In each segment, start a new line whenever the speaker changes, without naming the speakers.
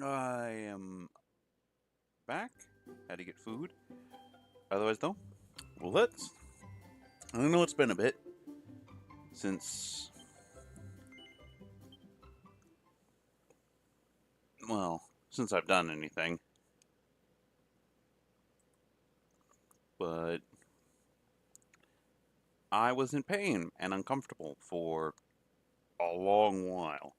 I am back. Had to get food. Otherwise, though, well, I know it's been a bit since. Well, since I've done anything, but I was in pain and uncomfortable for a long while.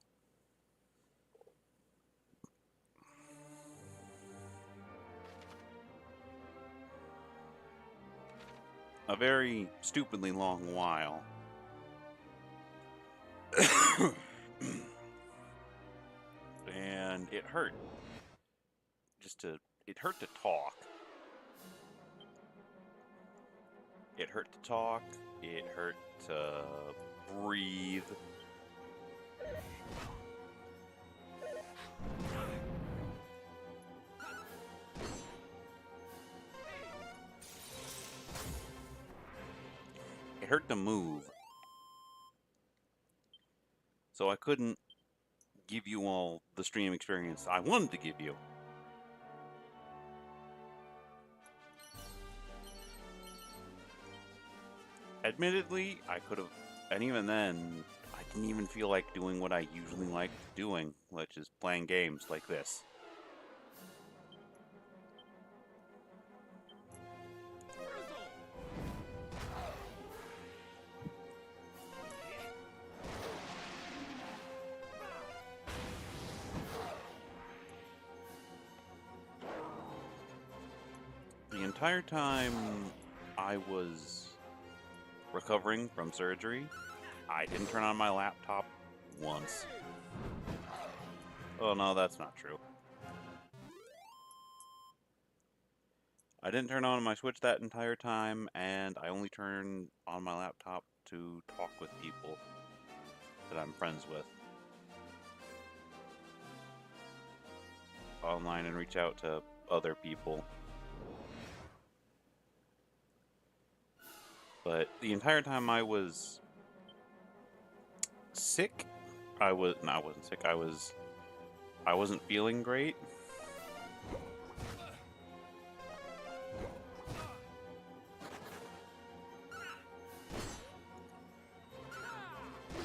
A very stupidly long while. And it hurt. Just to. It hurt to talk. It hurt to talk. It hurt to breathe. It hurt to move. So I couldn't give you all the stream experience I wanted to give you. Admittedly, I could have, and even then, I didn't even feel like doing what I usually like doing, which is playing games like this. The entire time I was recovering from surgery, I didn't turn on my laptop once. Oh no, that's not true. I didn't turn on my Switch that entire time, and I only turned on my laptop to talk with people that I'm friends with online and reach out to other people. But the entire time I was sick, I wasn't sick. I wasn't feeling great.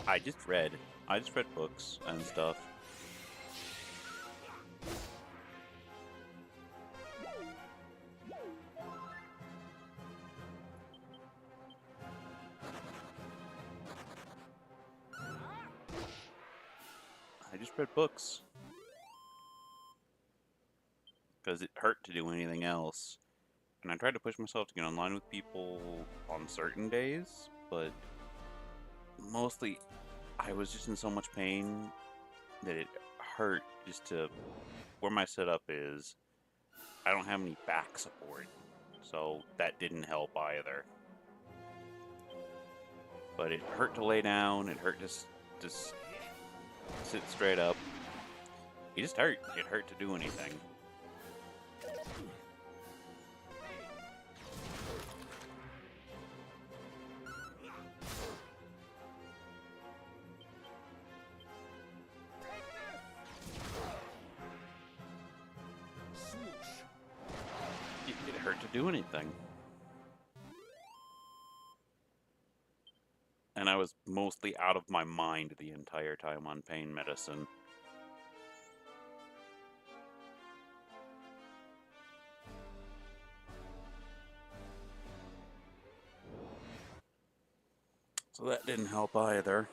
I just read. I just read books and stuff. I just read books because it hurt to do anything else. And I tried to push myself to get online with people on certain days, but mostly I was just in so much pain that it hurt just to where my setup is. I don't have any back support, so that didn't help either. But it hurt to lay down. It hurt just sit straight up. It just hurt. It hurt to do anything. It hurt to do anything. And I was mostly out of my mind the entire time on pain medicine. So that didn't help either.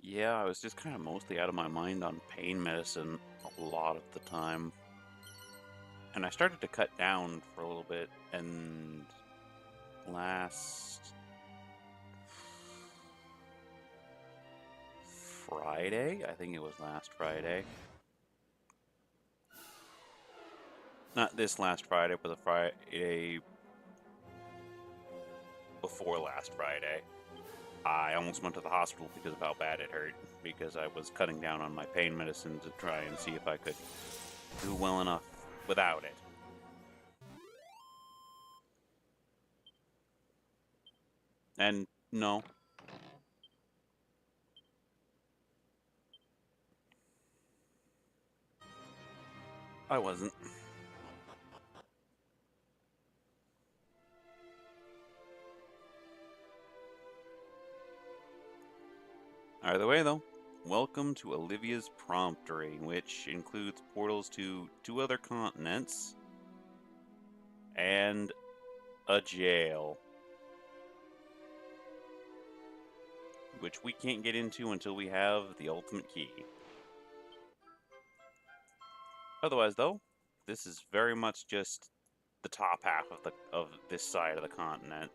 Yeah, I was just kind of mostly out of my mind on pain medicine a lot of the time. And I started to cut down for a little bit, and last Friday, I think it was last Friday. Not this last Friday, but the Friday before last Friday. I almost went to the hospital because of how bad it hurt, because I was cutting down on my pain medicine to try and see if I could do well enough without it. And no, I wasn't. Either way, though, welcome to Olivia's Promptory, which includes portals to 2 other continents and a jail, which we can't get into until we have the ultimate key. Otherwise, though, this is very much just the top half of this side of the continent.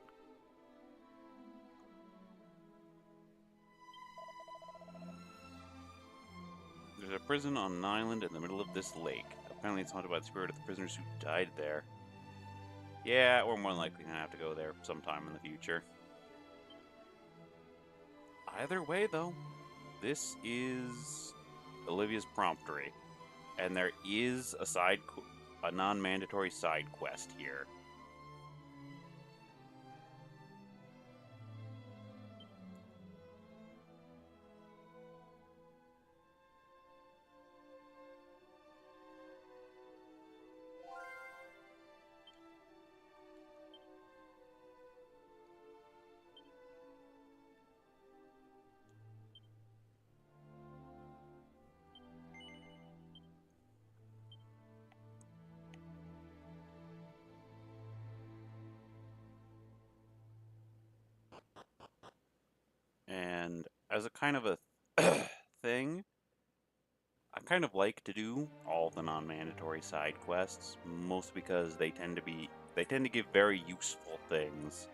There's a prison on an island in the middle of this lake. Apparently it's haunted by the spirit of the prisoners who died there. Yeah, we're more likely going to have to go there sometime in the future. Either way, though, this is Olivia's Promptory. And there is a non-mandatory side quest here. And as a kind of a thing, I kind of like to do all the non-mandatory side quests, mostly because they tend to give very useful things.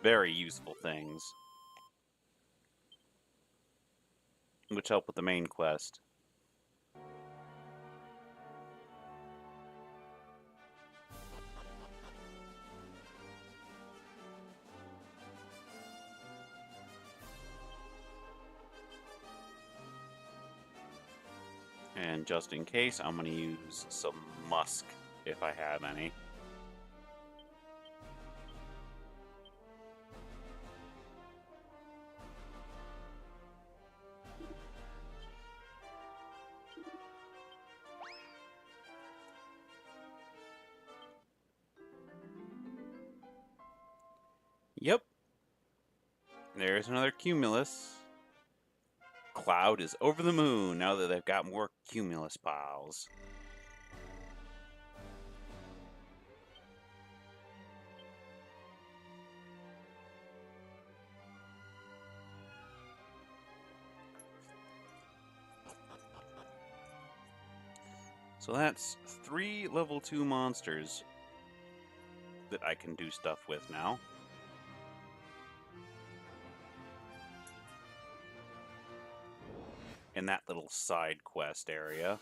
Very useful things, which help with the main quest. And just in case, I'm going to use some musk if I have any. Yep. There's another cumulus. Cloud is over the moon now that they've got more cumulus piles. So that's 3 level 2 monsters that I can do stuff with now. In that little side quest area.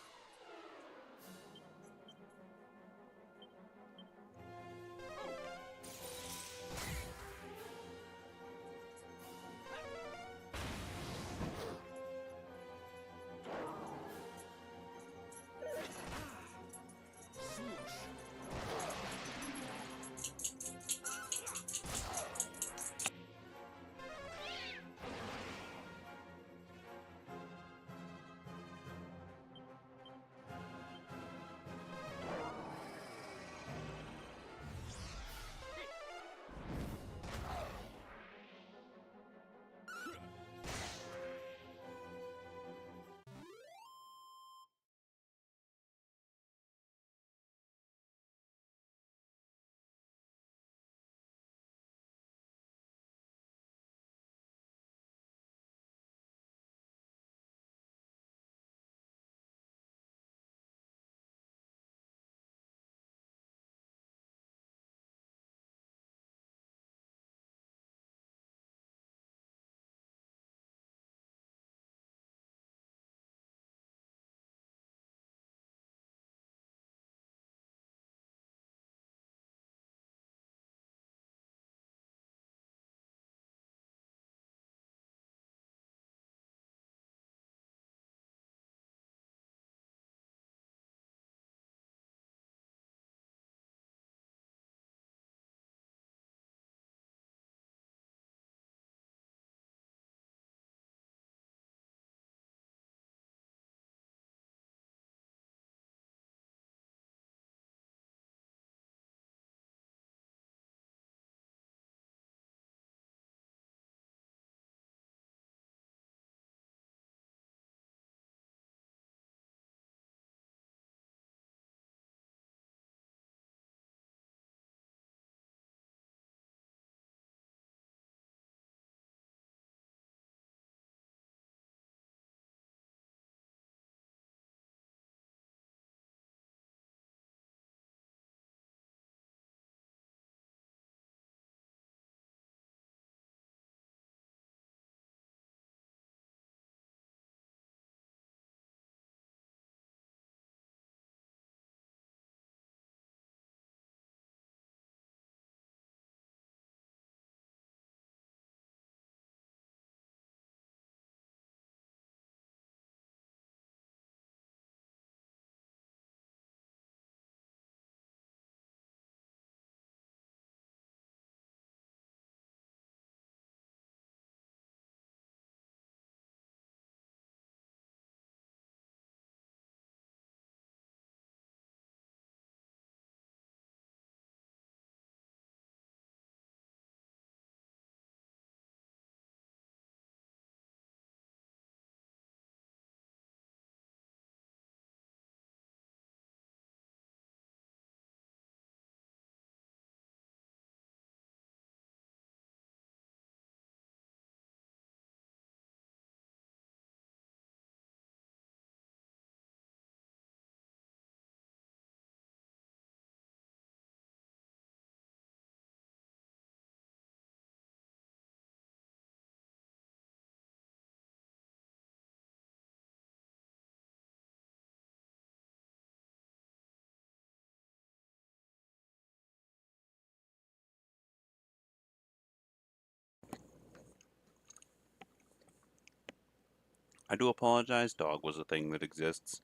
I do apologize. Dog was a thing that exists.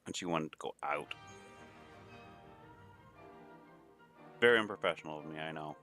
And she wanted to go out. Very unprofessional of me, I know.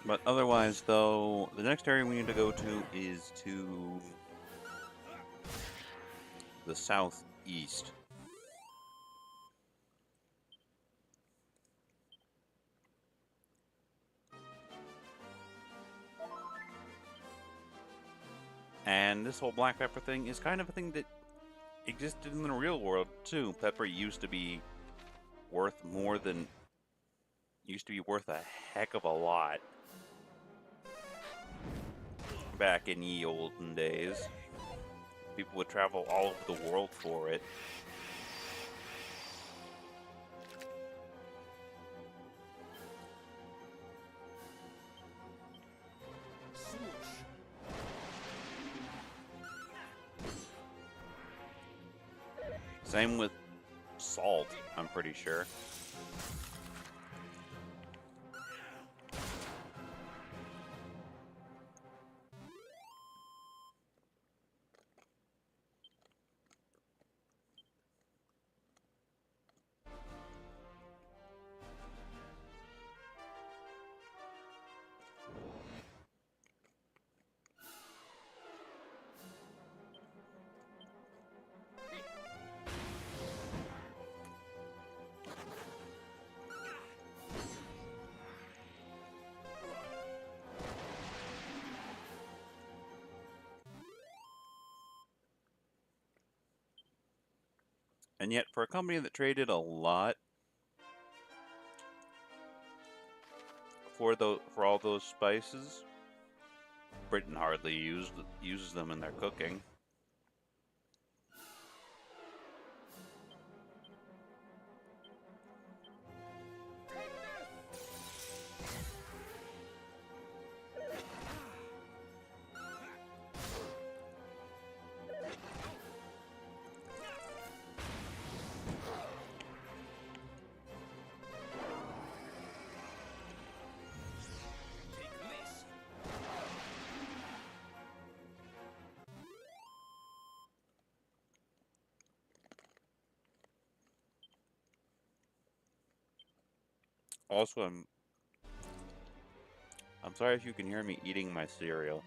But otherwise, though, the next area we need to go to is to the southeast. And this whole black pepper thing is kind of a thing that existed in the real world, too. Pepper used to be worth more than... used to be worth a heck of a lot back in ye olden days. People would travel all over the world for it. Same with salt, I'm pretty sure. And yet, for a company that traded a lot for all those spices, Britain hardly uses them in their cooking. Also, I'm sorry if you can hear me eating my cereal.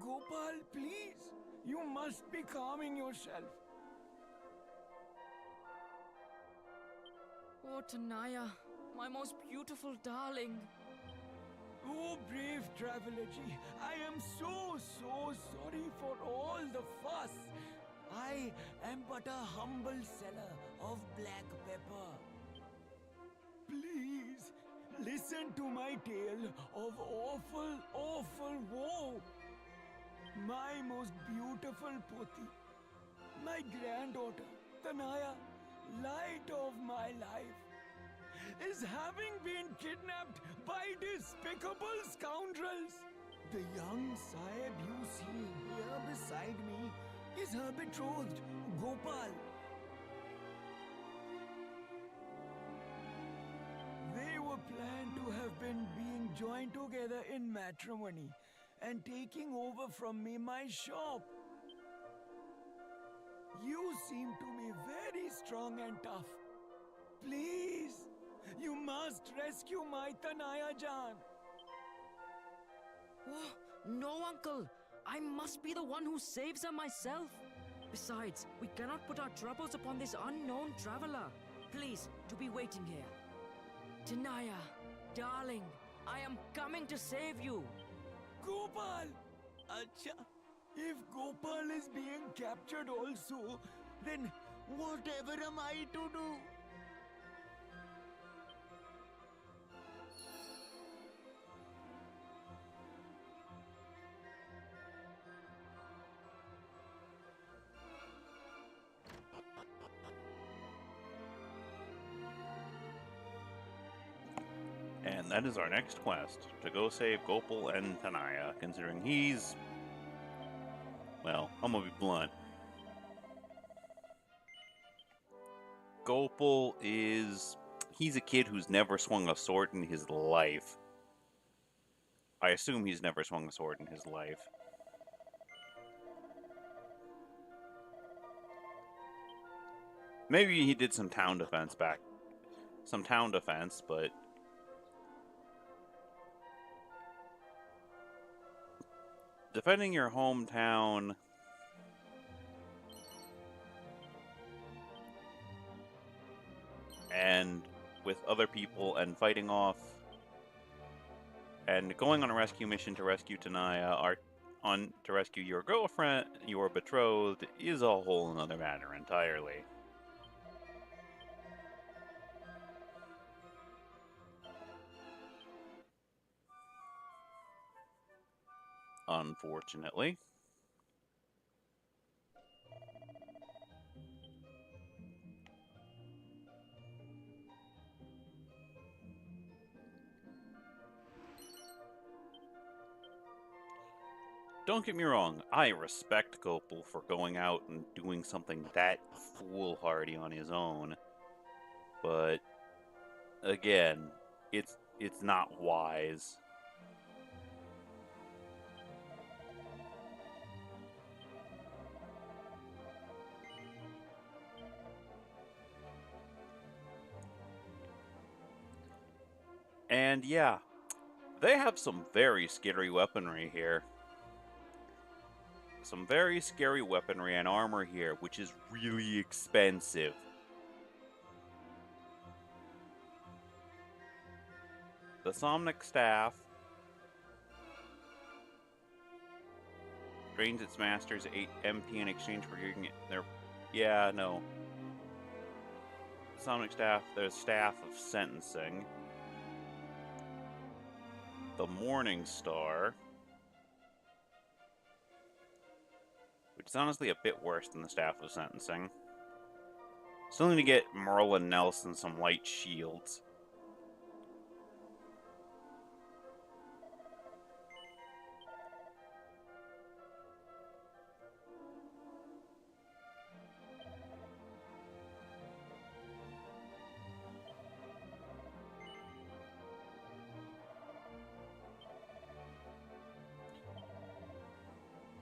Gopal, please. You must be calming yourself.
Oh, Tanaya, my most beautiful darling.
Oh, brave traveler ji, I am so sorry for all the fuss. I am but a humble seller of black pepper. Please, listen to my tale of awful woe. My most beautiful Poti, my granddaughter, Tanaya, light of my life, is having been kidnapped by despicable scoundrels. The young Sahib you see here beside me is her betrothed, Gopal. They were planned to have been being joined together in matrimony and taking over from me my shop. You seem to me very strong and tough. Please, you must rescue my Tanaya Jan.
Oh, no, Uncle. I must be the one who saves her myself. Besides, we cannot put our troubles upon this unknown traveler. Please, to be waiting here. Tanaya, darling, I am coming to save you.
Gopal! Acha, if Gopal is being captured also, then whatever am I to do?
And that is our next quest, to go save Gopal and Tanaya, considering he's... well, I'm gonna be blunt. Gopal is... he's a kid who's never swung a sword in his life. I assume he's never swung a sword in his life. Maybe he did some town defense, but... defending your hometown... and with other people and fighting off... and going on a rescue mission to rescue Tanaya, to rescue your girlfriend, your betrothed, is a whole another matter entirely. Unfortunately. Don't get me wrong, I respect Gopal for going out and doing something that foolhardy on his own. But again, it's not wise. And yeah, they have some very scary weaponry here. Some very scary weaponry and armor here, which is really expensive. The Somnic Staff drains its master's 8 MP in exchange for giving it their... yeah, no. The Somnic Staff, the Staff of Sentencing. The Morning Star, which is honestly a bit worse than the Staff of Sentencing. Still need to get Merlin Nelson some light shields.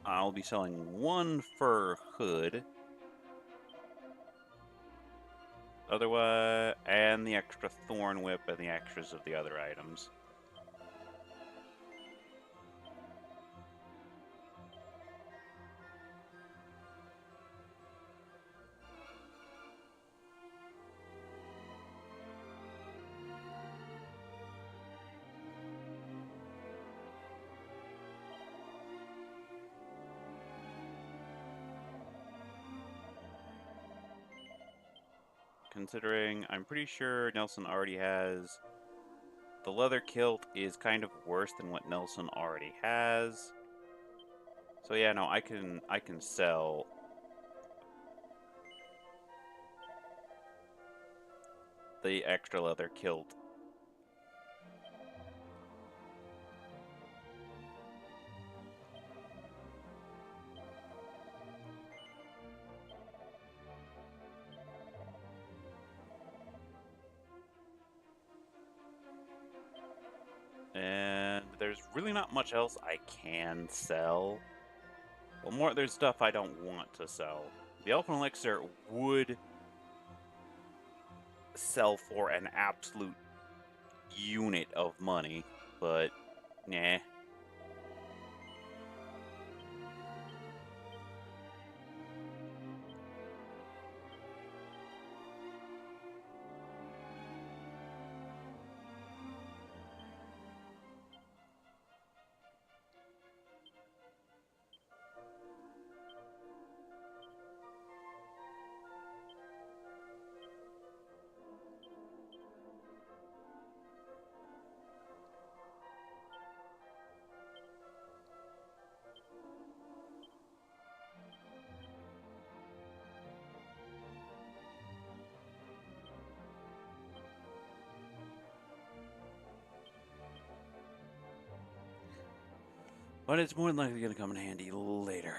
I'll be selling one fur hood. Otherwise, and the extra thorn whip and the extras of the other items. considering I'm pretty sure Nelson already has. The leather kilt is kind of worse than what Nelson already has. So yeah, no, I can sell the extra leather kilt. And there's really not much else I can sell. Well, more there's stuff I don't want to sell. The Elfin Elixir would sell for an absolute unit of money, but nah. But it's more than likely going to come in handy later.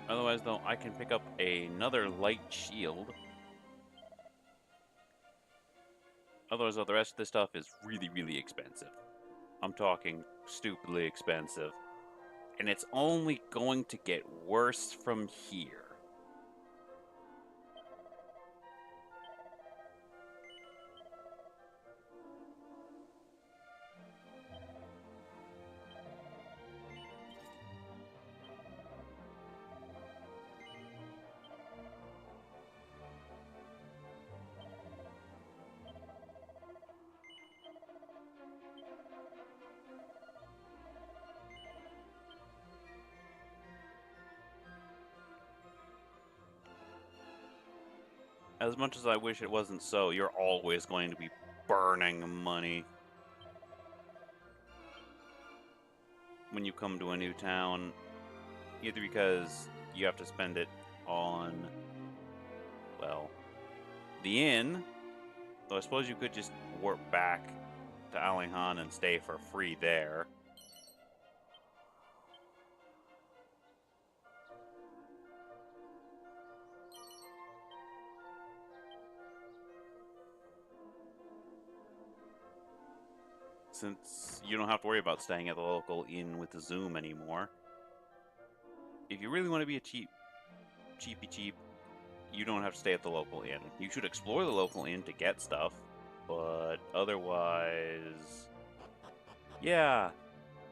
Otherwise, though, I can pick up another light shield. Otherwise, though, the rest of this stuff is really, really expensive. I'm talking stupidly expensive. And it's only going to get worse from here. As much as I wish it wasn't so, you're always going to be burning money when you come to a new town. Either because you have to spend it on, well, the inn. Though I suppose you could just warp back to Alihan and stay for free there. Since you don't have to worry about staying at the local inn with the Zoom anymore. If you really want to be a cheapy cheap, you don't have to stay at the local inn. You should explore the local inn to get stuff, but otherwise, yeah,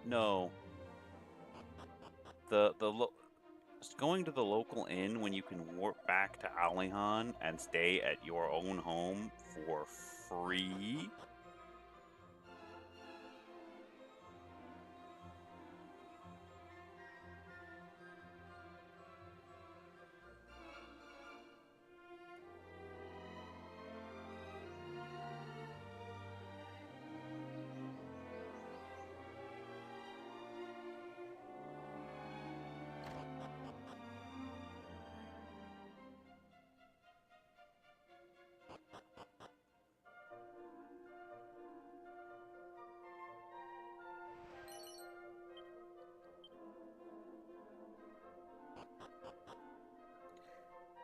no. Going to the local inn when you can warp back to Alihan and stay at your own home for free.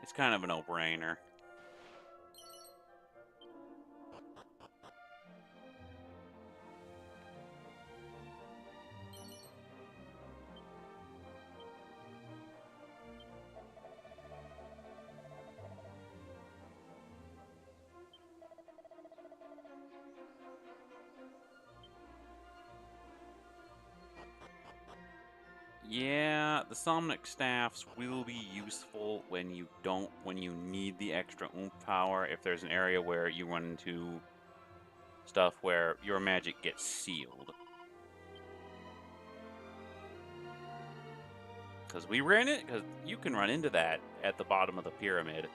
It's kind of a no-brainer. Yeah, the Somnic Staffs will be useful when you need the extra oomph power. If there's an area where you run into stuff where your magic gets sealed. Because you can run into that at the bottom of the pyramid.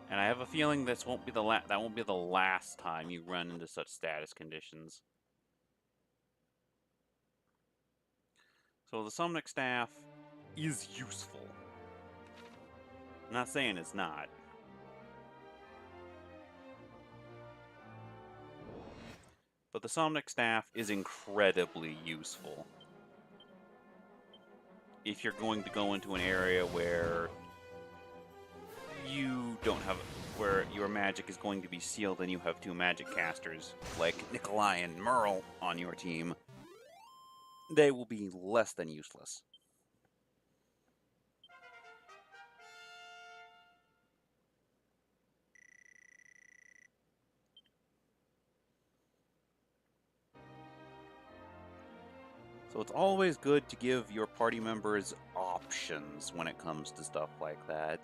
And I have a feeling that won't be the last time you run into such status conditions. So the Somnic Staff is useful. I'm not saying it's not. But the Somnic Staff is incredibly useful. If you're going to go into an area where you don't have, where your magic is going to be sealed and you have two magic casters, like Nikolai and Merle on your team, they will be less than useless. So it's always good to give your party members options when it comes to stuff like that.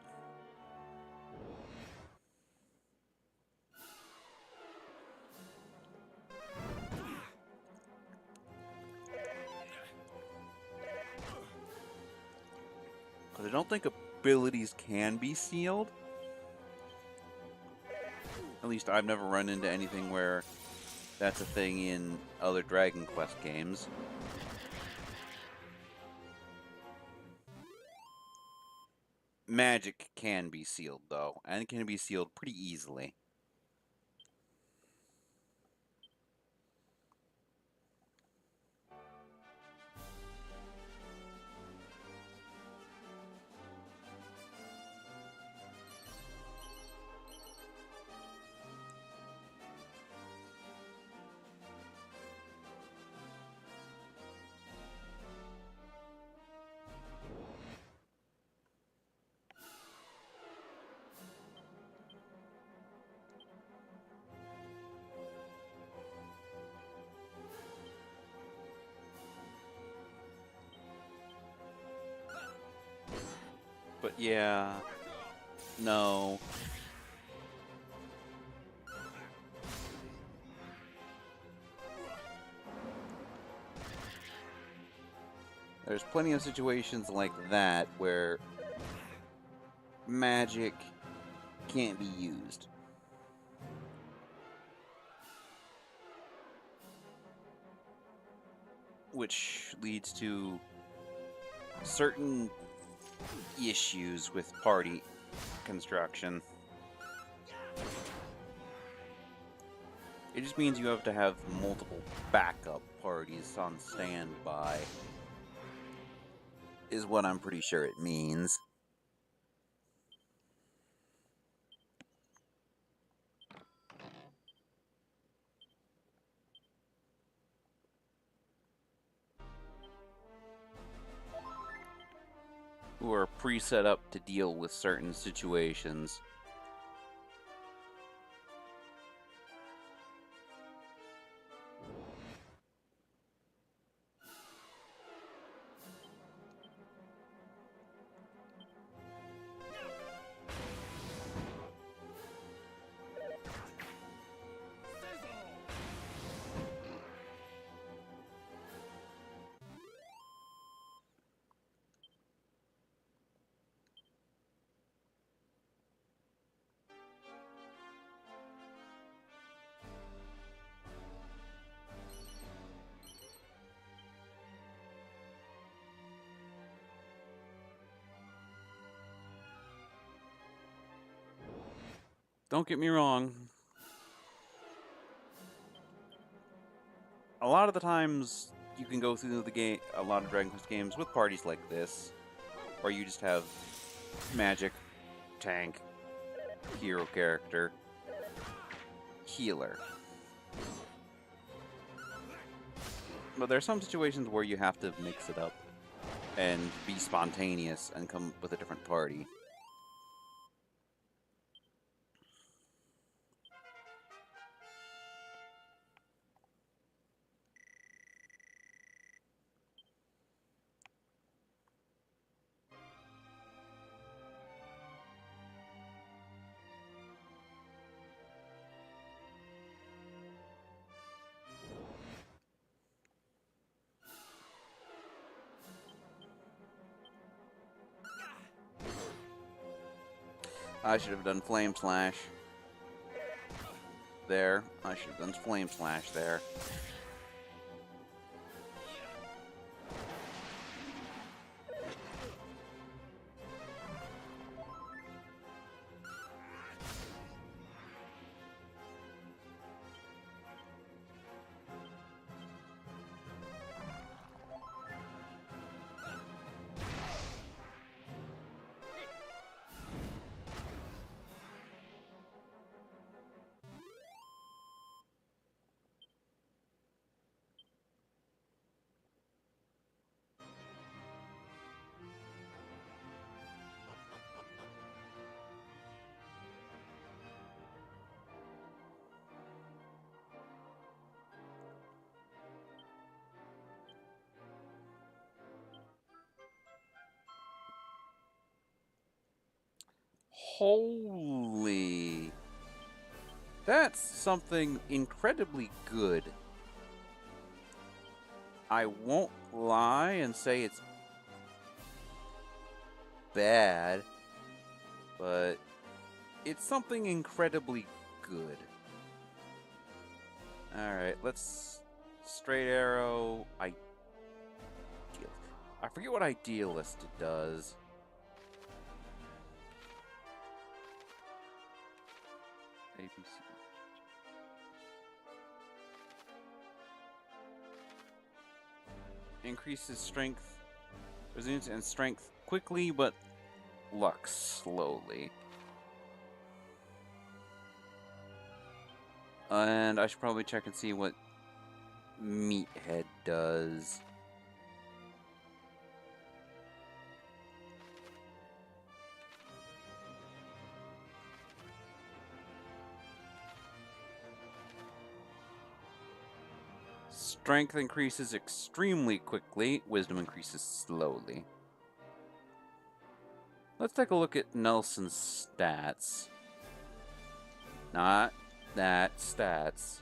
Because I don't think abilities can be sealed. At least I've never run into anything where that's a thing in other Dragon Quest games. Magic can be sealed, though, and it can be sealed pretty easily. But yeah, no. There's plenty of situations like that where magic can't be used. Which leads to certain issues with party construction. It just means you have to have multiple backup parties on standby, is what I'm pretty sure it means. Who are pre-set up to deal with certain situations. Don't get me wrong. A lot of the times you can go through the game, a lot of Dragon Quest games with parties like this, where you just have magic, tank, hero character, healer. But there are some situations where you have to mix it up and be spontaneous and come with a different party. I should have done Flame Slash. There. I should have done Flame Slash there. Holy. That's something incredibly good. I won't lie and say it's bad, but it's something incredibly good. Alright, let's... Straight arrow... I forget what Idealist does. ABC. Increases strength, resilience, and strength quickly, but luck slowly. And I should probably check and see what Meathead does. Strength increases extremely quickly. Wisdom increases slowly. Let's take a look at Nelson's stats. Not that stats.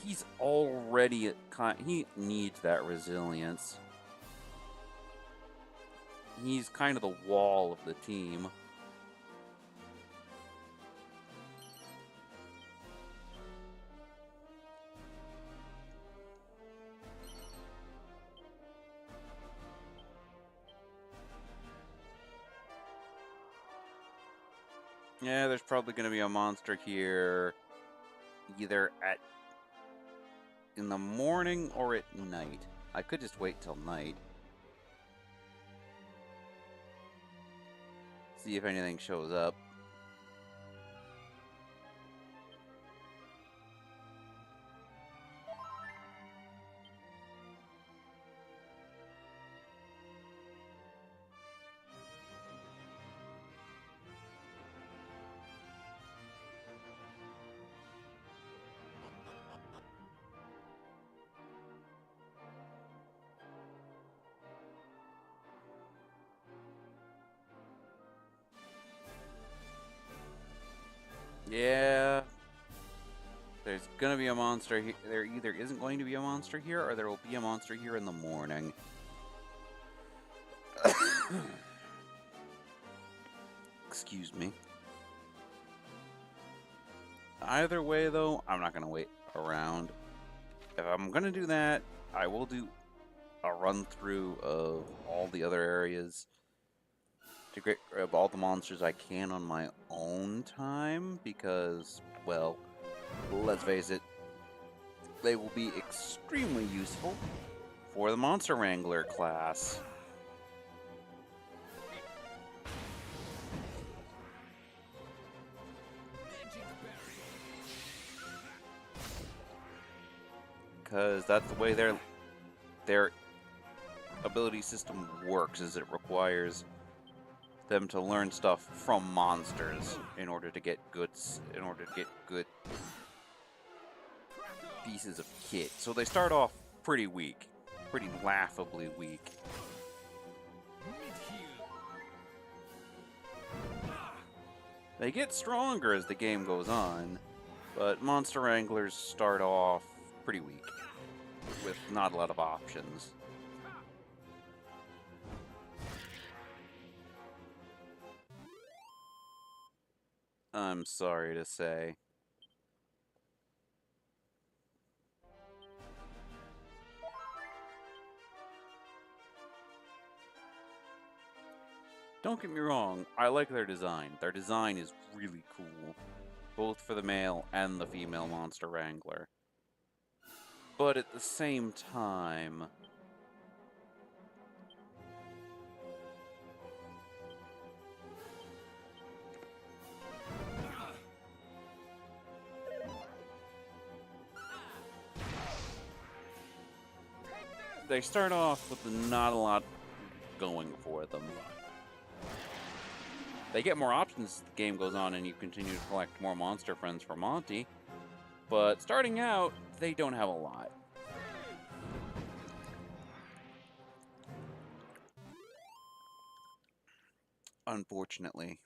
He's already he needs that resilience. He's kind of the wall of the team. Yeah, there's probably going to be a monster here either in the morning or at night. I could just wait till night. See if anything shows up. Yeah. There's gonna be a monster here. There either isn't going to be a monster here, or there will be a monster here in the morning. Excuse me. Either way, though, I'm not gonna wait around. If I'm gonna do that, I will do a run through of all the other areas to grab all the monsters I can on my own time, because, well, let's face it, they will be extremely useful for the Monster Wrangler class. Because that's the way their ability system works, is it requires them to learn stuff from monsters in order to get good pieces of kit. So they start off pretty weak, pretty laughably weak. They get stronger as the game goes on, but Monster Wranglers start off pretty weak, with not a lot of options. I'm sorry to say. Don't get me wrong, I like their design. Their design is really cool, both for the male and the female monster wrangler. But at the same time, they start off with not a lot going for them. They get more options as the game goes on and you continue to collect more monster friends for Monty, but starting out, they don't have a lot. Unfortunately.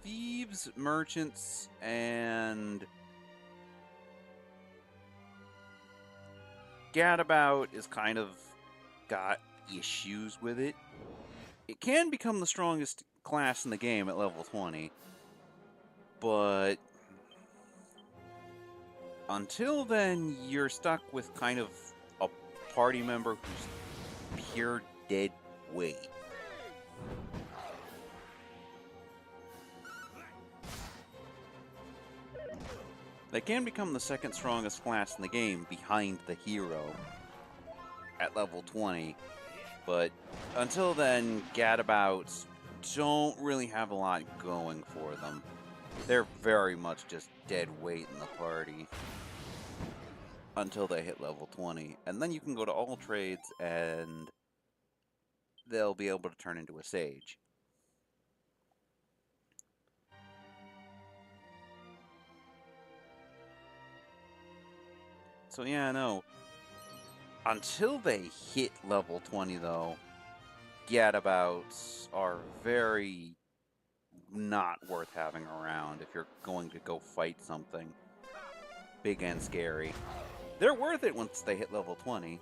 Thieves, merchants, and Gadabout is kind of got issues with it. It can become the strongest class in the game at level 20, but until then, you're stuck with kind of a party member who's pure dead weight. They can become the second strongest class in the game behind the hero at level 20, but until then, gadabouts don't really have a lot going for them. They're very much just dead weight in the party until they hit level 20, and then you can go to all trades and they'll be able to turn into a sage. So yeah, no. Until they hit level 20, though, gadabouts are very not worth having around if you're going to go fight something big and scary. They're worth it once they hit level 20,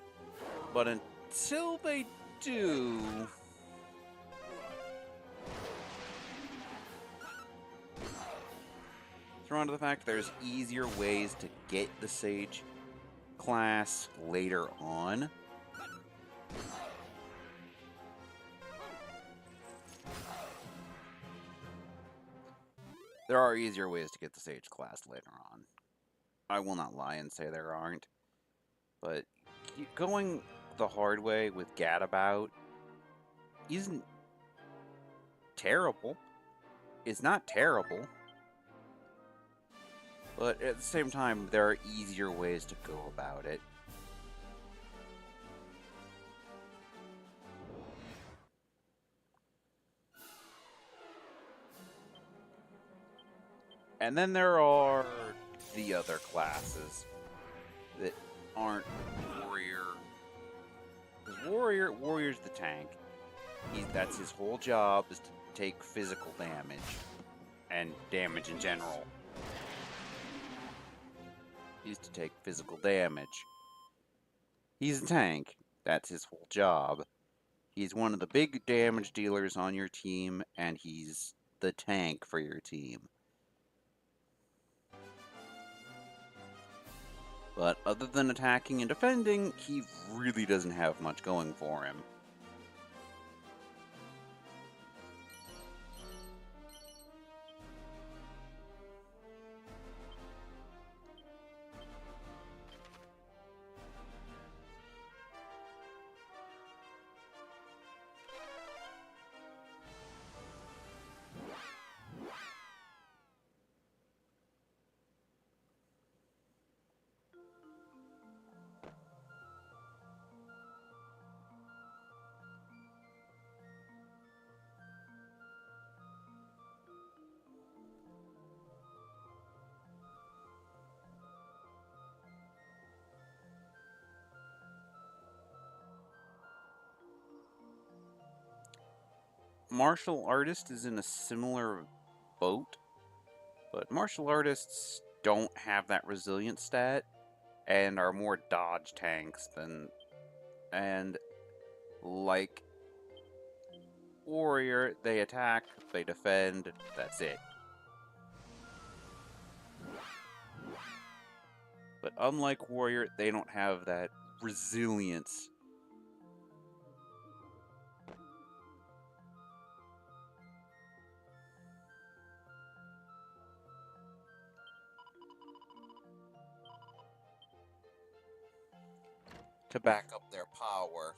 but until they do... Throw onto the fact there's easier ways to get the Sage class later on. There are easier ways to get the Sage class later on. I will not lie and say there aren't. But going the hard way with Gadabout isn't terrible. It's not terrible. But at the same time, there are easier ways to go about it. And then there are the other classes that aren't warrior. Because warrior's the tank. That's his whole job, is to take physical damage and damage in general. He's to take physical damage. He's a tank. That's his whole job. He's one of the big damage dealers on your team, and he's the tank for your team. But other than attacking and defending, he really doesn't have much going for him. Martial Artist is in a similar boat, but martial artists don't have that resilience stat and are more dodge tanks than... And like Warrior, they attack, they defend, that's it. But unlike Warrior, they don't have that resilience. To back up their power.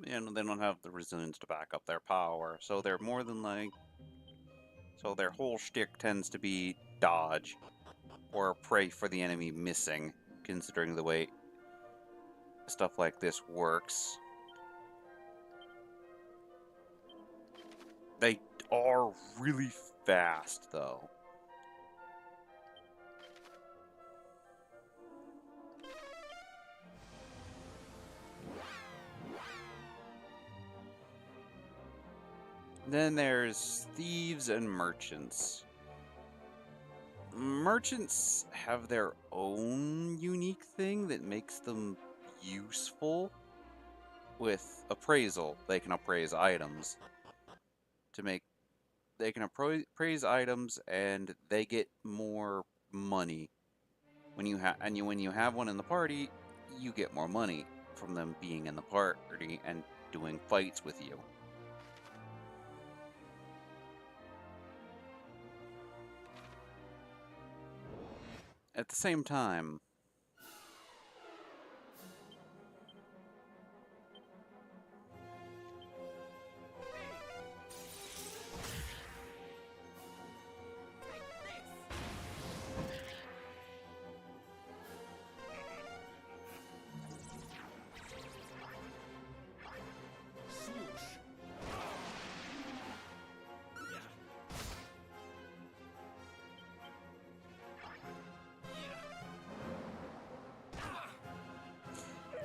And they don't have the resilience to back up their power, so they're more than like... So their whole shtick tends to be dodge, or pray for the enemy missing, considering the way stuff like this works. They are really fast, though. Then there's thieves and merchants. Merchants have their own unique thing that makes them useful. With appraisal, they can appraise items to make... They can appraise items, and they get more money. When you have one in the party, you get more money from them being in the party and doing fights with you. At the same time,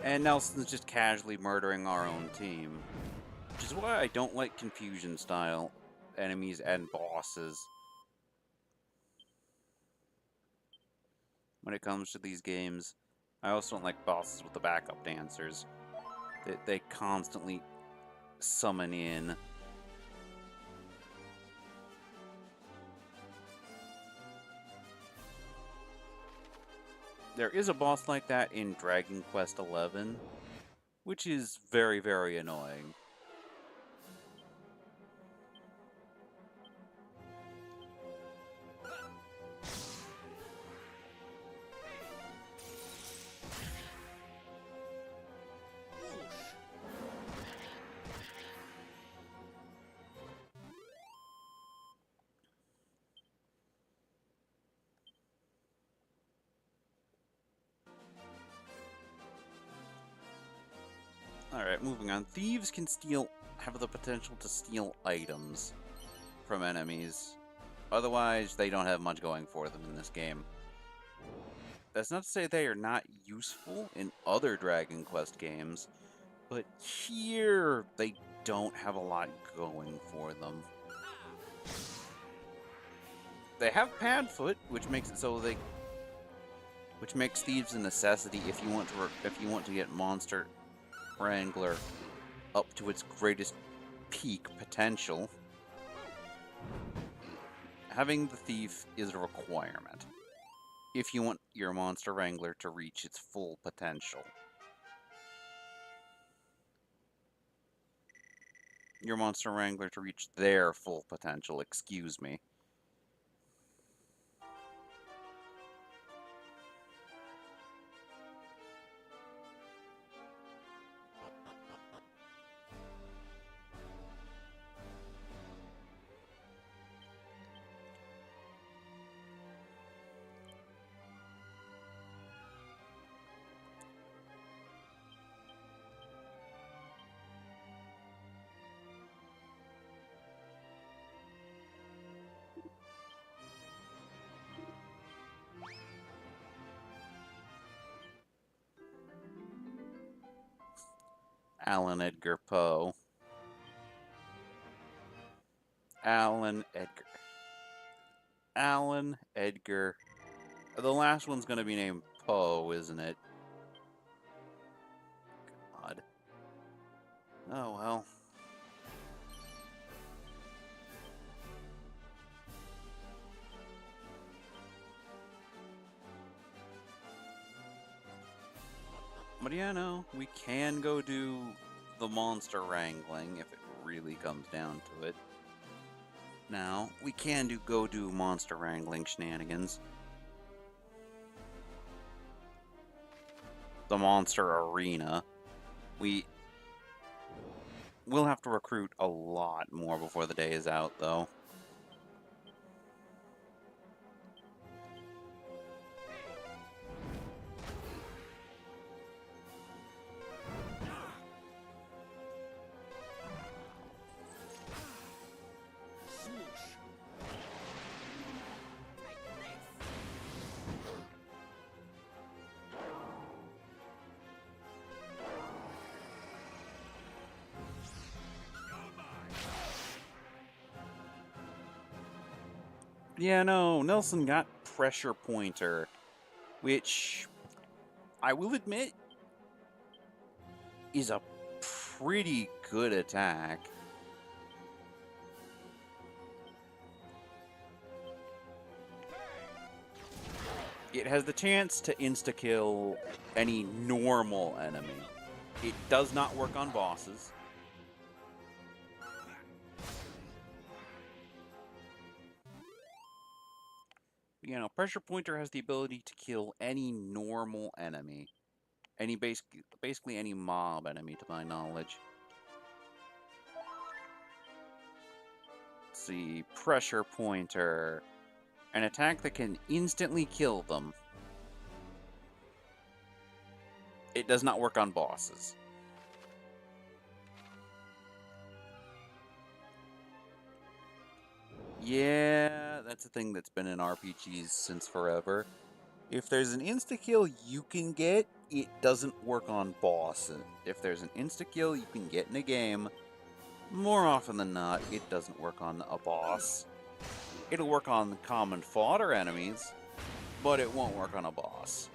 and Nelson's just casually murdering our own team. Which is why I don't like confusion style enemies and bosses when it comes to these games. I also don't like bosses with the backup dancers. They constantly summon in. There is a boss like that in Dragon Quest XI, which is very, very annoying. Alright, moving on. Thieves can have the potential to steal items from enemies. Otherwise, they don't have much going for them in this game. That's not to say they are not useful in other Dragon Quest games, but here they don't have a lot going for them. They have Padfoot, which makes it so which makes thieves a necessity if you want to get Monster Wrangler up to its greatest peak potential. Having the thief is a requirement if you want your Monster Wrangler to reach its full potential. Your Monster Wrangler to reach their full potential, excuse me. Alan Edgar Poe. Alan Edgar. Alan Edgar. The last one's going to be named Poe, isn't it? God. Oh, well. But yeah, no, we can go do the monster wrangling if it really comes down to it. Now, we can go do monster wrangling shenanigans. The monster arena. We'll have to recruit a lot more before the day is out, though. Yeah, no, Nelson got Pressure Pointer, which I will admit is a pretty good attack. It has the chance to insta-kill any normal enemy. It does not work on bosses. You know, Pressure Pointer has the ability to kill any normal enemy. Basically any mob enemy, to my knowledge. Let's see, Pressure Pointer. An attack that can instantly kill them. It does not work on bosses. Yeah, that's a thing that's been in RPGs since forever. If there's an insta-kill you can get, it doesn't work on bosses. If there's an insta-kill you can get in a game, more often than not, it doesn't work on a boss. It'll work on common fodder enemies, but it won't work on a boss.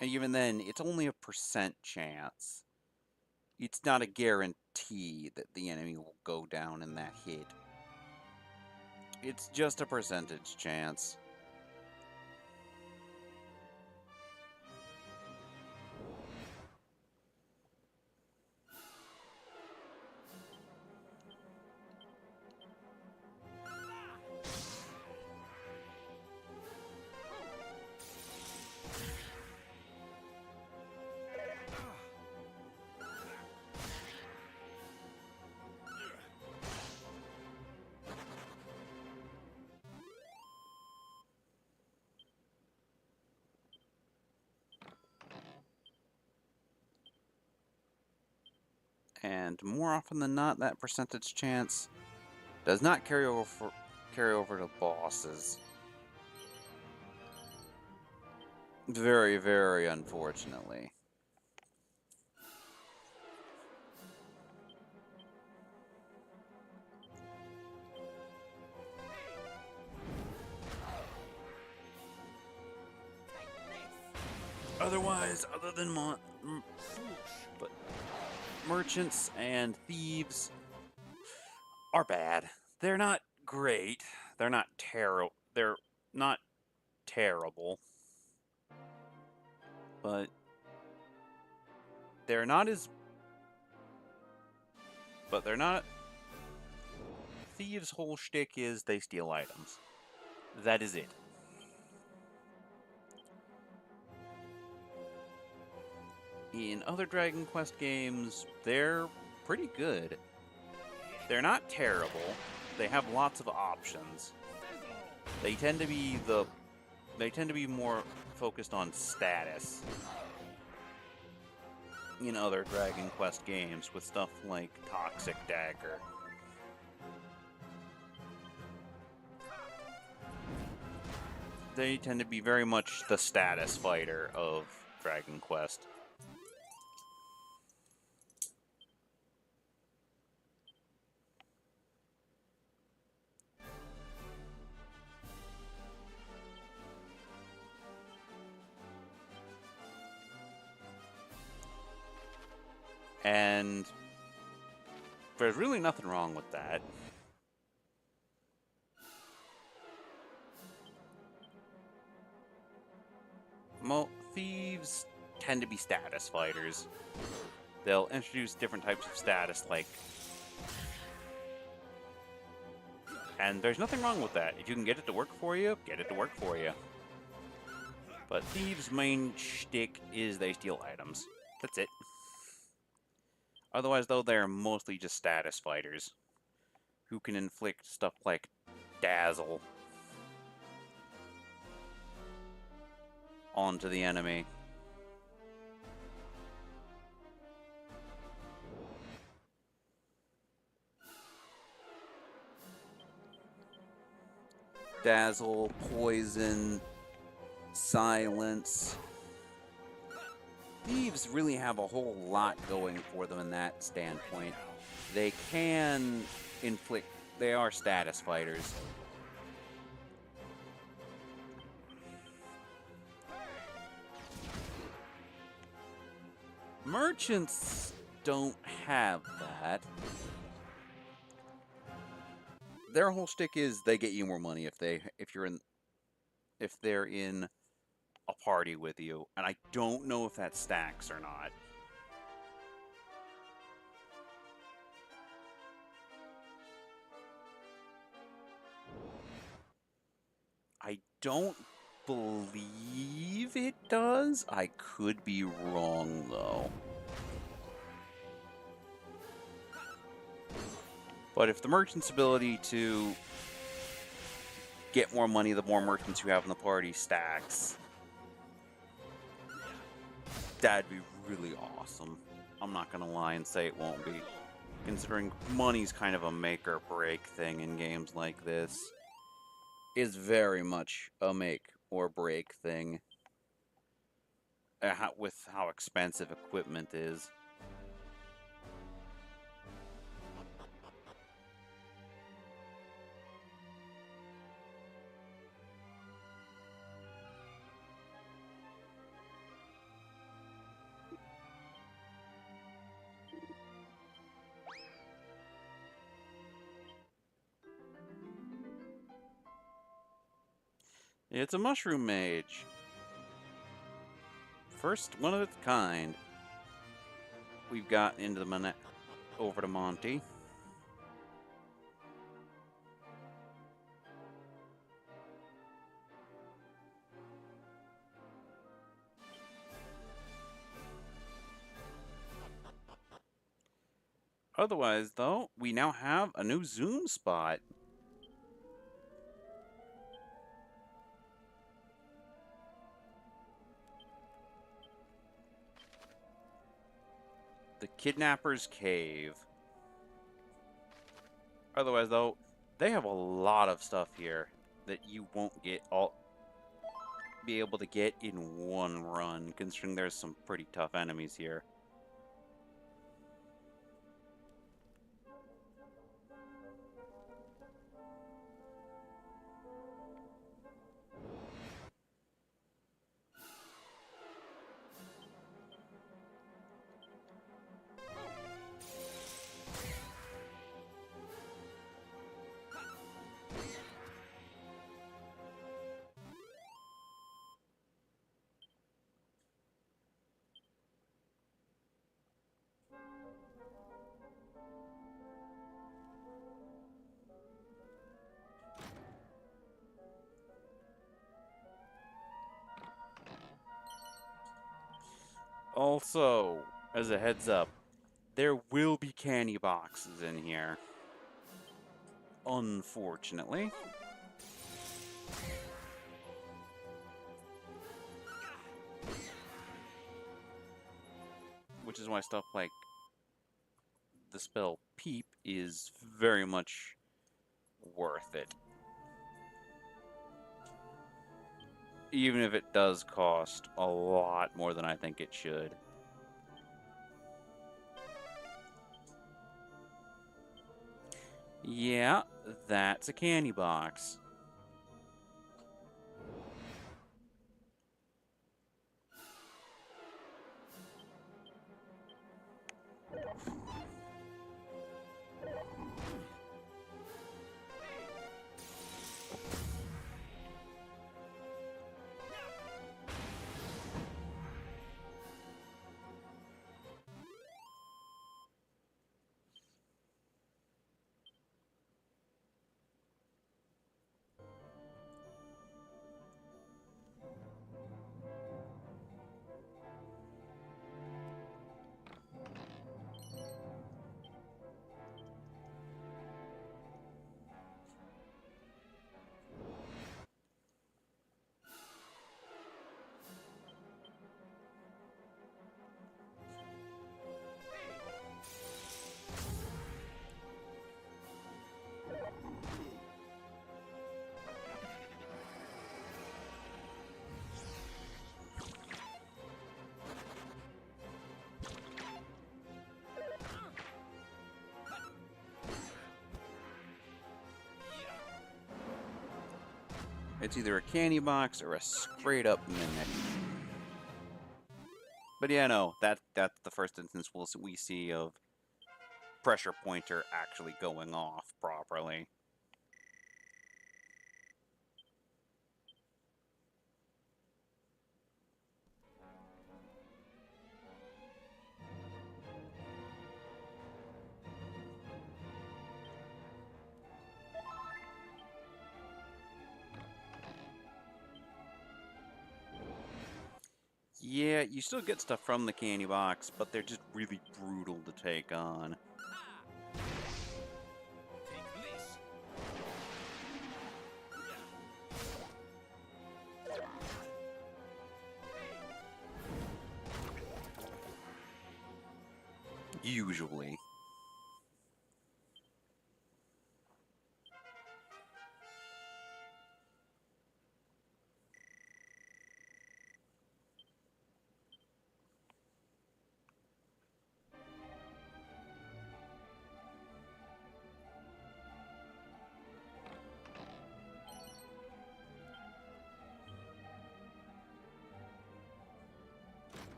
And even then, it's only a % chance. It's not a guarantee that the enemy will go down in that hit. It's just a percentage chance. And more often than not, that percentage chance does not carry over to bosses. Very, very unfortunately. Otherwise, other than but merchants and thieves are bad. They're not great. They're not terrible. They're not terrible. But they're not as... But they're not... Thieves' whole shtick is they steal items. That is it. In other Dragon Quest games, they're pretty good. They're not terrible. they have lots of options. They tend to be more focused on status in other Dragon Quest games with stuff like Toxic Dagger. They tend to be very much the status fighter of Dragon Quest. And there's really nothing wrong with that. Thieves tend to be status fighters. They'll introduce different types of status, and there's nothing wrong with that. If you can get it to work for you, get it to work for you. But thieves' main shtick is they steal items. That's it. Otherwise, though, they're mostly just status fighters who can inflict stuff like dazzle onto the enemy. Dazzle, poison, silence. Thieves really have a whole lot going for them in that standpoint. They can inflict... They are status fighters. Merchants don't have that. Their whole shtick is they get you more money if they're in a party with you, and I don't know if that stacks or not. I don't believe it does. I could be wrong, though. But if the merchant's ability to get more money the more merchants you have in the party stacks, that'd be really awesome. I'm not gonna lie and say it won't be, considering money's kind of a make or break thing in games like this. It's very much a make or break thing with how expensive equipment is. It's a mushroom mage. First one of its kind. We've got into the over to Monty. Otherwise, though, we now have a new zoom spot. The Kidnapper's Cave. Otherwise, though, they have a lot of stuff here that you won't be able to get in one run, considering there's some pretty tough enemies here. Also, as a heads up, there will be candy boxes in here. unfortunately. Which is why stuff like the spell Peep is very much worth it. Even if it does cost a lot more than I think it should. Yeah, that's a candy box. It's either a candy box or a straight up mimic. But yeah, no, that's the first instance we see of pressure pointer actually going off properly. Yeah, you still get stuff from the candy box, but they're just really brutal to take on. Usually.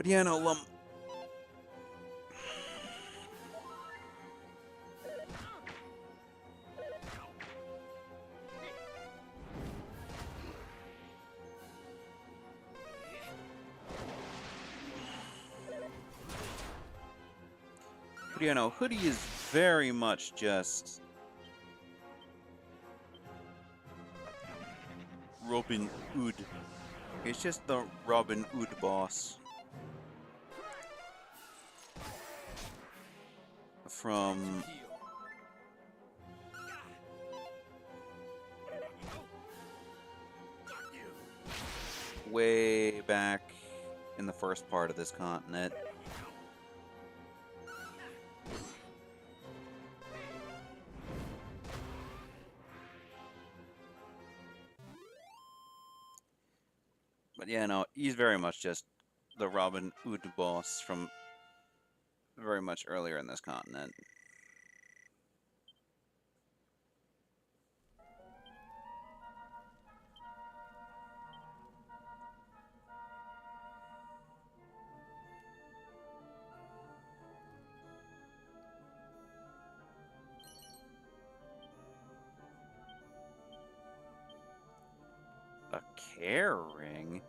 But yeah, no, but yeah, no, Hoodie is very much just Robin Hood. It's just the Robin Hood boss from way back in the first part of this continent. But yeah, no, he's very much just the Robin Hood boss from very much earlier in this continent. A care ring?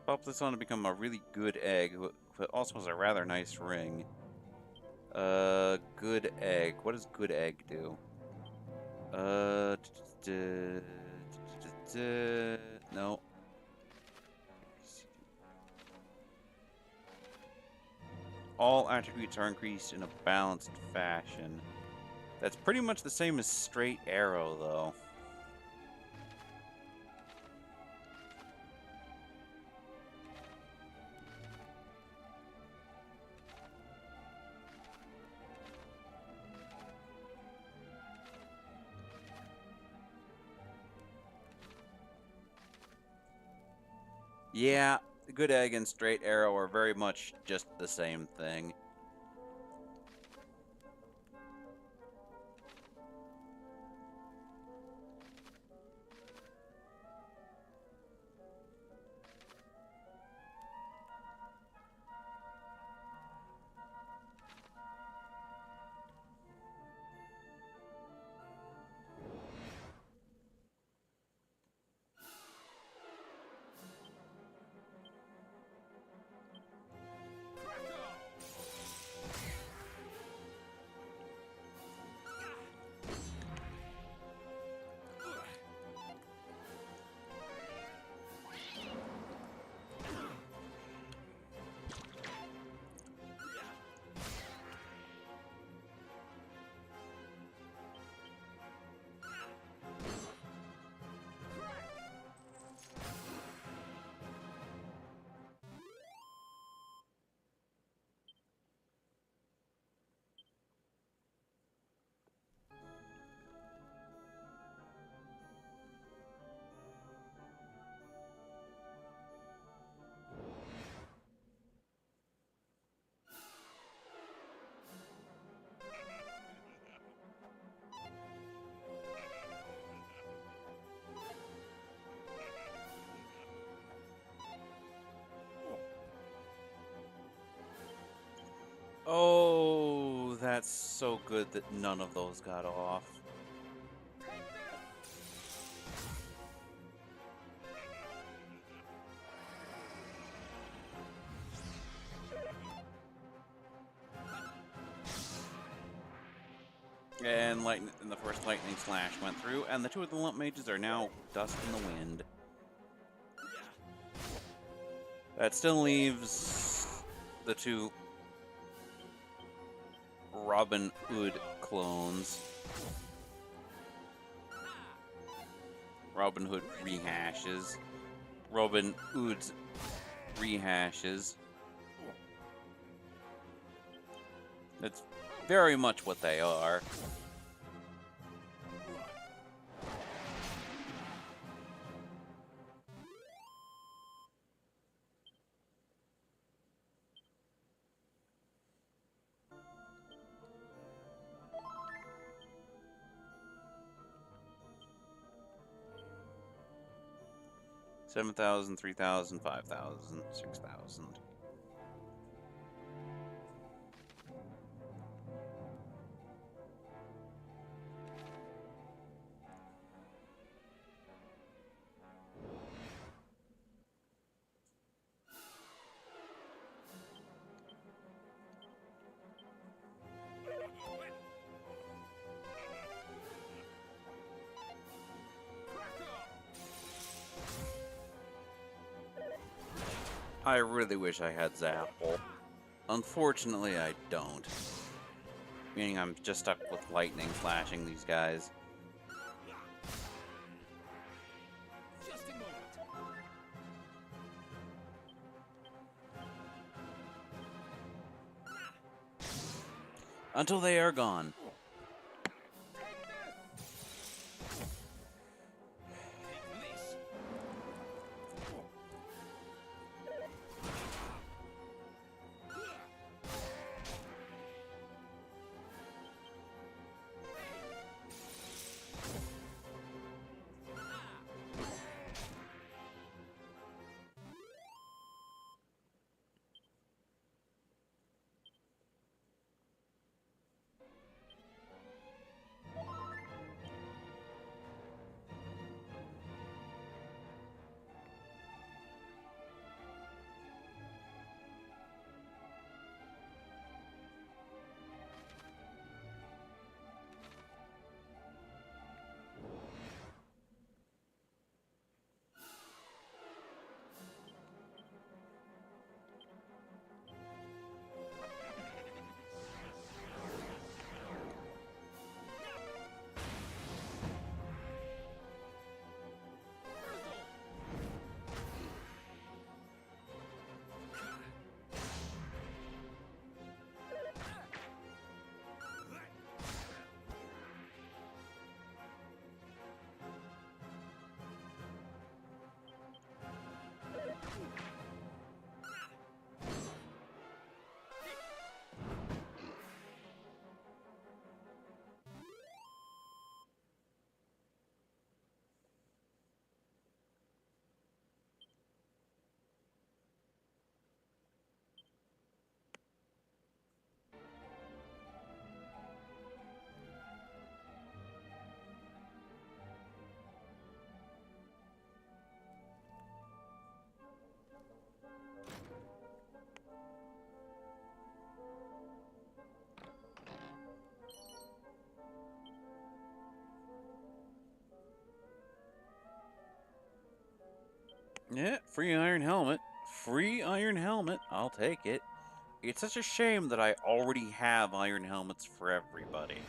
Hope this one to become a really good egg, but also has a rather nice ring. Good egg. What does good egg do? No. All attributes are increased in a balanced fashion. That's pretty much the same as straight arrow, though. Yeah, good egg and straight arrow are very much just the same thing. Oh, that's so good that none of those got off. And the first lightning slash went through, and the two of the lump mages are now dust in the wind. That still leaves the two Robin Hood clones. Robin Hood rehashes. Robin Hood's rehashes. That's very much what they are. 7,000, 3,000, 5,000, 6,000. I really wish I had Zapple. Unfortunately, I don't. Meaning I'm just stuck with lightning flashing these guys.
Just a moment.
Until they are gone.
Take this.
Yeah, free iron helmet. Free iron helmet. I'll take it. It's such a shame that I already have iron helmets for everybody.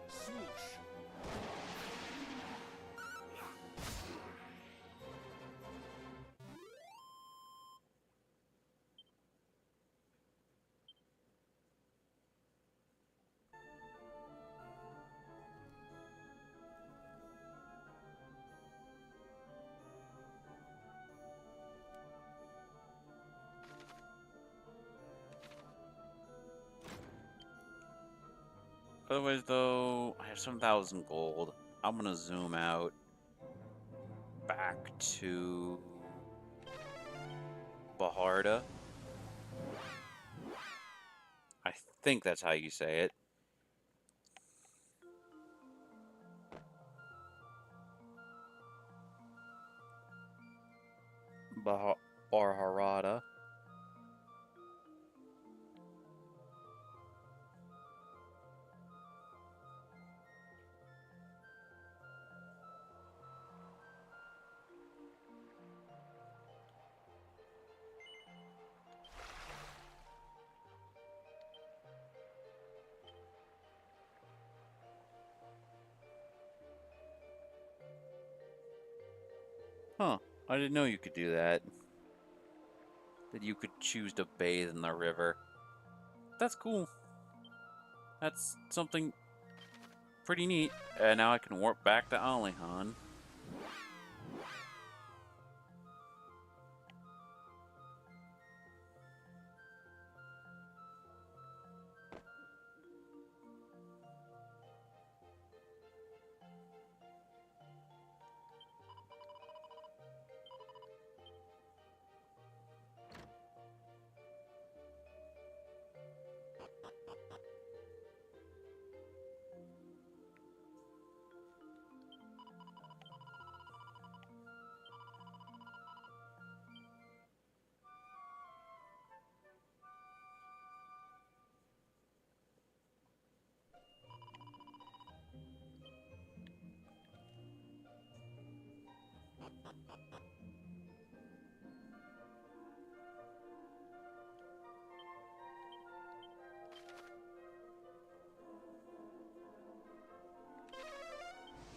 Swoosh.
Otherwise, though, I have 7,000 gold. I'm gonna zoom out back to Baharda. I think that's how you say it. Baharada. Huh. I didn't know you could do that. That you could choose to bathe in the river. That's cool. That's something pretty neat. And now I can warp back to Alihan.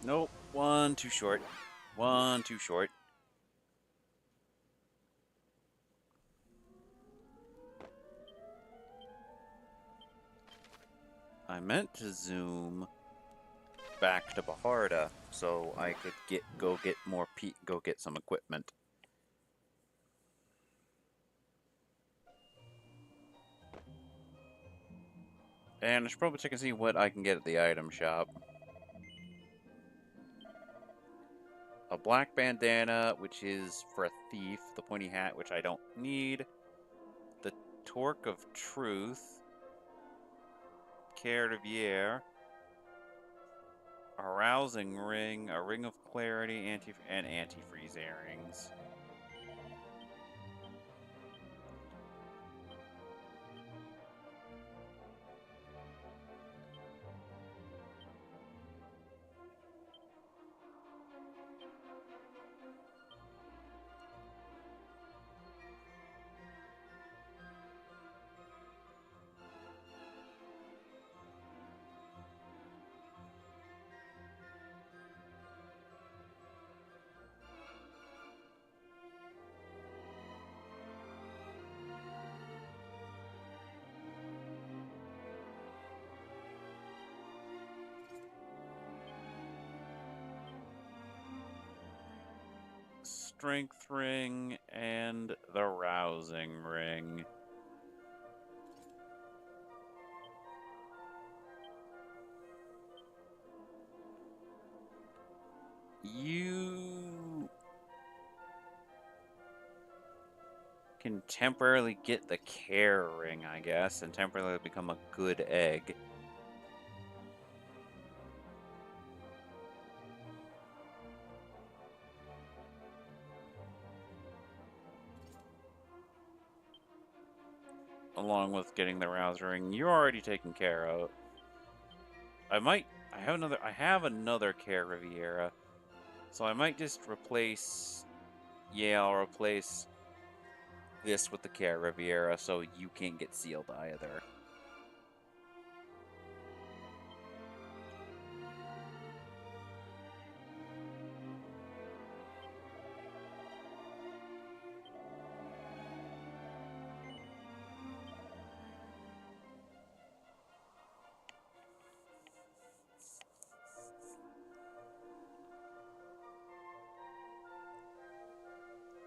Nope. One too short. One too short. I meant to zoom back to Baharda so I could go get some equipment. And I should probably check and see what I can get at the item shop. A black bandana, which is for a thief. The pointy hat, which I don't need. The torque of truth. Care de Vier. A rousing ring, a ring of clarity, and antifreeze earrings. Strength ring and the rousing ring. You can temporarily get the care ring, I guess, and temporarily become a good egg. Along with getting the rouser ring, you're already taken care of. I have another Care Riviera. So I might just replace, yeah, I'll replace this with the Care Riviera so you can't get sealed either.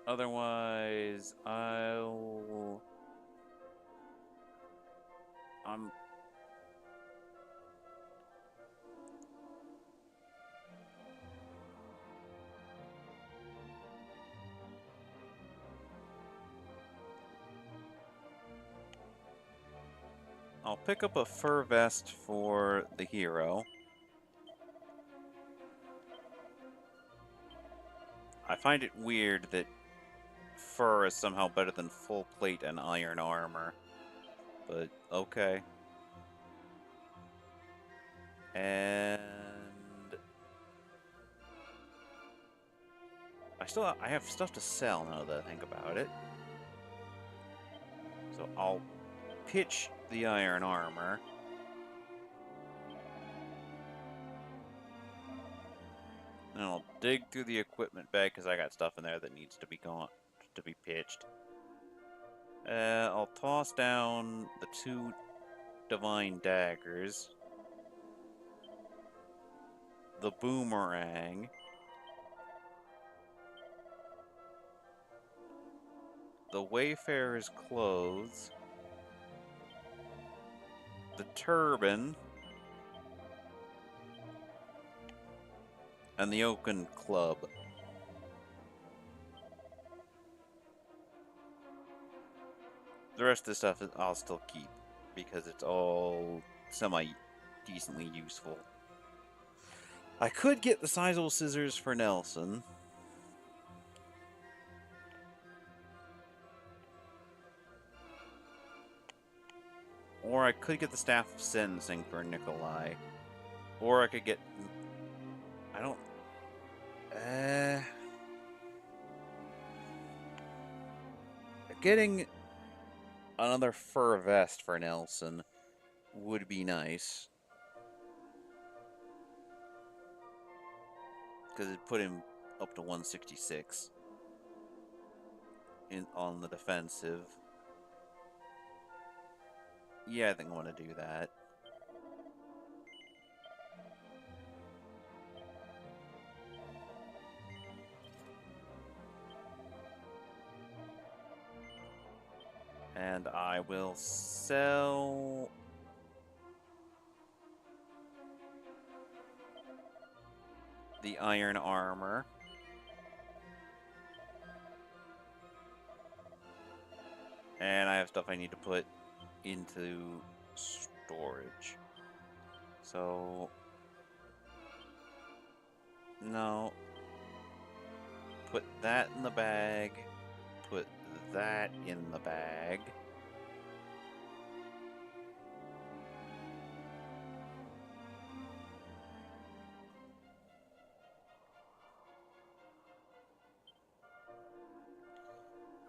Otherwise, I'm I'll pick up a fur vest for the hero. I find it weird that fur is somehow better than full plate and iron armor. But okay. And I have stuff to sell now that I think about it. So I'll pitch the iron armor. And I'll dig through the equipment bag because I got stuff in there that needs to be pitched. I'll toss down the 2 divine daggers, the boomerang, the wayfarer's clothes, the turban, and the oaken club. The rest of the stuff I'll still keep because it's all semi-decently useful. I could get the sizable scissors for Nelson. Or I could get the staff of sentencing for Nikolai. Or I could get... I don't... Getting another fur vest for Nelson would be nice. because it put him up to 166 on the defensive. Yeah, I think I want to do that. And I will sell the iron armor. And I have stuff I need to put into storage. So, no. Put that in the bag. Put that in the bag.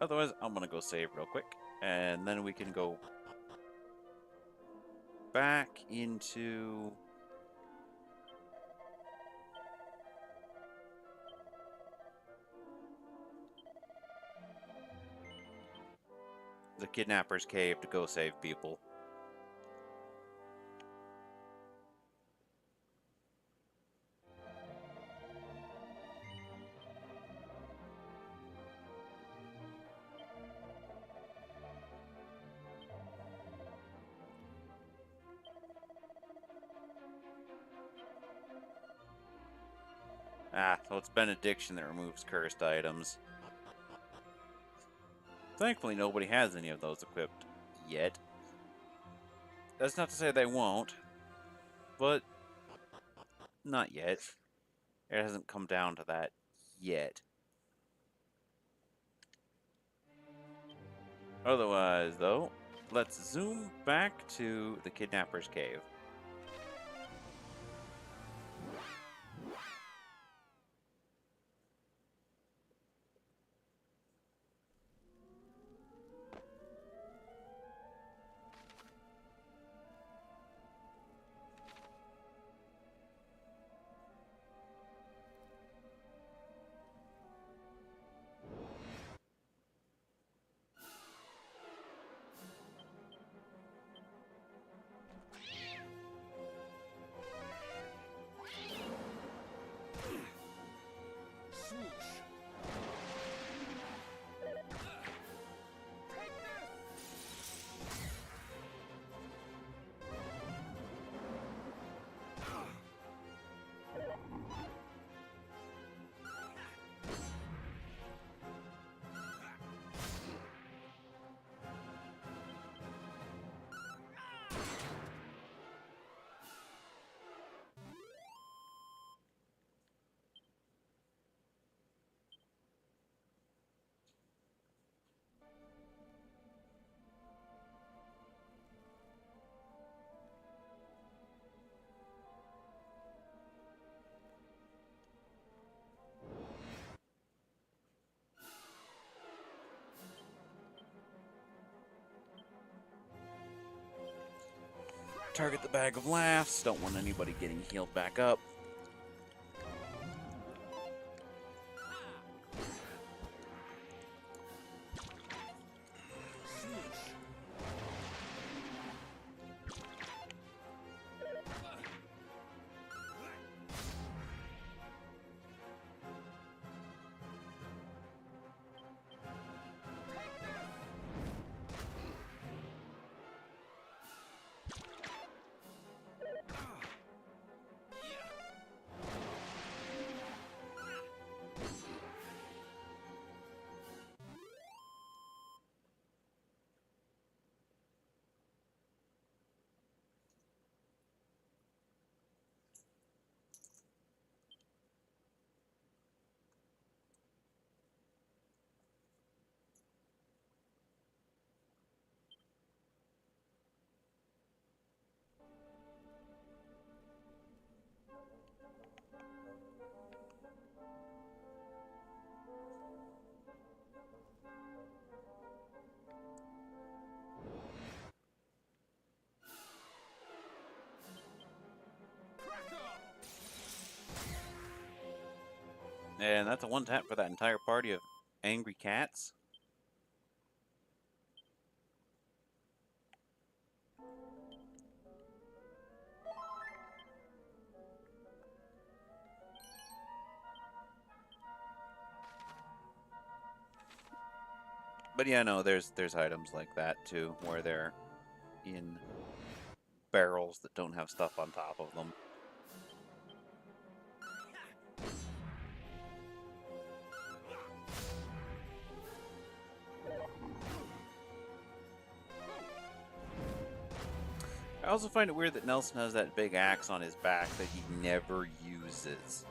Otherwise, I'm gonna go save real quick, and then we can go back into the kidnapper's cave to go save people. Ah, so it's benediction that removes cursed items. Thankfully, nobody has any of those equipped yet. That's not to say they won't, but not yet. It hasn't come down to that yet. Otherwise, though, let's zoom back to the kidnapper's cave. Target the bag of laughs. Don't want anybody getting healed back up. And that's a one tap for that entire party of angry cats. But yeah, no, there's items like that too, where they're in barrels that don't have stuff on top of them. I also find it weird that Nelson has that big axe on his back that he never uses.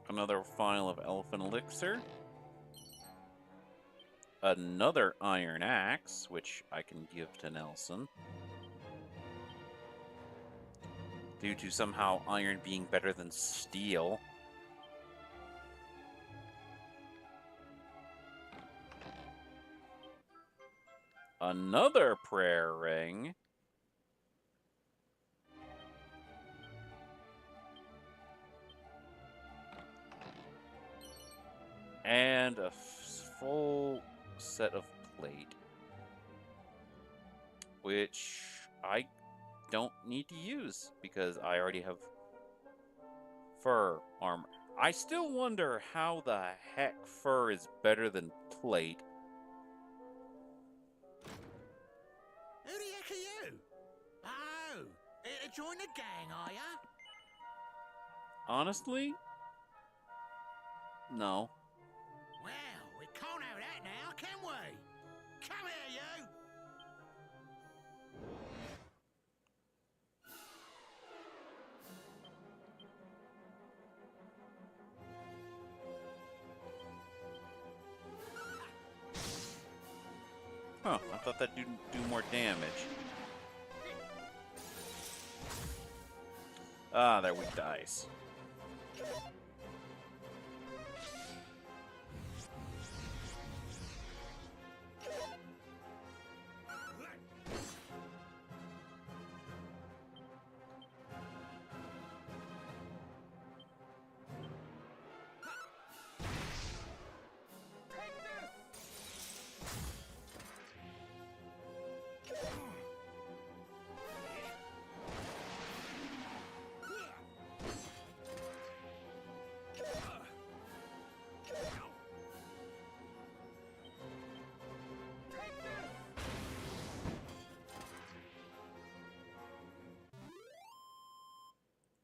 Another vial of elephant elixir. Another iron axe, which I can give to Nelson. Due to somehow iron being better than steel. Another prayer ring. And a full set of plate. Which I don't need to use because I already have fur armor. I still wonder how the heck fur is better than plate.
Who the heck are you? Oh, join the gang, are ya?
Honestly, no.
Well, we can't have that now, can we? Come here, you!
Huh, I thought that'd do more damage. Ah, they're weak to ice.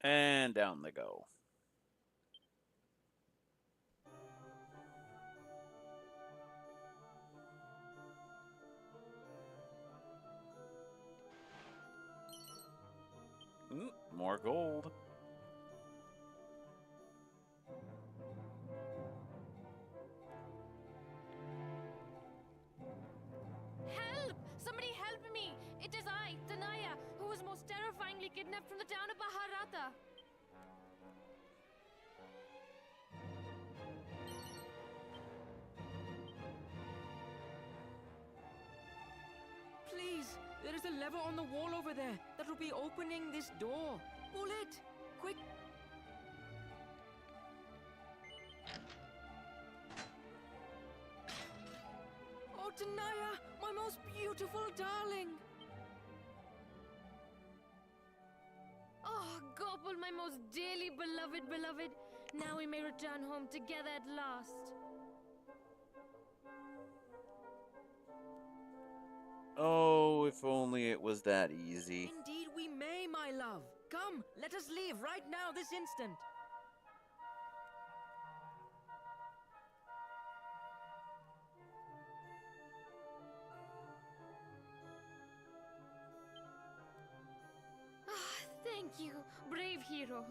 And down they go. More gold.
Help! Somebody help me! It is I, Tanaya, who was most terrifyingly kidnapped from the town of Baharata.
Please, there is a lever on the wall over there that will be opening this door. Pull it! Quick! Oh, Tanaya, my most beautiful darling!
Oh, Gopal, my most dearly beloved. Now we may return home together at last.
Oh, if only it was that easy.
Indeed we may, my love. Come, let us leave right now, this instant.
Ah, thank you, brave hero.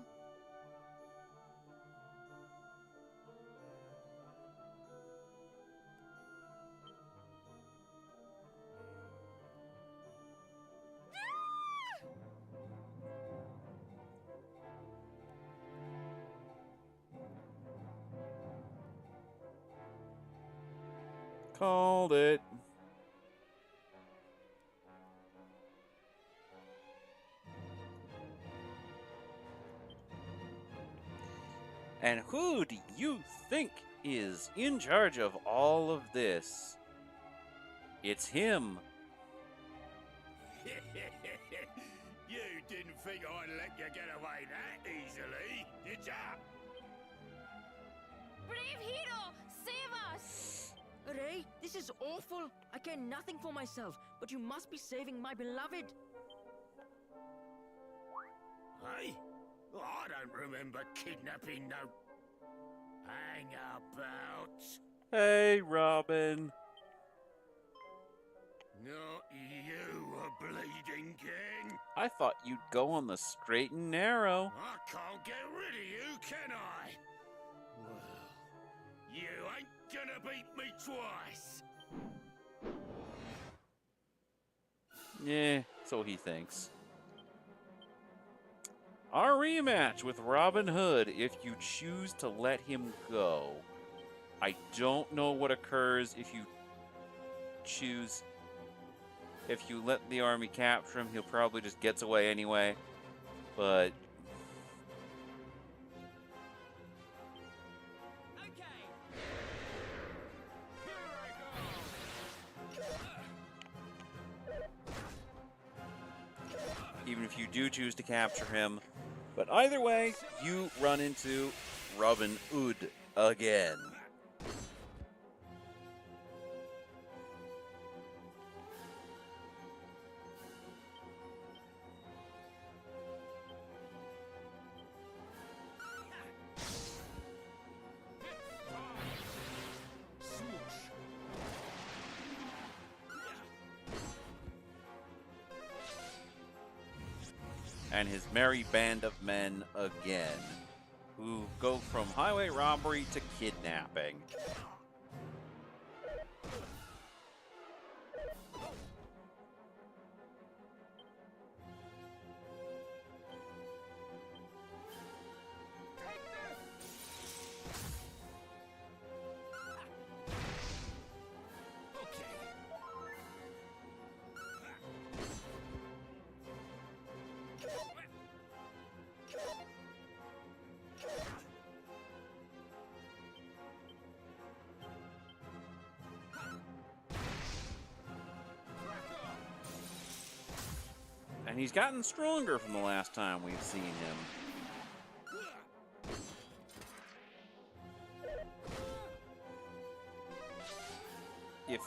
Called it. And who do you think is in charge of all of this? It's him.
You didn't think I'd let you get away that easily, did ya?
Brave hero, save us!
Ray, this is awful. I care nothing for myself, but you must be saving my beloved.
Hey? I don't remember kidnapping no... Hang about.
Hey, Robin.
Not you, a bleeding king.
I thought you'd go on the straight and narrow.
I can't get rid of you, can I? Well, you ain't gonna beat me twice.
Yeah, so he thinks. Our rematch with Robin Hood if you choose to let him go. I don't know what occurs if you choose... If you let the army capture him, he'll probably just gets away anyway. But... even if you do choose to capture him. But either way, you run into Robin Hood again. And his merry band of men again, who go from highway robbery to kidnapping. And he's gotten stronger from the last time we've seen him. If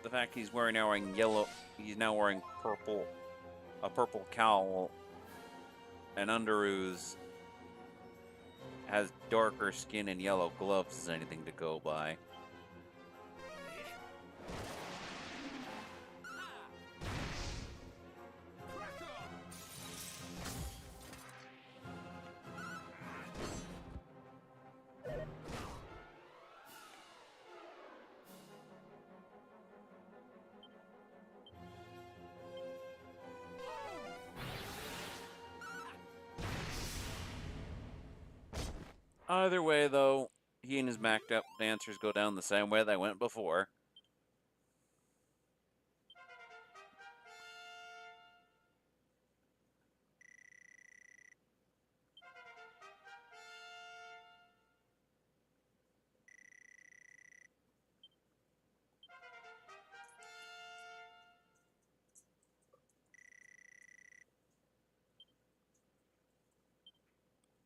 the fact he's now wearing yellow, he's now wearing purple, a purple cowl, and underoos has darker skin and yellow gloves is anything to go by. Either way, though, he and his backed up dancers go down the same way they went before.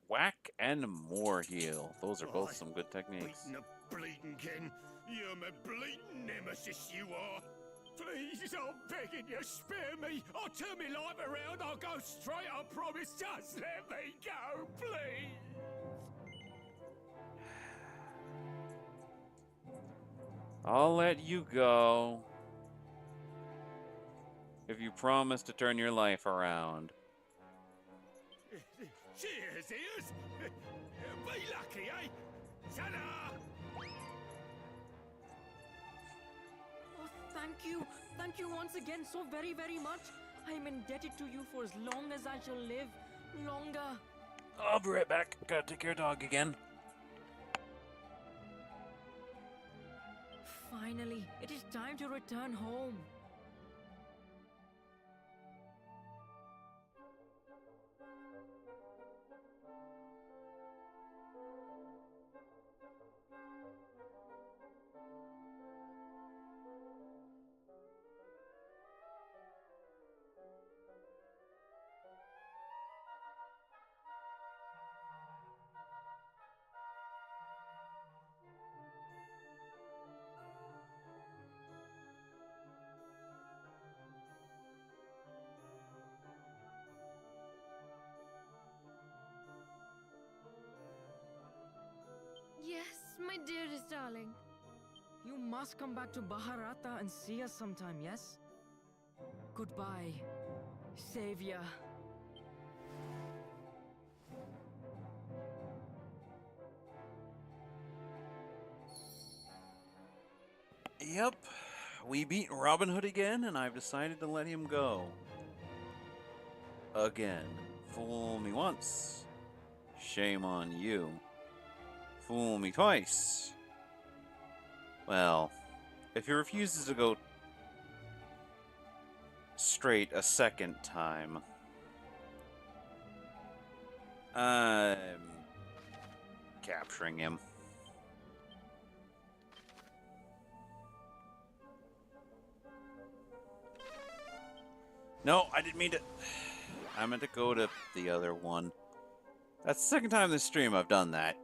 Whack and more heal. Those are both some good techniques.
Beating a bleeding king. You're my bleeding nemesis, you are. Please, I'm begging you, spare me. I'll turn me life around. I'll go straight, I promise. Just let me go, please.
I'll let you go if you promise to turn your life around.
Cheers, ears. Be lucky, eh? Ta-da!
Oh, thank you. Thank you once again so very, very much. I am indebted to you for as long as I shall live. Longer.
I'll be right back. Gotta take care of dog again.
Finally, it is time to return home.
Yes, my dearest darling.
You must come back to Baharata and see us sometime, yes? Goodbye, Savior.
Yep, we beat Robin Hood again, and I've decided to let him go. Again. Fool me once. Shame on you. Fool me twice. Well, if he refuses to go straight a second time, I'm capturing him. No, I didn't mean to. I meant to go to the other one. That's the second time this stream I've done that.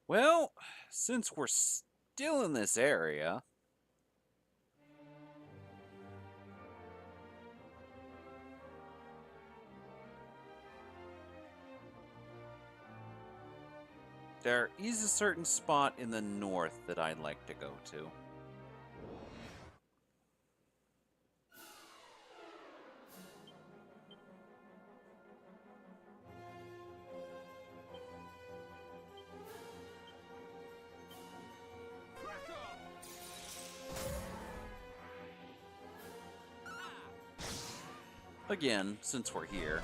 Well, since we're still in this area, there is a certain spot in the north that I'd like to go to. Again, since we're here.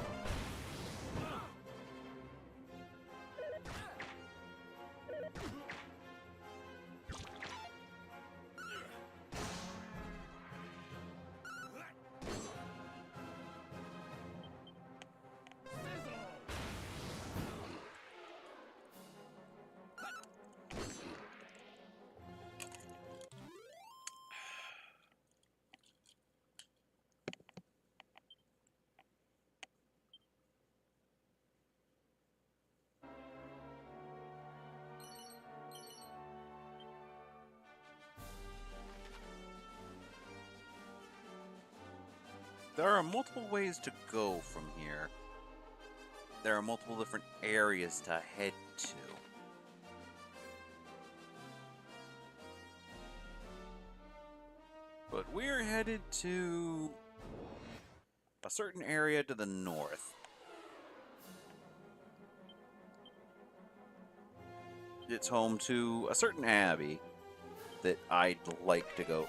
There are multiple ways to go from here. There are multiple different areas to head to. But we're headed to a certain area to the north. It's home to a certain abbey that I'd like to go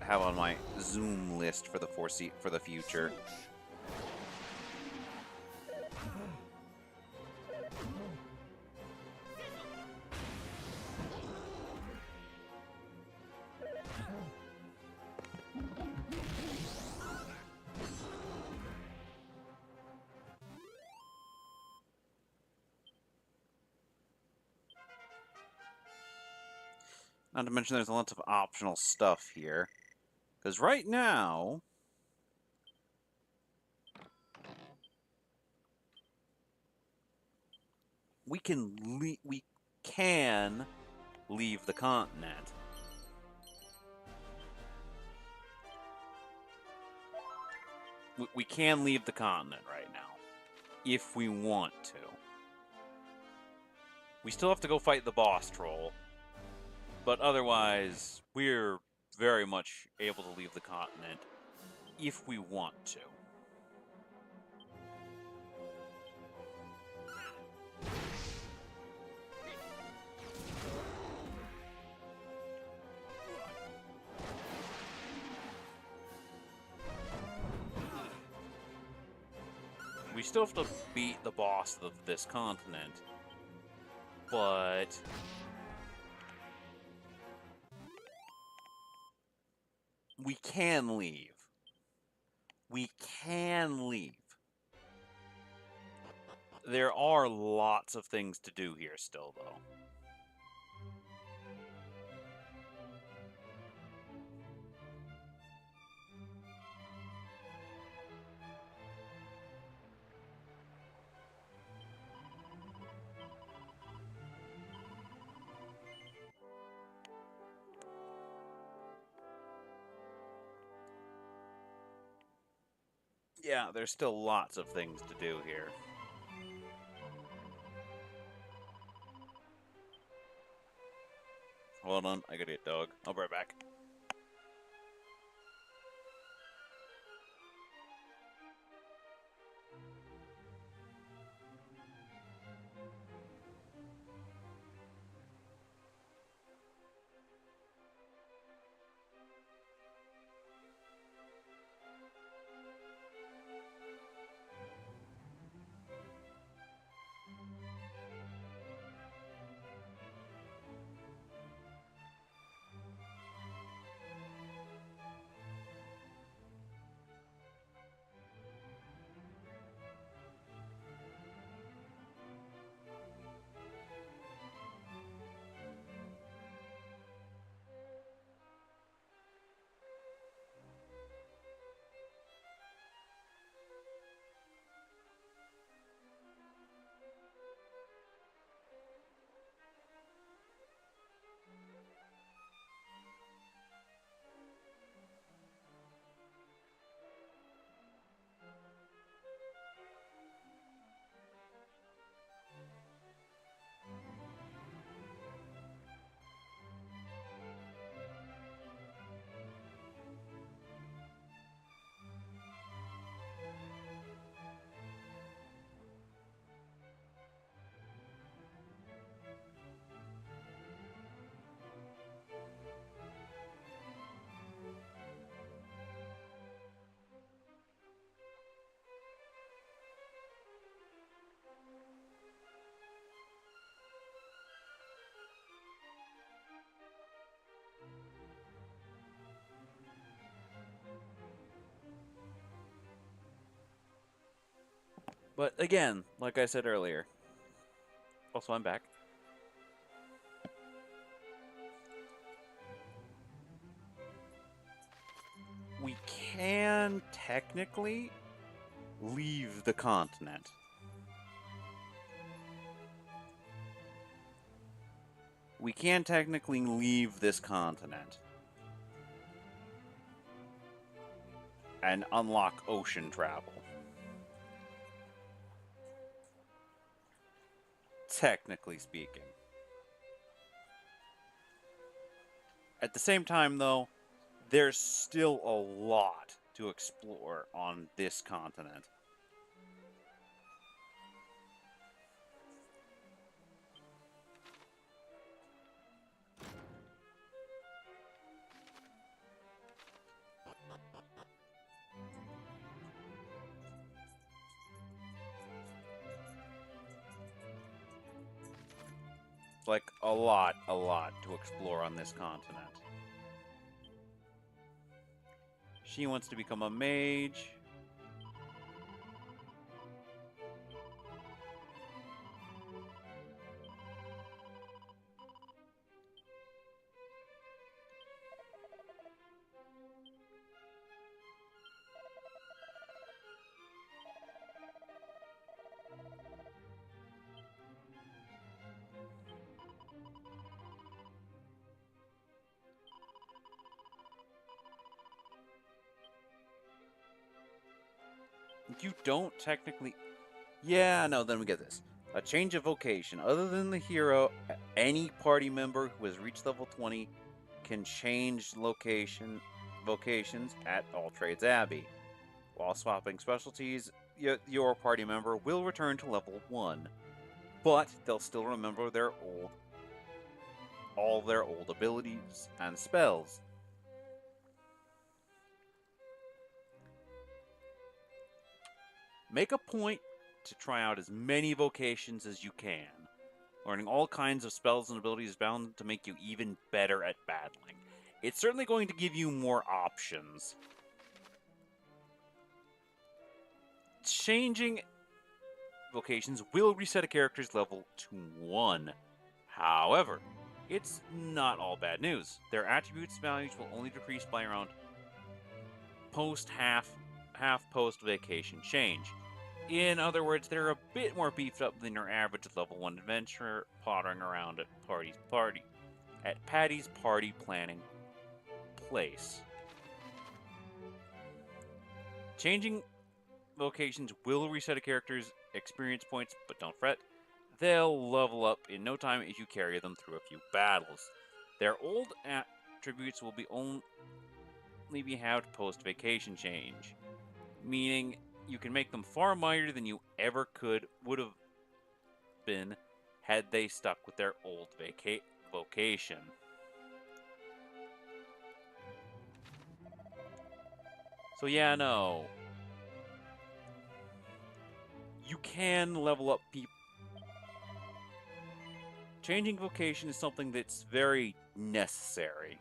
have on my Zoom list for the future. Not to mention there's lots of optional stuff here. Because right now, we can leave the continent. We can leave the continent right now, if we want to. We still have to go fight the boss troll, but otherwise, we're very much able to leave the continent if we want to. still have to beat the boss of this continent, but we can leave. We can leave. There are lots of things to do here still, though. Yeah, there's still lots of things to do here. Hold on, I gotta get dog. I'll be right back. But again, like I said earlier, also I'm back. We can technically leave the continent. We can technically leave this continent and unlock ocean travel. Technically speaking. At the same time, though, there's still a lot to explore on this continent. Like, a lot to explore on this continent. She wants to become a mage. You don't technically... Yeah, no, then we get this. A change of vocation. Other than the hero, any party member who has reached level 20 can change vocations at All Trades Abbey. While swapping specialties, your party member will return to level 1. But they'll still remember all their old abilities and spells. Make a point to try out as many vocations as you can. Learning all kinds of spells and abilities is bound to make you even better at battling. It's certainly going to give you more options. Changing vocations will reset a character's level to 1. However, it's not all bad news. Their attributes values will only decrease by around half post vacation change. In other words, they're a bit more beefed up than your average level 1 adventurer pottering around at Patty's party planning place. Changing vocations will reset a character's experience points, but don't fret. They'll level up in no time if you carry them through a few battles. Their old attributes will only be halved post-vacation change, meaning you can make them far mightier than you ever would have been had they stuck with their old vocation. So yeah, no. You can level up people. Changing vocation is something that's very necessary.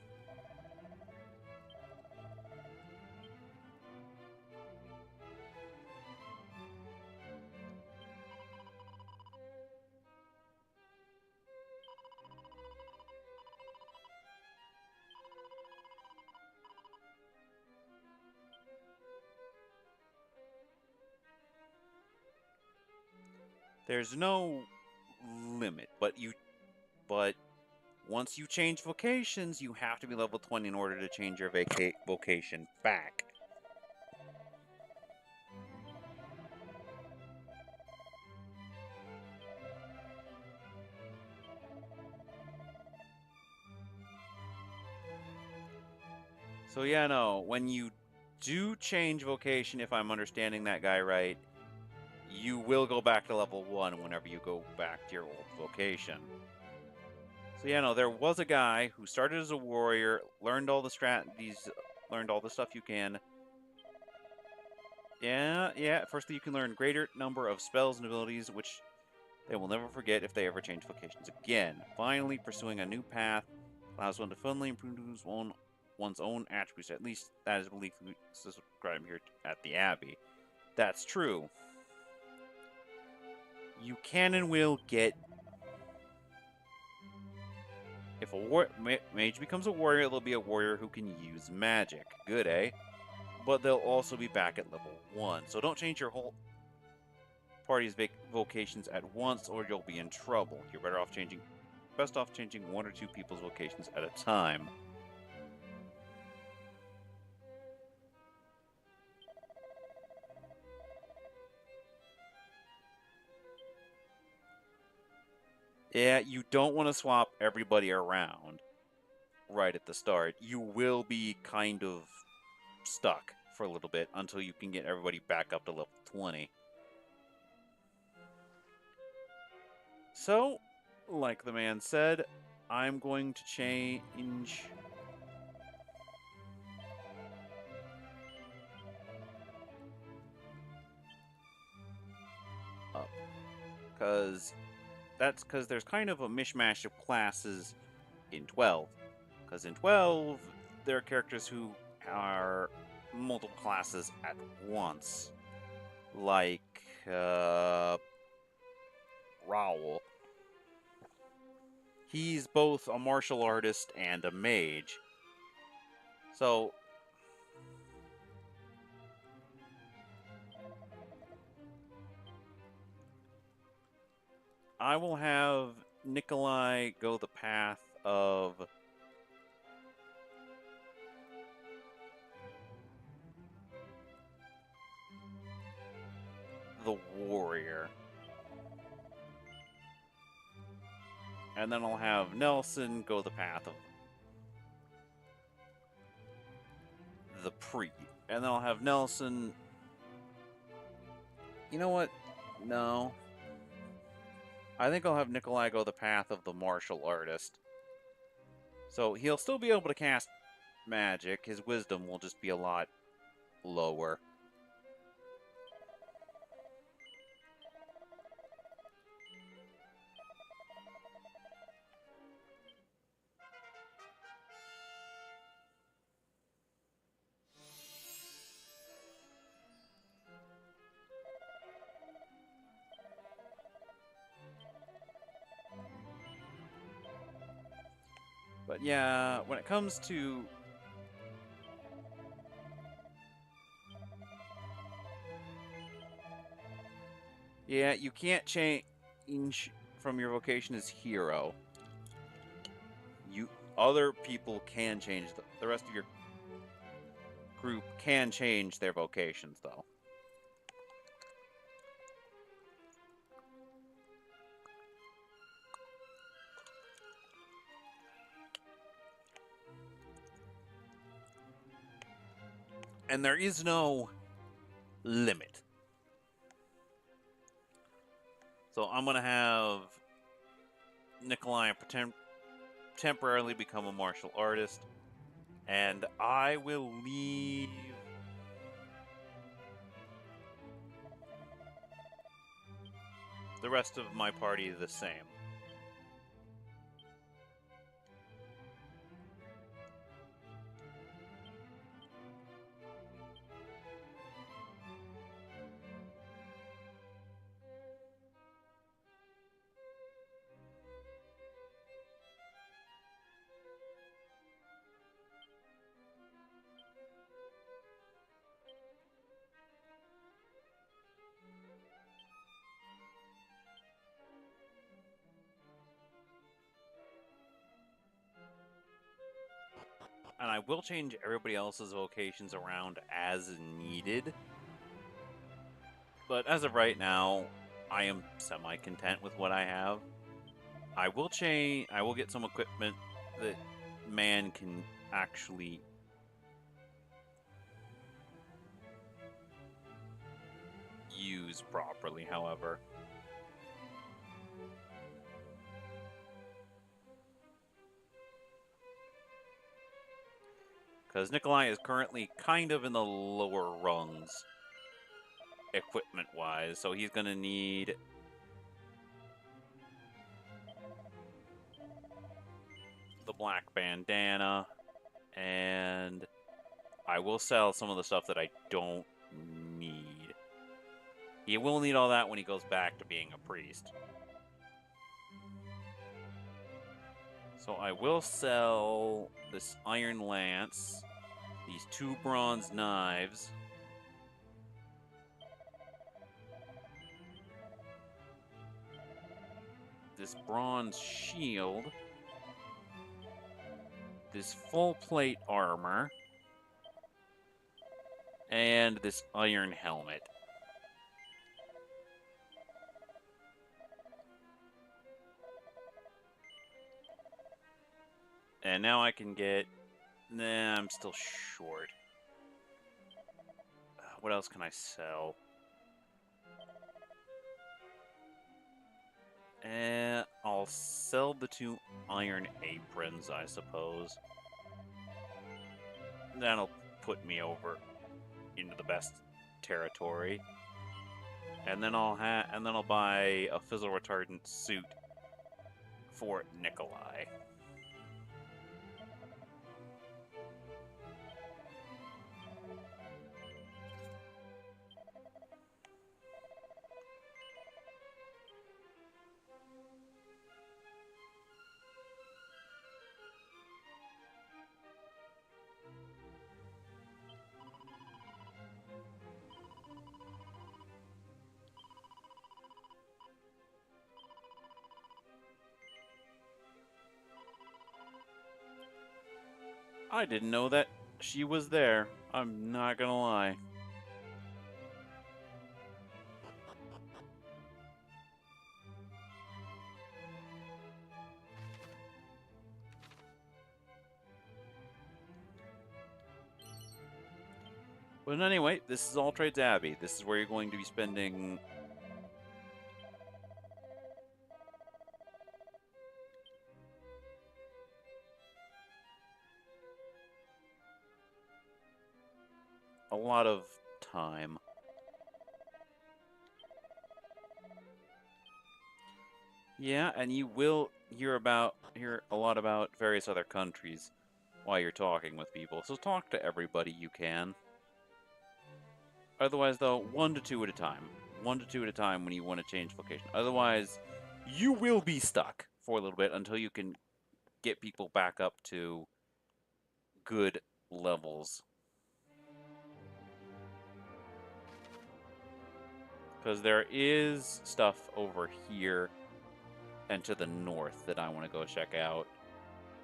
There's no limit, but once you change vocations, you have to be level 20 in order to change your vocation back. So yeah, no, when you do change vocation, if I'm understanding that guy right, you will go back to level 1 whenever you go back to your old vocation. So yeah, no, there was a guy who started as a warrior, learned all the strategies, learned all the stuff you can. Yeah, firstly you can learn greater number of spells and abilities, which they will never forget if they ever change vocations again. Finally, pursuing a new path allows one to fundamentally improve one's own attributes. At least that is belief described here at the Abbey. That's true. You can and will get... If a mage becomes a warrior, it'll be a warrior who can use magic. Good, eh? But they'll also be back at level 1. So don't change your whole party's vocations at once or you'll be in trouble. You're best off changing 1 or 2 people's vocations at a time. Yeah, you don't want to swap everybody around right at the start. You will be kind of stuck for a little bit until you can get everybody back up to level 20. So, like the man said, I'm going to change... up. That's because there's kind of a mishmash of classes in 12. Because in 12, there are characters who are multiple classes at once. Like, Raoul. He's both a martial artist and a mage. So, I will have Nikolai go the path of the warrior. And then I'll have Nelson go the path of the priest. And then I'll have Nelson... You know what? No. I think I'll have Nikolai go the path of the martial artist. So he'll still be able to cast magic. His wisdom will just be a lot lower. But yeah, when it comes to... Yeah, you can't change from your vocation as hero. Other people can change, the rest of your group can change their vocations, though. And there is no limit. So I'm going to have Nikolai temporarily become a martial artist, and I will leave the rest of my party the same. And I will change everybody else's vocations around as needed. But as of right now, I am semi-content with what I have. I will get some equipment that man can actually use properly, however. Because Nikolai is currently kind of in the lower rungs, equipment-wise, so he's going to need the black bandana, and I will sell some of the stuff that I don't need. He will need all that when he goes back to being a priest. So I will sell this iron lance, these 2 bronze knives, this bronze shield, this full plate armor, and this iron helmet. And now I can get... Nah, I'm still short. What else can I sell? I'll sell the 2 iron aprons, I suppose. That'll put me over into the best territory. And then I'll buy a fizzle retardant suit for Nikolai. I didn't know that she was there. I'm not gonna lie. But anyway, this is All Trades Abbey. This is where you're going to be spending a lot of time. Yeah, and you will hear a lot about various other countries while you're talking with people. So talk to everybody you can. Otherwise, though, 1 to 2 at a time. 1 to 2 at a time when you want to change vocation. Otherwise, you will be stuck for a little bit until you can get people back up to good levels. Because there is stuff over here and to the north that I want to go check out.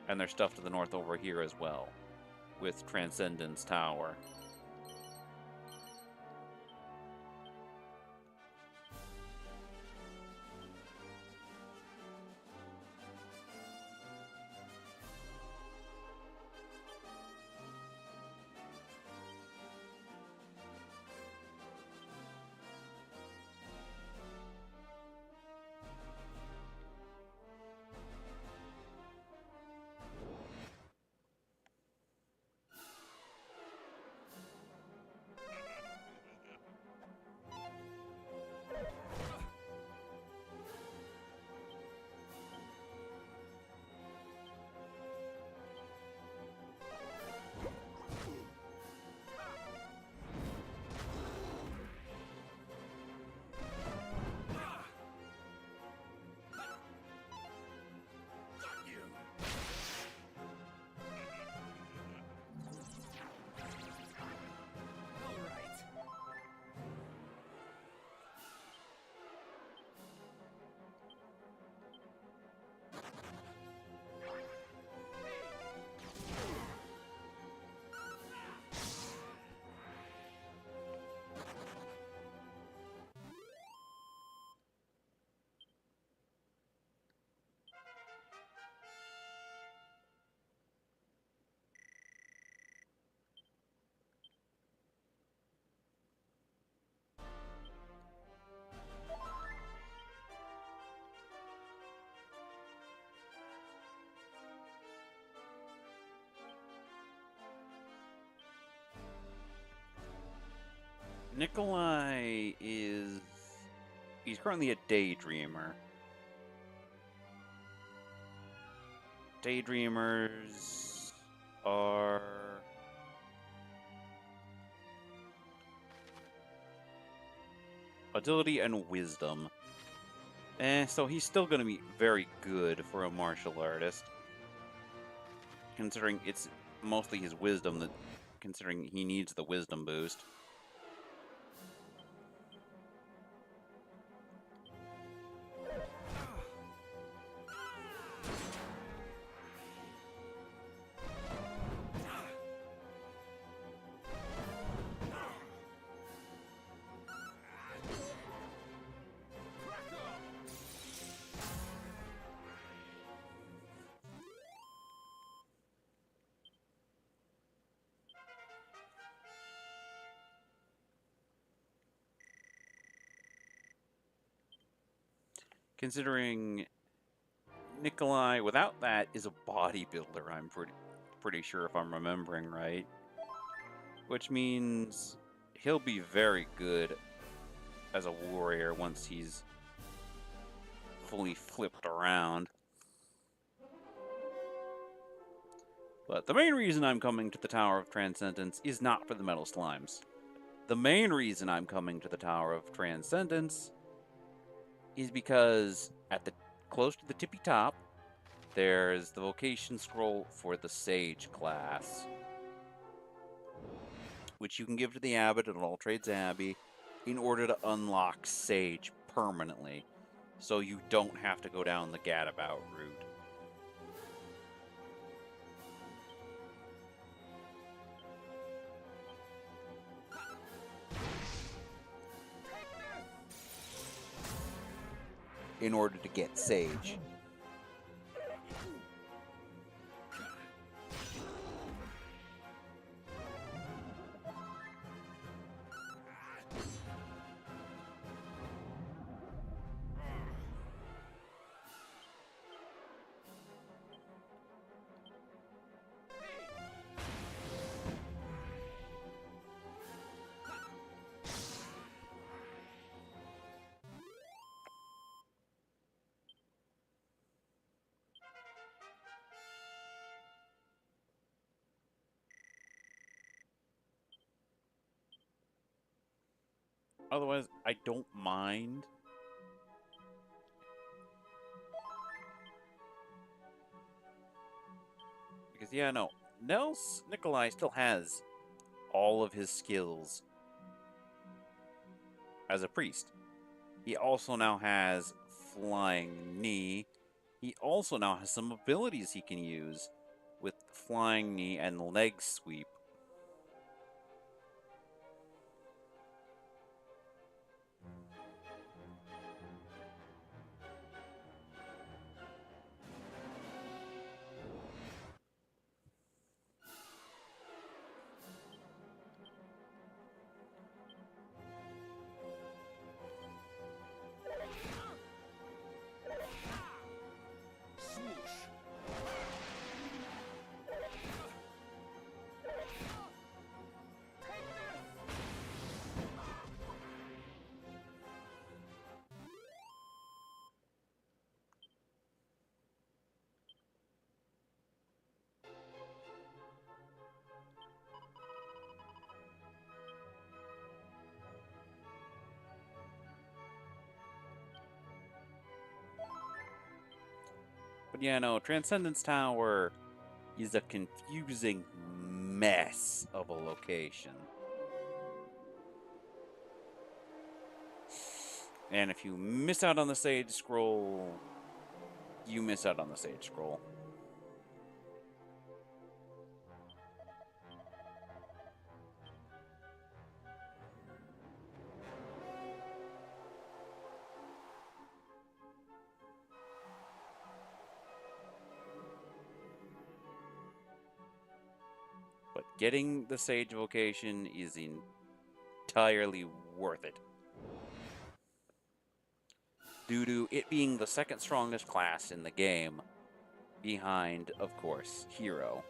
And there's stuff to the north over here as well, with Transcendence Tower. Nikolai is... he's currently a daydreamer. Daydreamers are... agility and wisdom. So he's still going to be very good for a martial artist. Considering it's mostly his wisdom that... considering he needs the wisdom boost. Considering Nikolai, without that, is a bodybuilder, I'm pretty sure if I'm remembering right. Which means he'll be very good as a warrior once he's fully flipped around. But the main reason I'm coming to the Tower of Transcendence is not for the metal slimes. The main reason I'm coming to the Tower of Transcendence is because at the close to the tippy top, there's the vocation scroll for the Sage class, which you can give to the Abbot at All Trades Abbey in order to unlock Sage permanently, so you don't have to go down the Gadabout route. In order to get Sage. Otherwise, I don't mind. Because, yeah, no. Nikolai still has all of his skills as a priest. He also now has Flying Knee. He also now has some abilities he can use with Flying Knee and Leg Sweep. But yeah, no, Transcendence Tower is a confusing mess of a location. And if you miss out on the Sage Scroll, you miss out on the Sage Scroll. But getting the Sage Vocation is entirely worth it, due to it being the second strongest class in the game, behind, of course, Hero.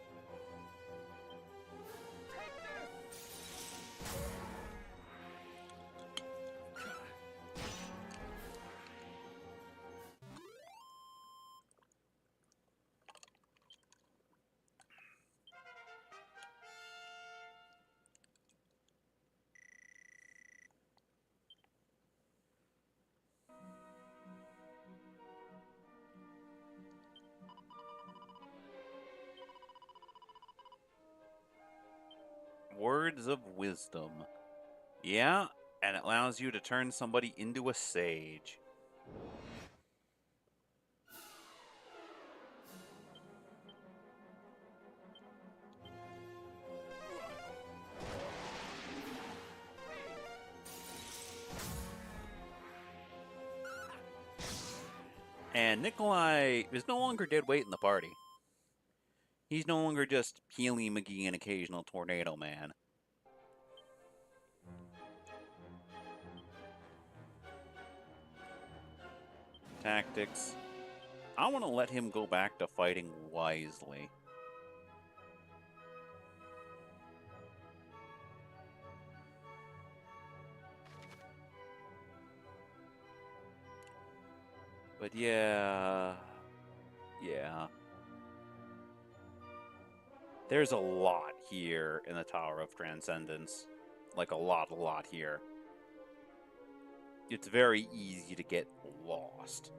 Words of Wisdom. Yeah, and it allows you to turn somebody into a sage. And Nikolai is no longer dead weight in the party. He's no longer just Healy McGee and occasional Tornado Man. Tactics. I want to let him go back to fighting wisely. But yeah. There's a lot here in the Tower of Transcendence. Like a lot here. It's very easy to get lost.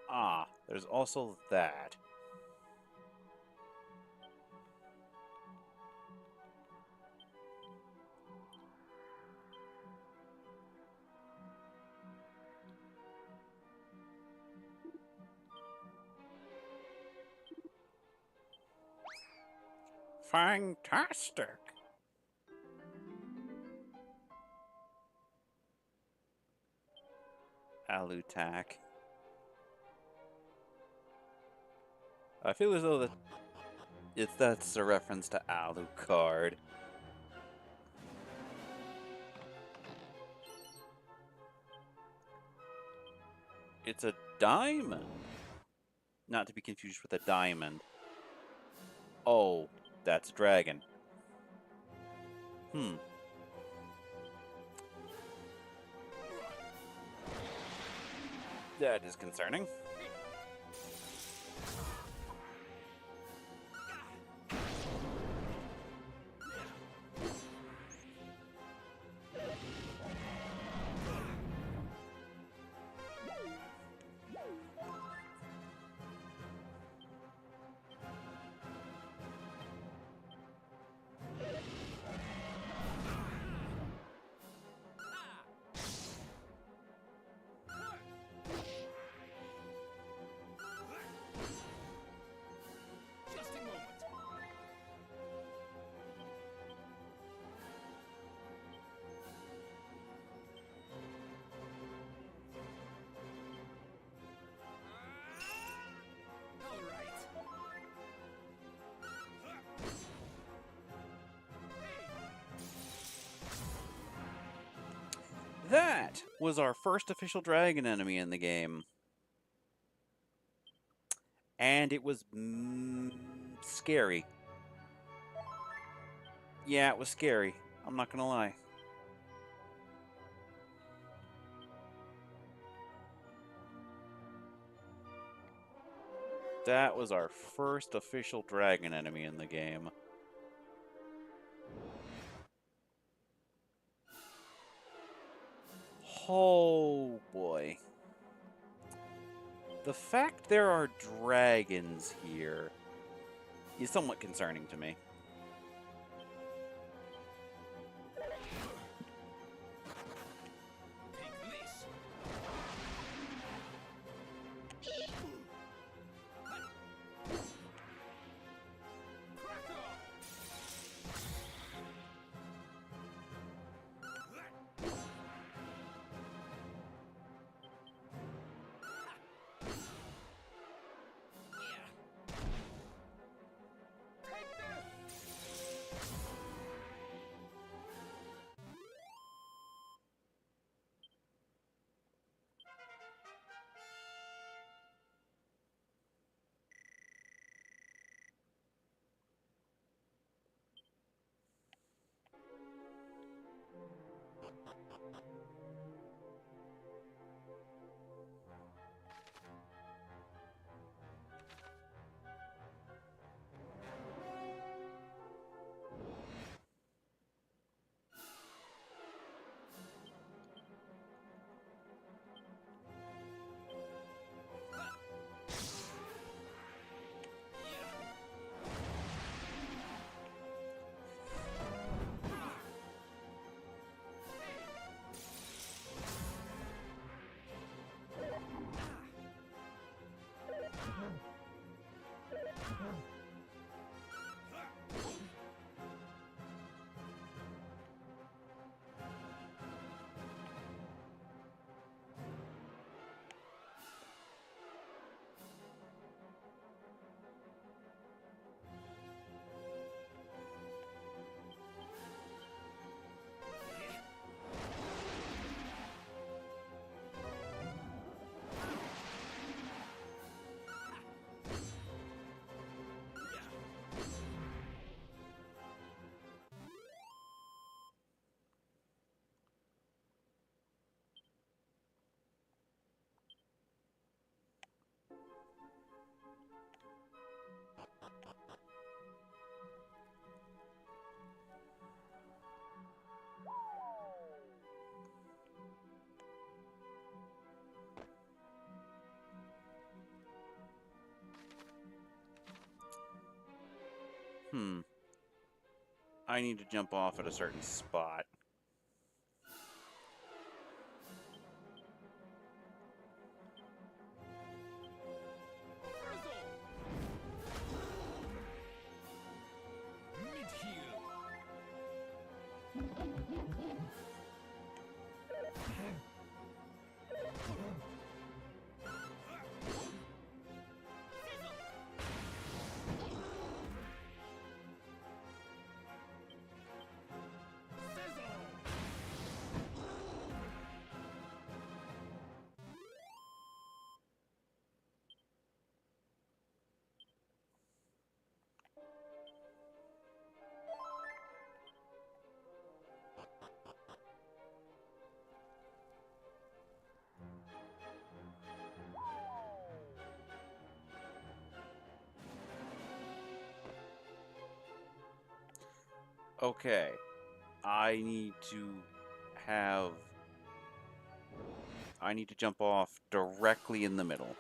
Ah, there's also that. fantastic. Alutak. I feel as though that's a reference to Alucard. It's a diamond. Not to be confused with a diamond. Oh, that's a dragon. That is concerning.
Just a moment. All right.
That was our first official dragon enemy in the game. And it was scary. Yeah, it was scary. I'm not gonna lie. That was our first official dragon enemy in the game. Oh boy. The fact there are dragons here is somewhat concerning to me.
Take this. Cracker.
I need to jump off at a certain spot. Okay. I need to have... I need to jump off directly in the middle.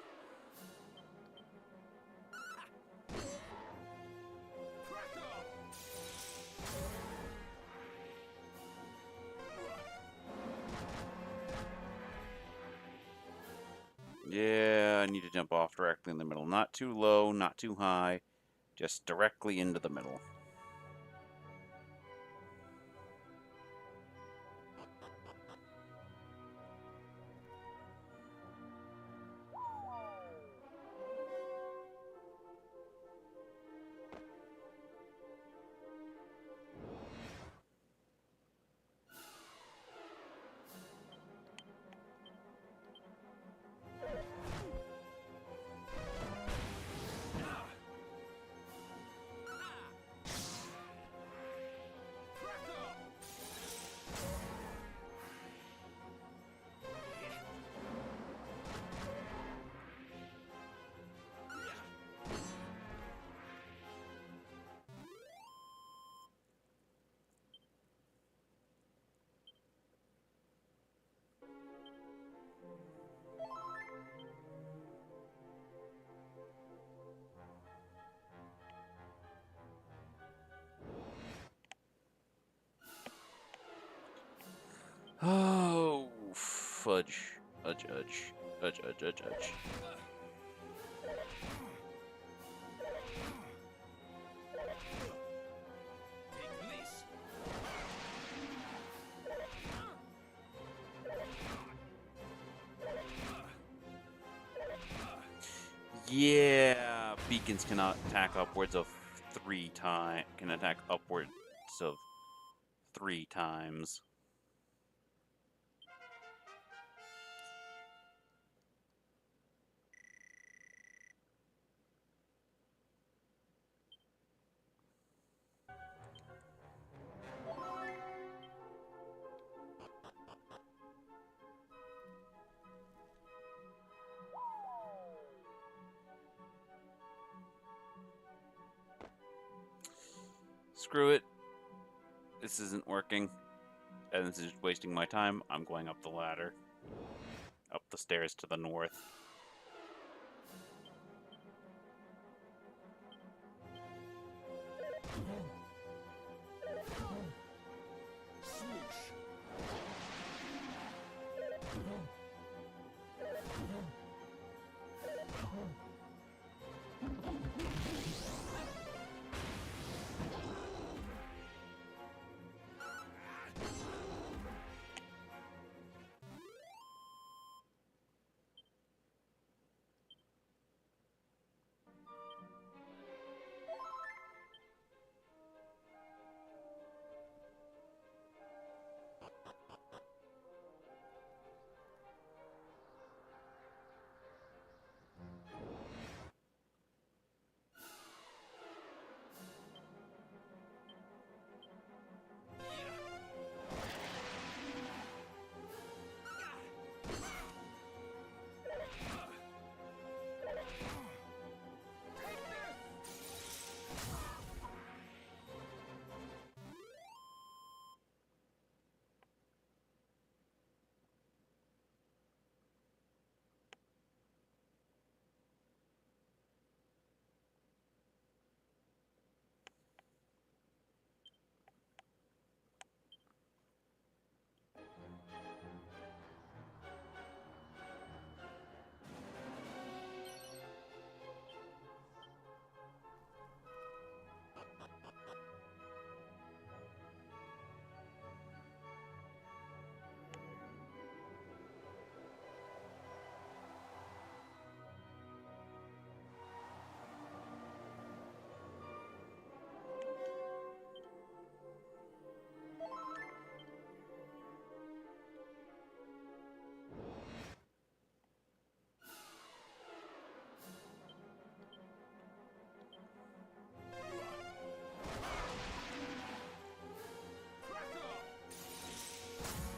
Yeah, I need to jump off directly in the middle. Not too low, not too high. Just directly into the middle. Oh, fudge. Udge, udge. Udge, udge, udge, udge. Yeah, beacons cannot attack upwards of 3 times. Can attack upwards of 3 times. Screw it. This isn't working. And this is wasting my time. I'm going up the ladder. Up the stairs to the north.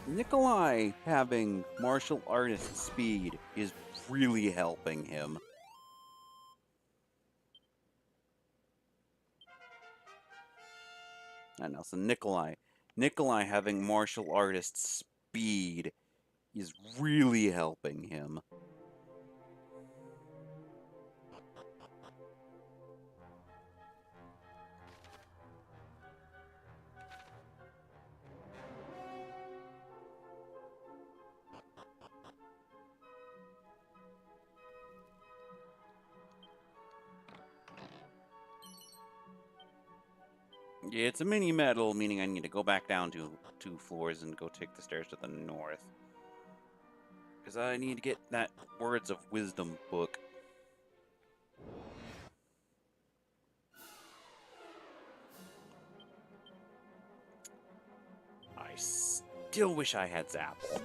Nikolai having martial artist speed is really helping him. I know. So Nikolai having martial artist speed is really helping him. Yeah, it's a mini medal, meaning I need to go back down to 2 floors and go take the stairs to the north. Because I need to get that Words of Wisdom book. I still wish I had Zapple.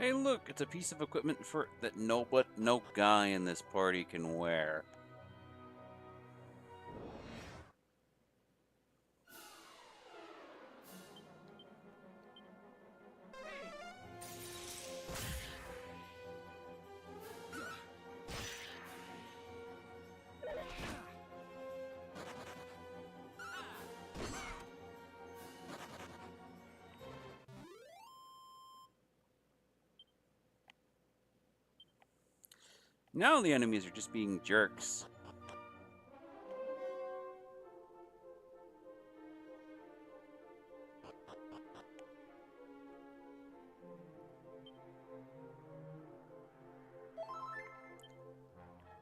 Hey, look! It's a piece of equipment that no guy in this party can wear. Now the enemies are just being jerks.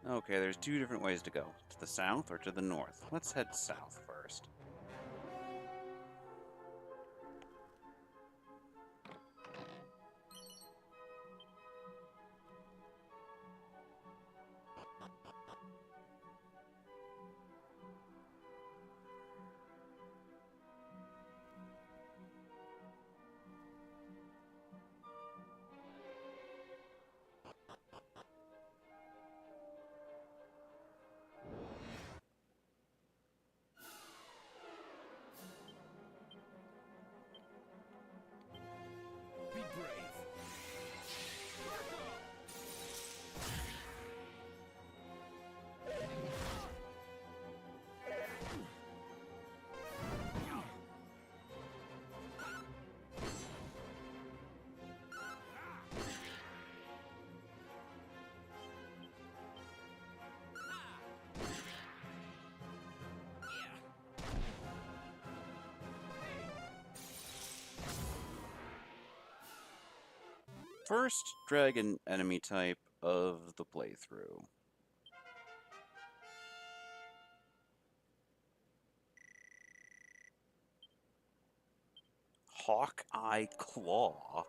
Okay, there's 2 different ways to go. To the south or to the north. Let's head south first.
Be brave.
First dragon enemy type of the playthrough. Hawkeye Claw.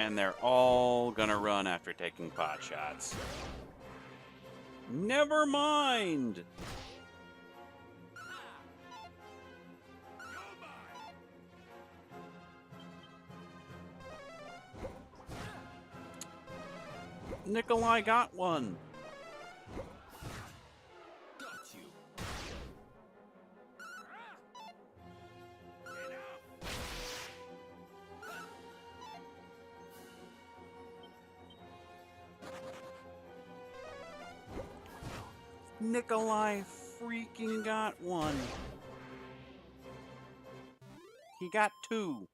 And they're all gonna run after taking pot shots. Never mind! Nikolai got one.
Got you.
Nikolai freaking got one. He got 2.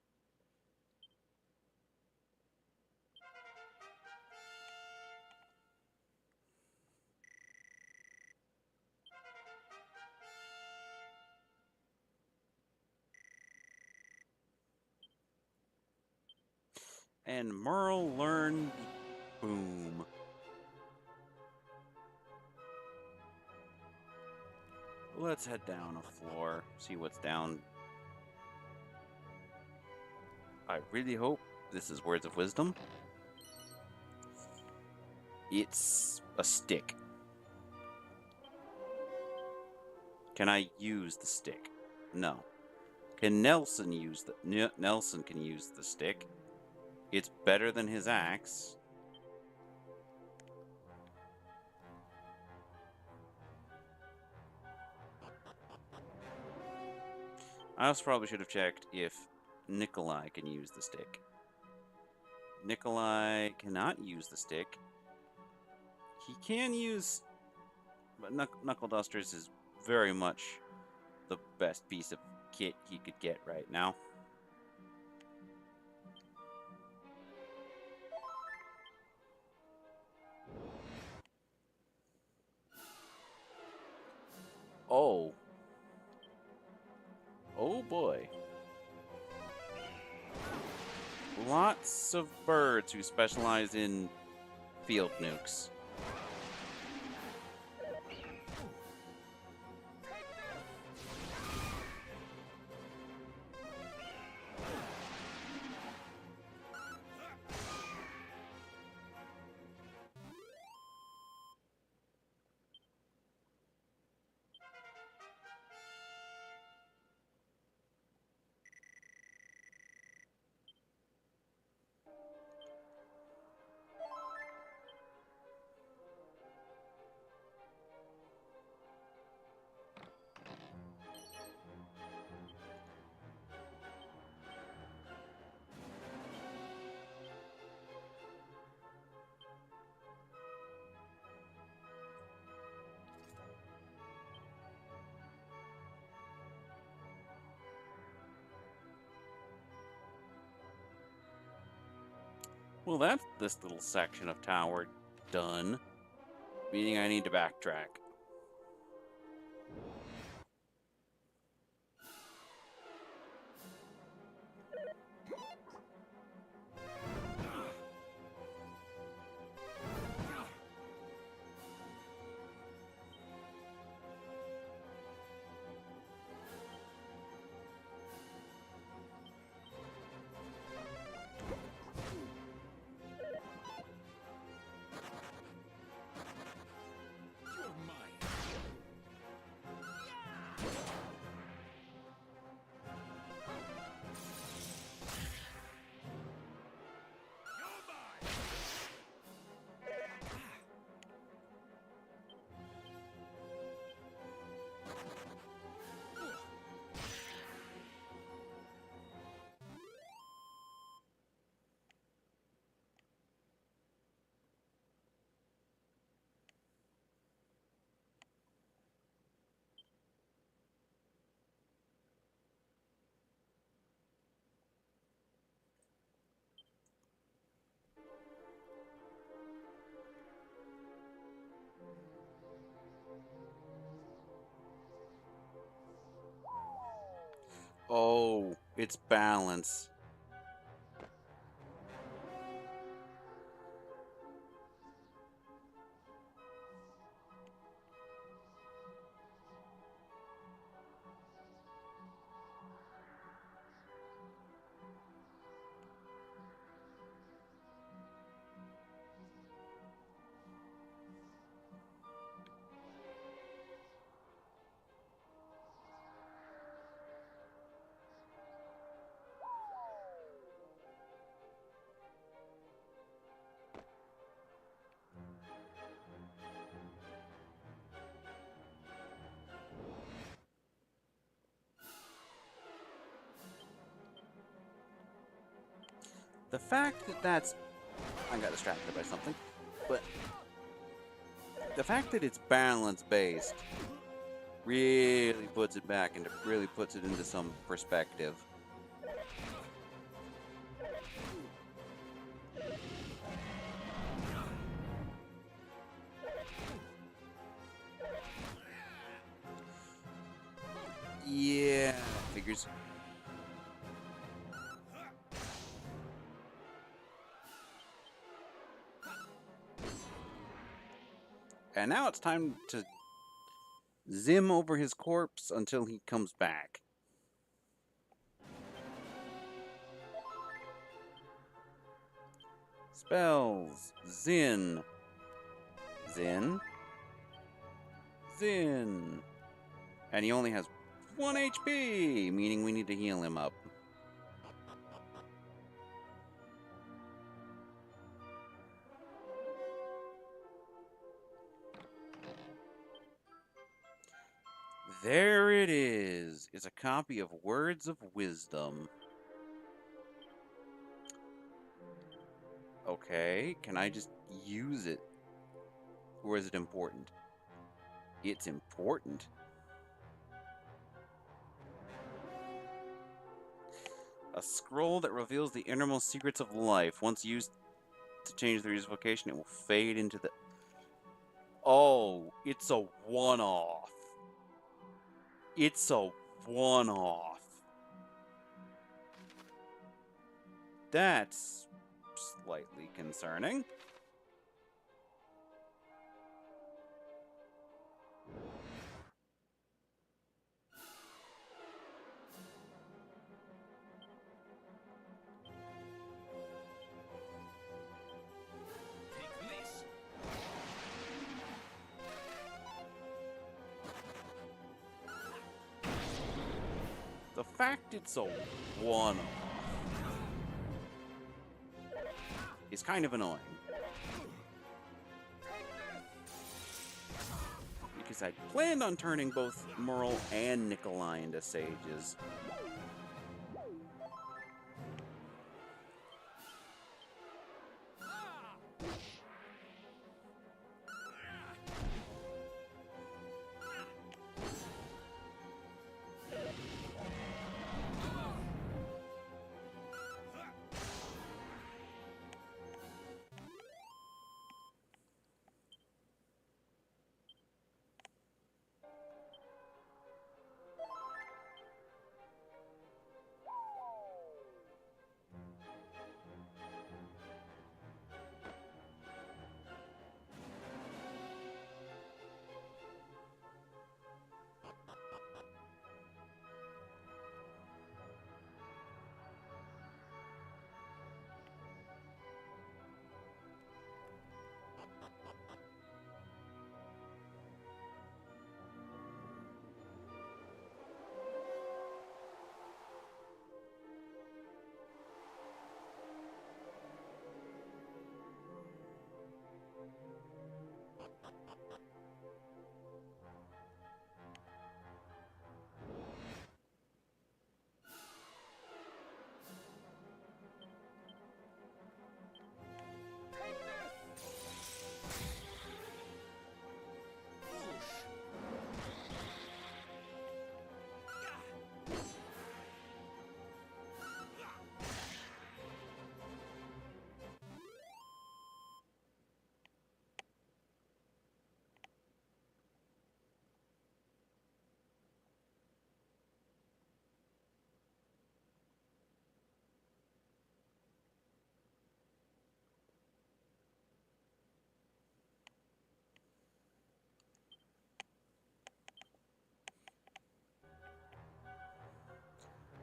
And Merle learned Boom. Let's head down a floor, see what's down. I really hope this is Words of Wisdom. It's a stick. Can I use the stick? No. Can Nelson use the... Nelson can use the stick. It's better than his axe. I also probably should have checked if Nikolai can use the stick. Nikolai cannot use the stick. He can use... But Knuckle Dusters is very much the best piece of kit he could get right now. Oh. Oh boy. Lots of birds who specialize in field nukes. Well, that's this little section of tower done. Meaning I need to backtrack. Oh, it's balance. The fact that that's... I got distracted by something. But the fact that it's balance-based really puts it back and really puts it into some perspective. Yeah, figures. And now it's time to zim over his corpse until he comes back. Spells. Zin. Zin. Zin. And he only has 1 HP, meaning we need to heal him up. There it is. It's a copy of Words of Wisdom. Okay, can I just use it? Or is it important? It's important. A scroll that reveals the innermost secrets of life. Once used to change the reader's vocation, it will fade into the... Oh, it's a one-off. It's a one-off. That's slightly concerning. The fact it's a one-off is kind of annoying. Because I planned on turning both Merle and Nikolai into sages.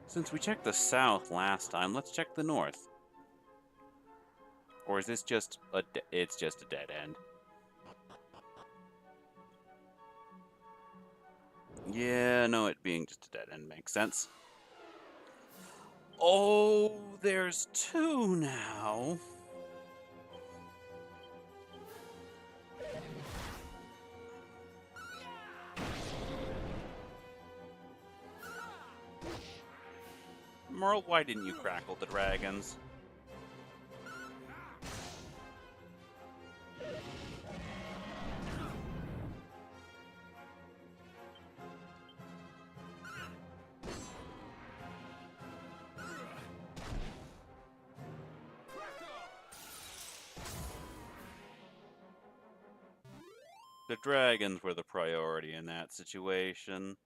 Since we checked the south last time, let's check the north. Or is this just a... it's just a dead end. Yeah, no, it being just a dead end makes sense. Oh, there's two now. Merle, why didn't you crackle the dragons? The dragons were the priority in that situation.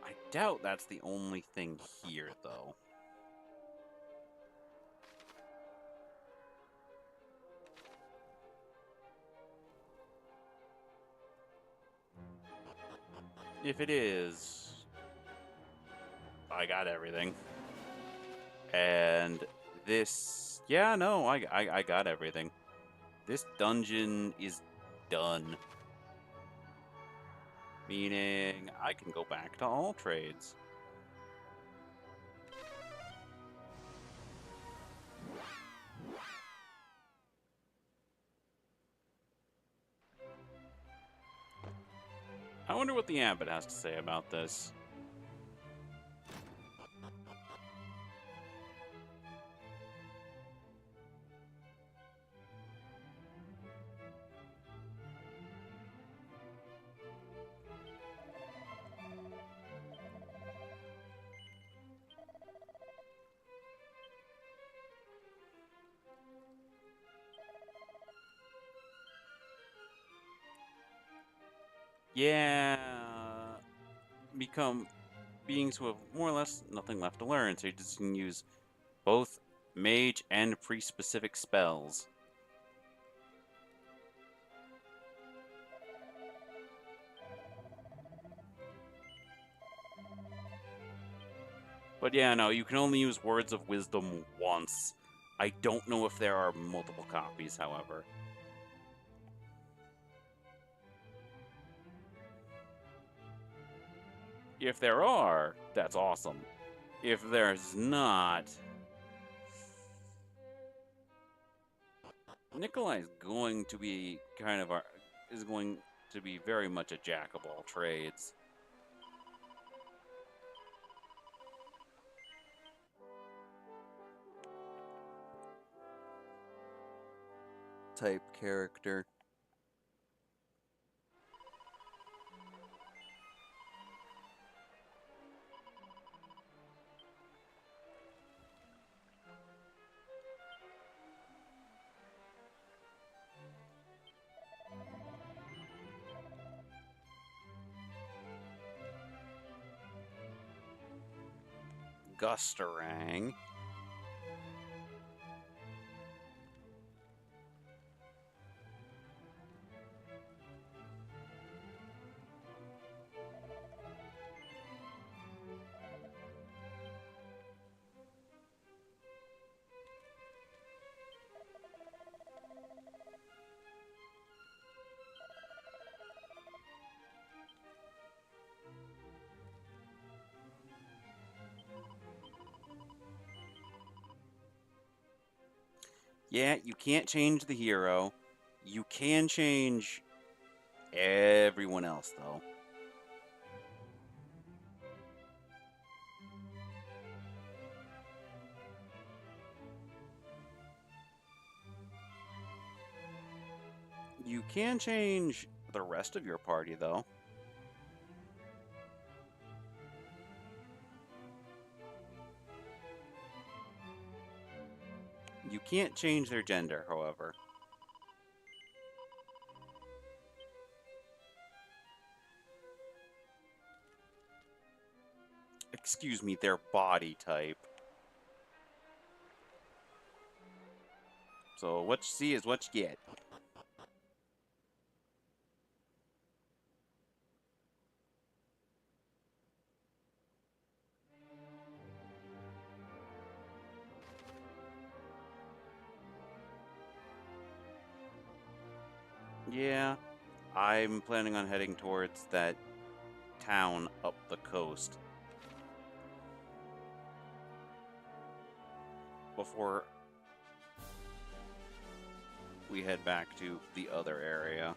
I doubt that's the only thing here, though. If it is, I got everything. And this, yeah, no, I got everything. This dungeon is done. Meaning I can go back to all trades. I wonder what the Abbot has to say about this. Yeah, become beings who have more or less nothing left to learn, so you just can use both mage and priest-specific spells. But yeah, no, you can only use Words of Wisdom once. I don't know if there are multiple copies, however. If there are, that's awesome. If there's not, Nikolai is going to be is going to be very much a jack of all trades. Type character. Gustarang. Yeah, you can't change the hero. You can change everyone else, though. You can change the rest of your party, though. You can't change their gender, however. Excuse me, their body type. So what you see is what you get. Yeah, I'm planning on heading towards that town up the coast before we head back to the other area.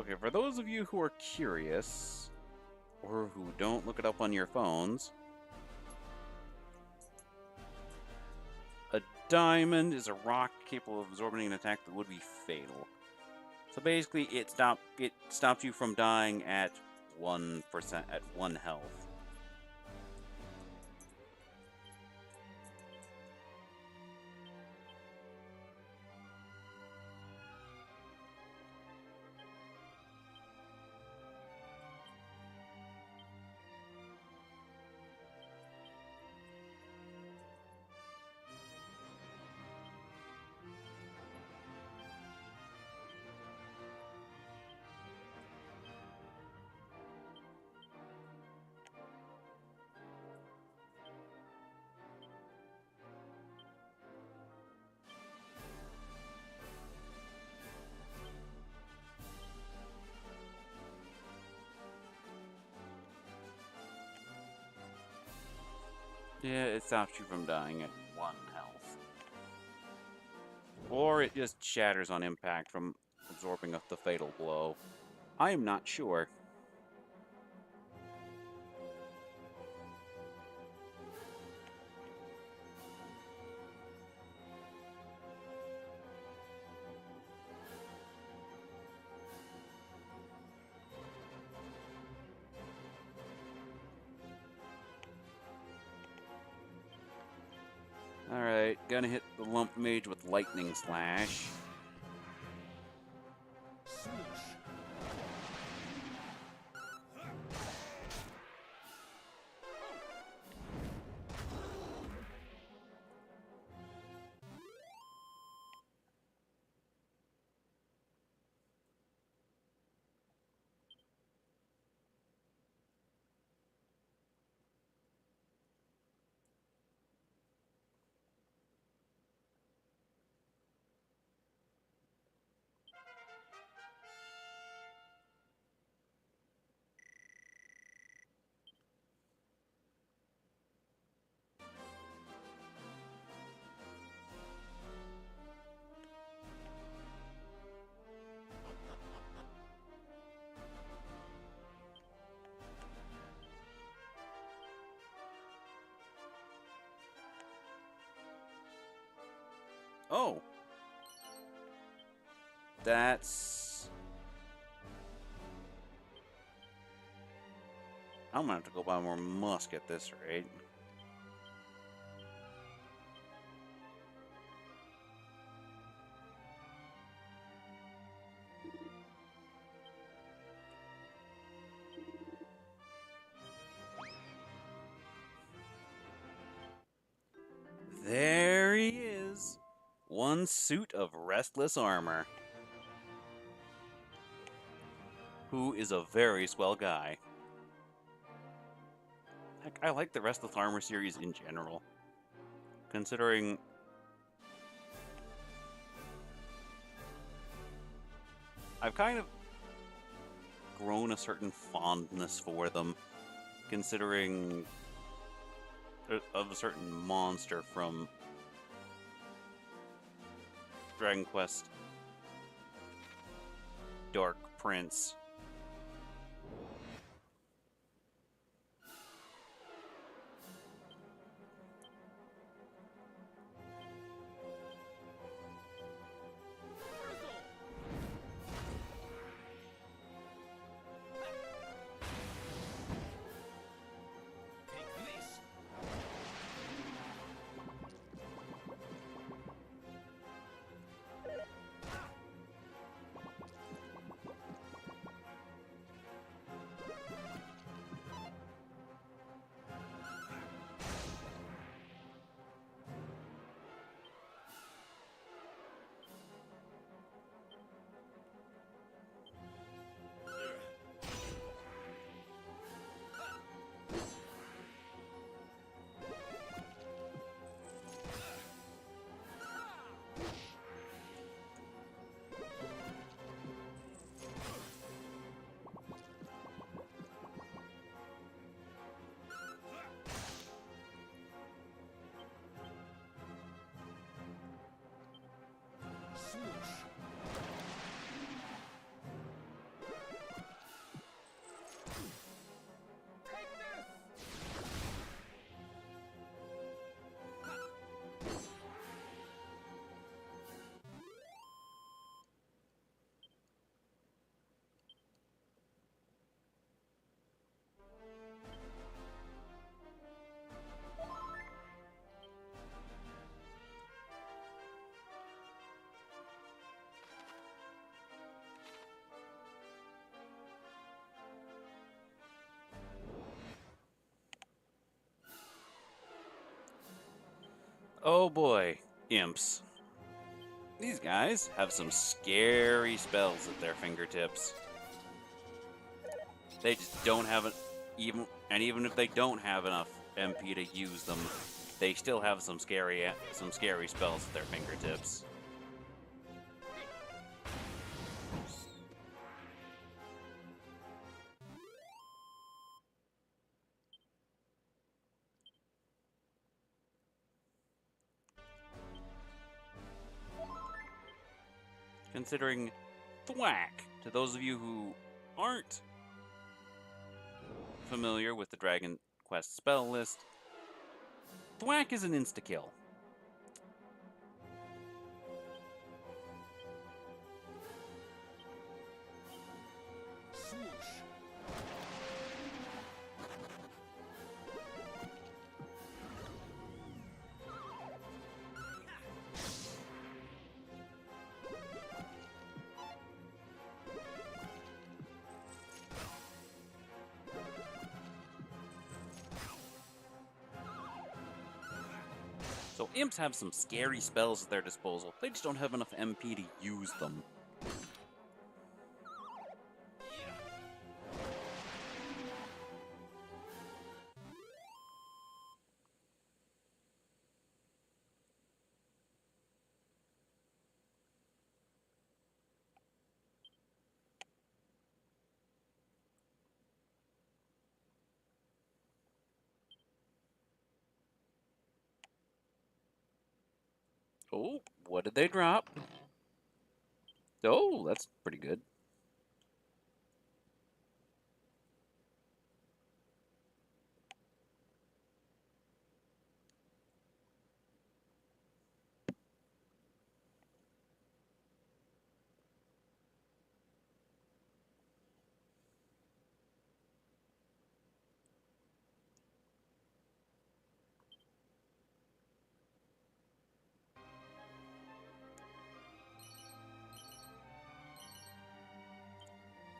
Okay, for those of you who are curious, or who don't look it up on your phones, a diamond is a rock capable of absorbing an attack that would be fatal. So basically, it stops you from dying at 1% at 1 health. Yeah, it stops you from dying at 1 health. Or it just shatters on impact from absorbing the fatal blow. I am not sure. Alright, gonna hit the lump mage with lightning slash. Oh! That's... I'm gonna have to go buy more musk at this rate. There he is! One suit of restless armor. Who is a very swell guy. Heck, I like the Restless Armor series in general. Considering I've kind of grown a certain fondness for them, considering of a certain monster from Dragon Quest Dark Prince. Oh boy, imps. These guys have some scary spells at their fingertips. They just don't have it, even if they don't have enough MP to use them, they still have some scary spells at their fingertips. Considering thwack, to those of you who aren't familiar with the Dragon Quest spell list, thwack is an insta-kill. So imps have some scary spells at their disposal. They just don't have enough MP to use them. Oh, what did they drop? Oh, that's pretty good.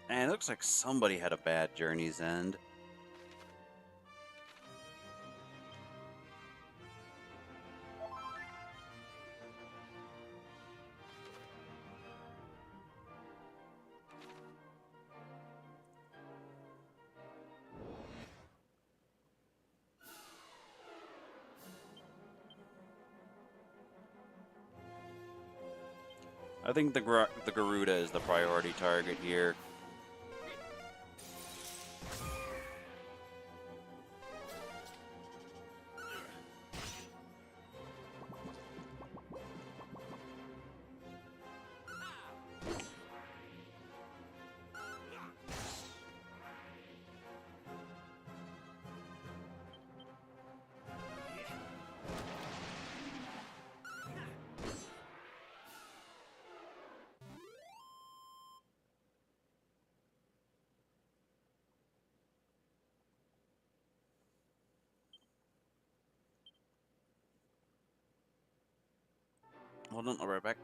And it looks like somebody had a bad journey's end. I think the Garuda is the priority target here. Hold on, I'll be right back.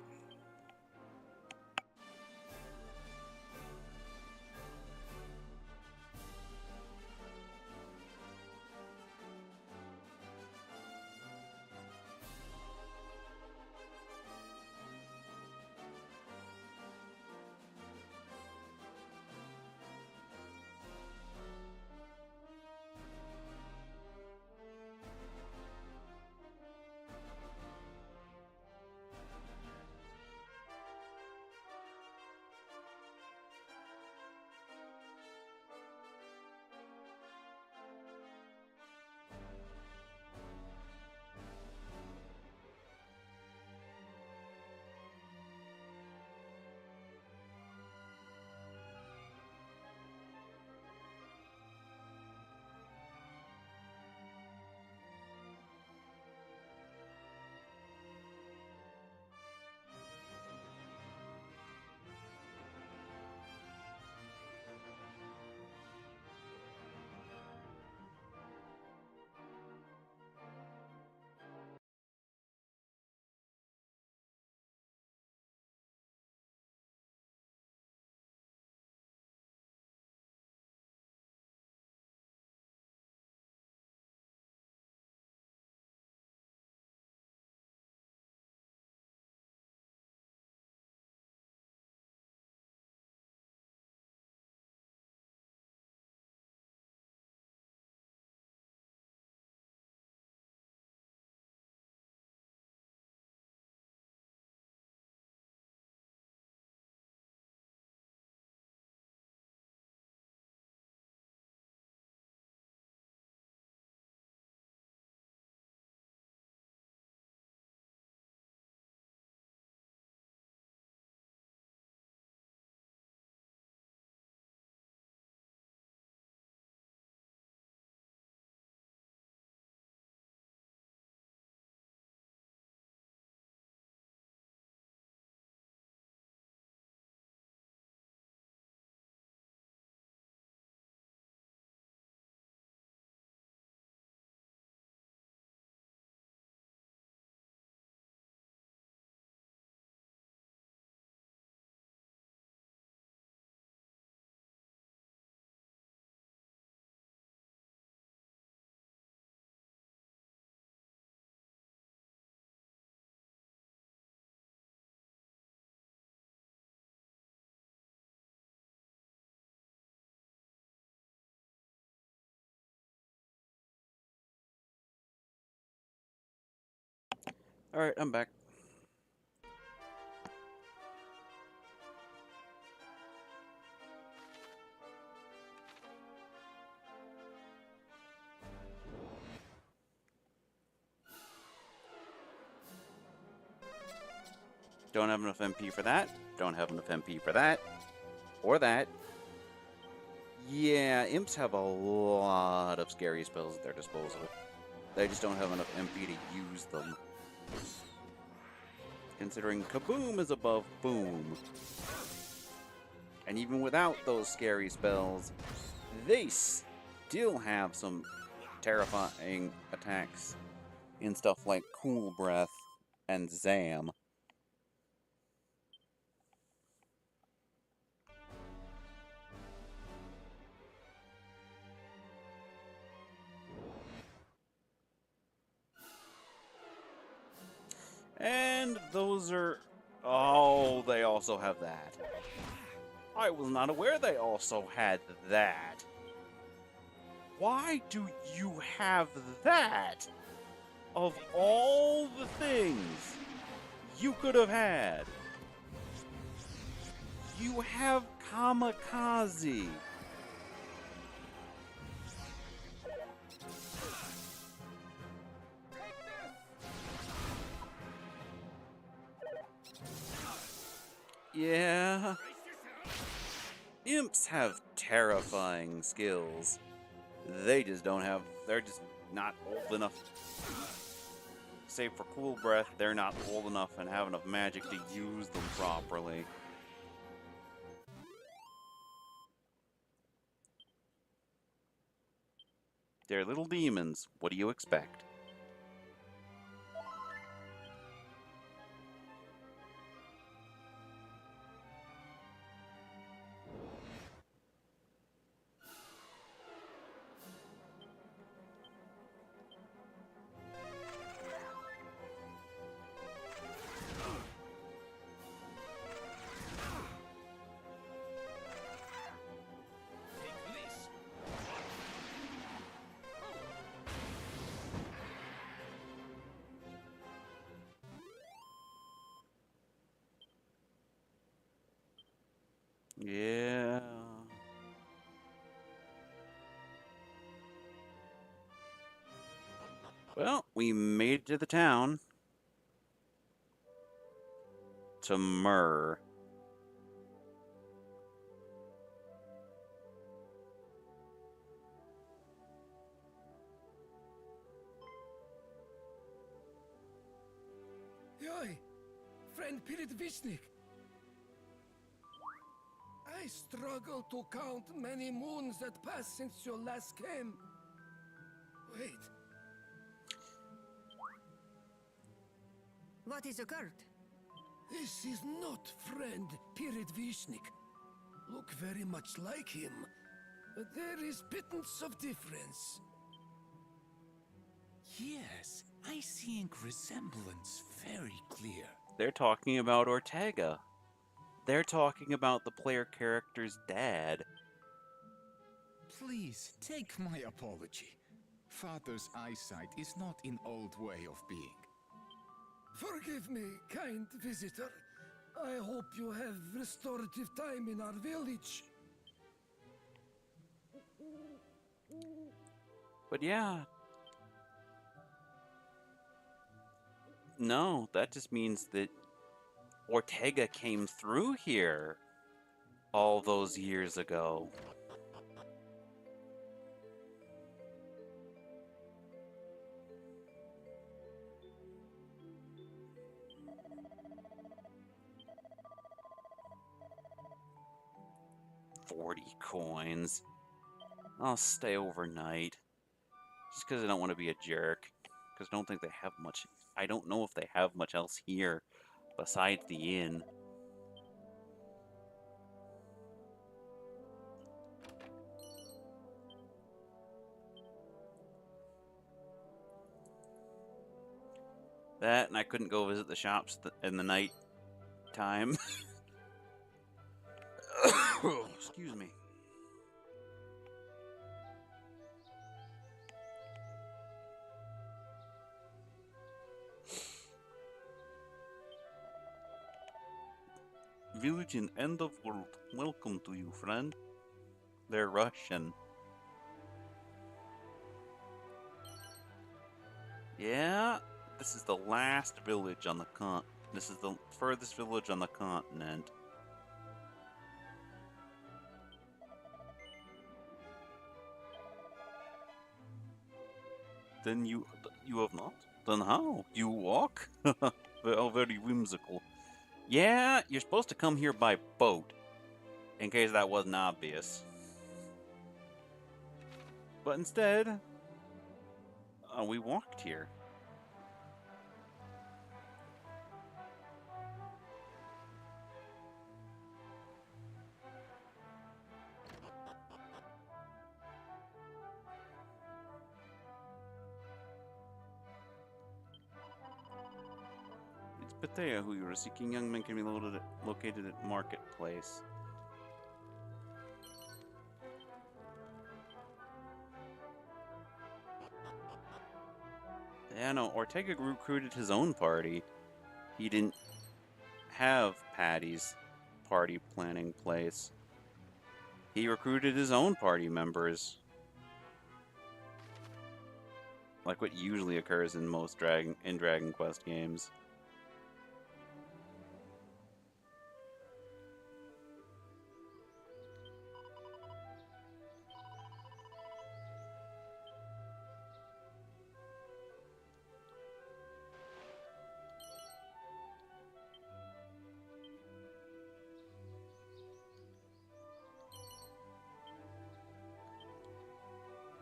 Alright, I'm back. Don't have enough MP for that. Don't have enough MP for that. Or that. Yeah, imps have a lot of scary spells at their disposal. They just don't have enough MP to use them. Considering Kaboom is above Boom. And even without those scary spells, they still have some terrifying attacks in stuff like Cool Breath and Zam. And those are... Oh, they also have that. I was not aware they also had that. Why do you have that? Of all the things you could have had, you have Kamikaze. Yeah. Imps have terrifying skills. They just don't have... They're just not old enough. Save for Cool Breath, they're not old enough and have enough magic to use them properly. They're little demons. What do you expect? Yeah. Well, we made it to the town. To Myrrh.
Yoi, friend Pirit Vishnik. I struggle to count many moons that passed since you last came. Wait.
What is occurred?
This is not friend Pirit Vishnik. Look very much like him, but there is pittance of difference.
Yes, I see resemblance very clear.
They're talking about Ortega. They're talking about the player character's dad.
Please take my apology. Father's eyesight is not in old way of being.
Forgive me, kind visitor. I hope you have restorative time in our village.
But yeah. No, that just means that Ortega came through here all those years ago. $40 coins. I'll stay overnight. Just because I don't want to be a jerk. Because I don't think they have much. I don't know if they have much else here besides the inn. That, and I couldn't go visit the shops in the night time. Excuse me. village in end of world. Welcome to you, friend. They're Russian. Yeah, this is the last village on the This is the furthest village on the continent. Then you have not? Then how? You walk? Oh, very whimsical. Yeah, you're supposed to come here by boat. In case that wasn't obvious. But instead, we walked here. It's Petea who you are seeking. Young men can be located at Marketplace. Yeah, no, Ortega recruited his own party. He didn't have Patty's party planning place. He recruited his own party members. Like what usually occurs in most Dragon Quest games.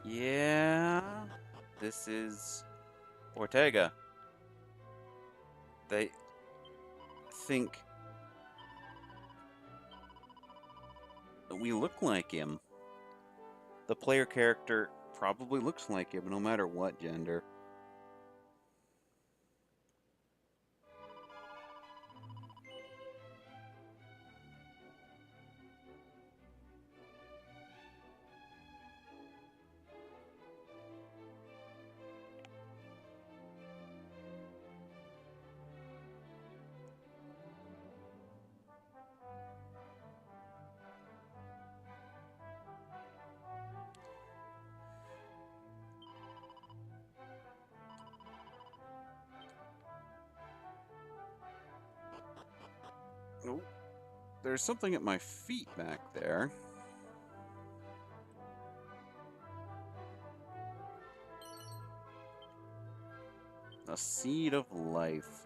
Yeah, this is Ortega. They think that we look like him. The player character probably looks like him, no matter what gender. Oh, there's something at my feet back there. A seed of life.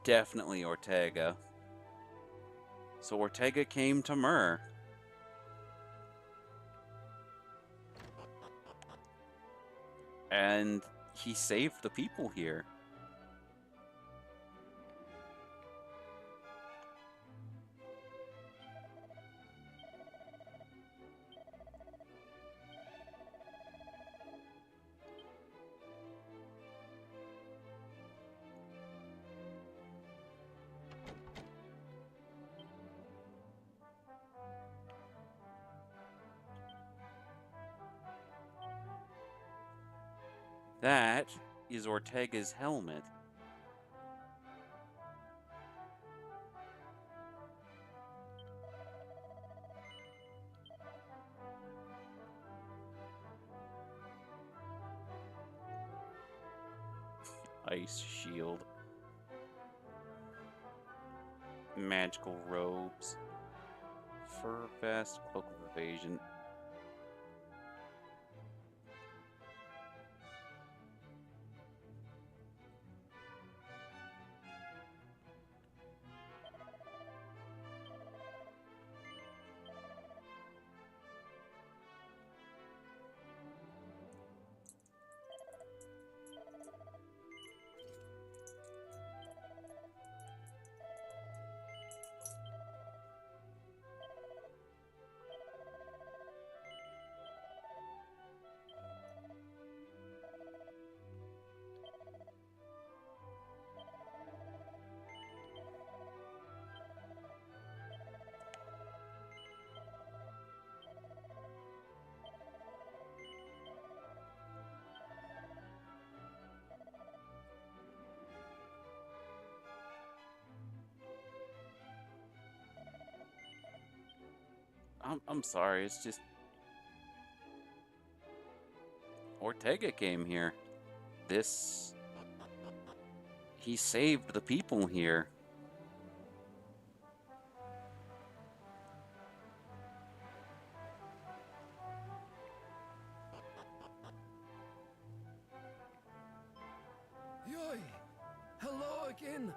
Definitely Ortega. So Ortega came to Myrrh. And he saved the people here. That is Ortega's helmet. Ice shield. Magical robes. Fur vest, cloak of evasion. I'm sorry. It's just Ortega came here. This he saved the people here.
Yoi! Hello again.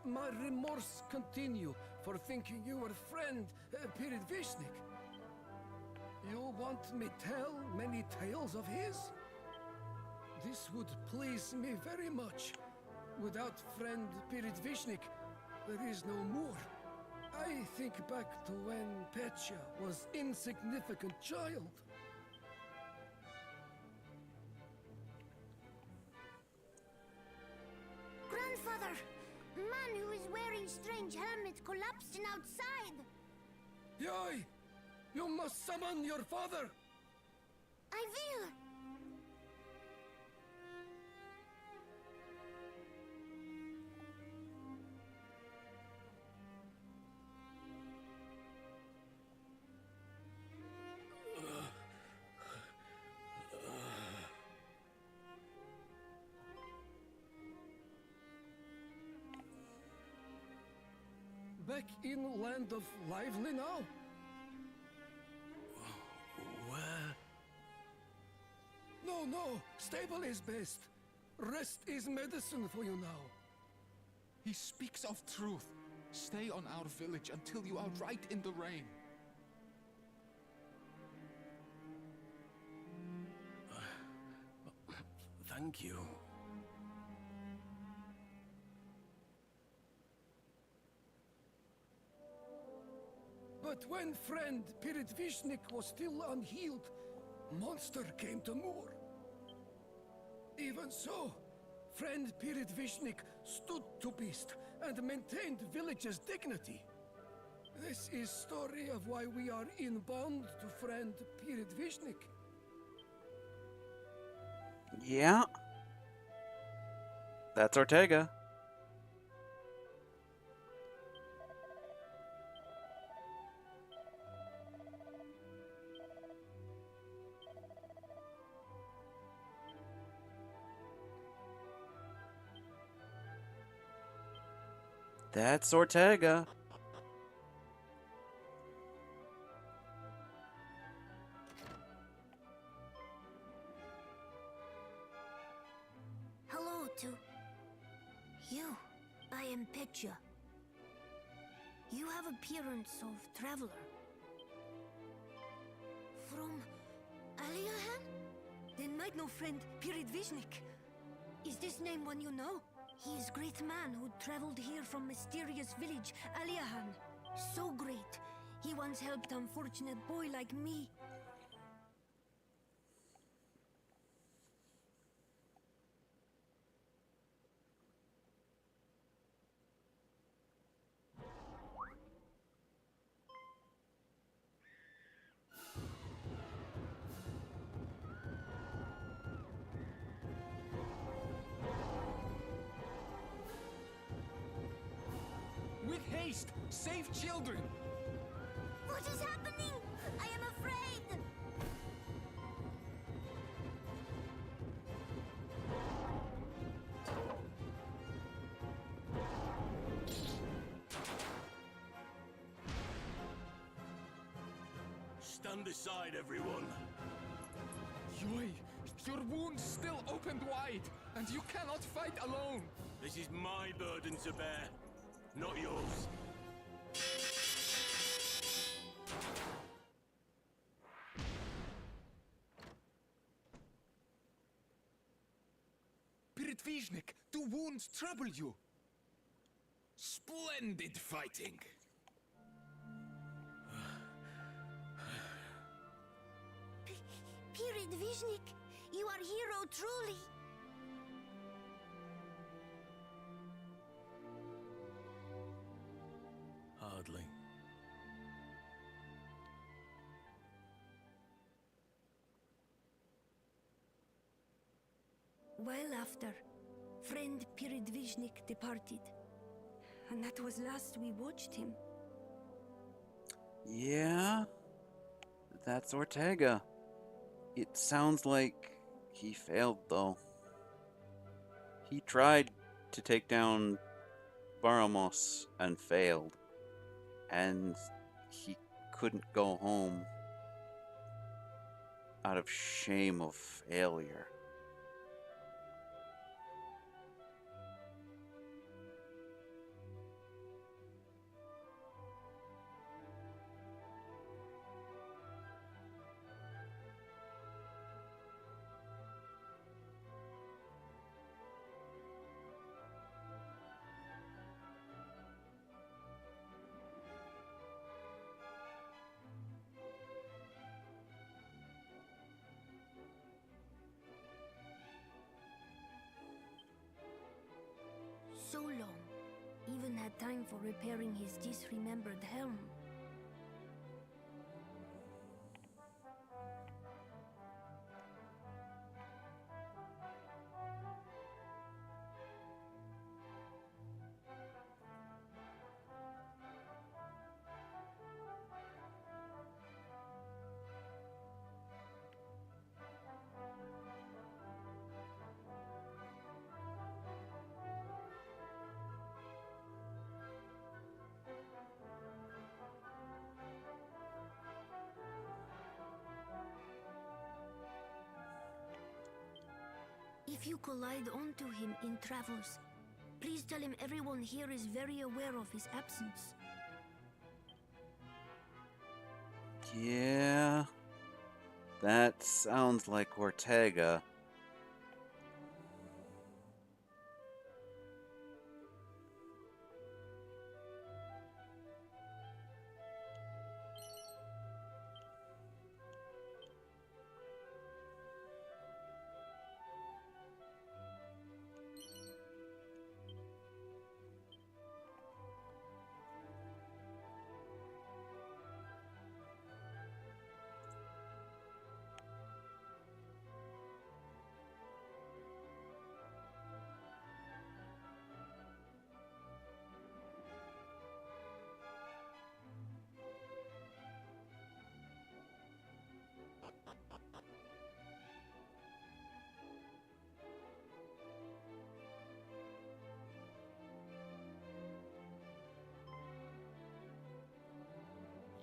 My remorse continue for thinking you were friend Pirit Vishnik. You want me tell many tales of his? This would please me very much. Without friend Pirit Vishnik, there is no more. I think back to when Petya was insignificant child.
Grandfather! Man who is wearing strange helmet collapsed outside!
Yoi! You must summon your father!
I will!
Back in land of lively now?
Where?
No, stable is best. Rest is medicine for you now.
He speaks of truth. Stay on our village until you are right in the rain.
Thank you.
But when friend Pirit Vishnik was still unhealed, monster came to Moor. Even so, friend Pirit Vishnik stood to beast and maintained village's dignity. This is story of why we are in bond to friend Pirit Vishnik.
Yeah. That's Ortega. That's Ortega.
Hello to you. I am Petya. You have appearance of traveler. From Aliahan?
Then might know friend Pirit Vishnik.
Is this name one you know?
He is great man who traveled here from mysterious village Aliahan.
So great.
He once helped unfortunate boy like me.
With haste! Save children!
What is happening? I am afraid!
Stand aside, everyone.
Yoi! Your wounds still opened wide, and you cannot fight alone!
This is my burden to bear, not yours.
Pirit Vishnik, do wounds trouble you? Splendid fighting!
Pirit Vishnik, you are hero truly.
Hardly.
Well after, friend Pirit Vishnik departed. And that was last we watched him.
Yeah. That's Ortega. It sounds like he failed, though. He tried to take down Baramos and failed, and he couldn't go home out of shame of failure.
So long. Even had time for repairing his disremembered helm. If you collide onto him in travels, please tell him everyone here is very aware of his absence.
Yeah, that sounds like Ortega.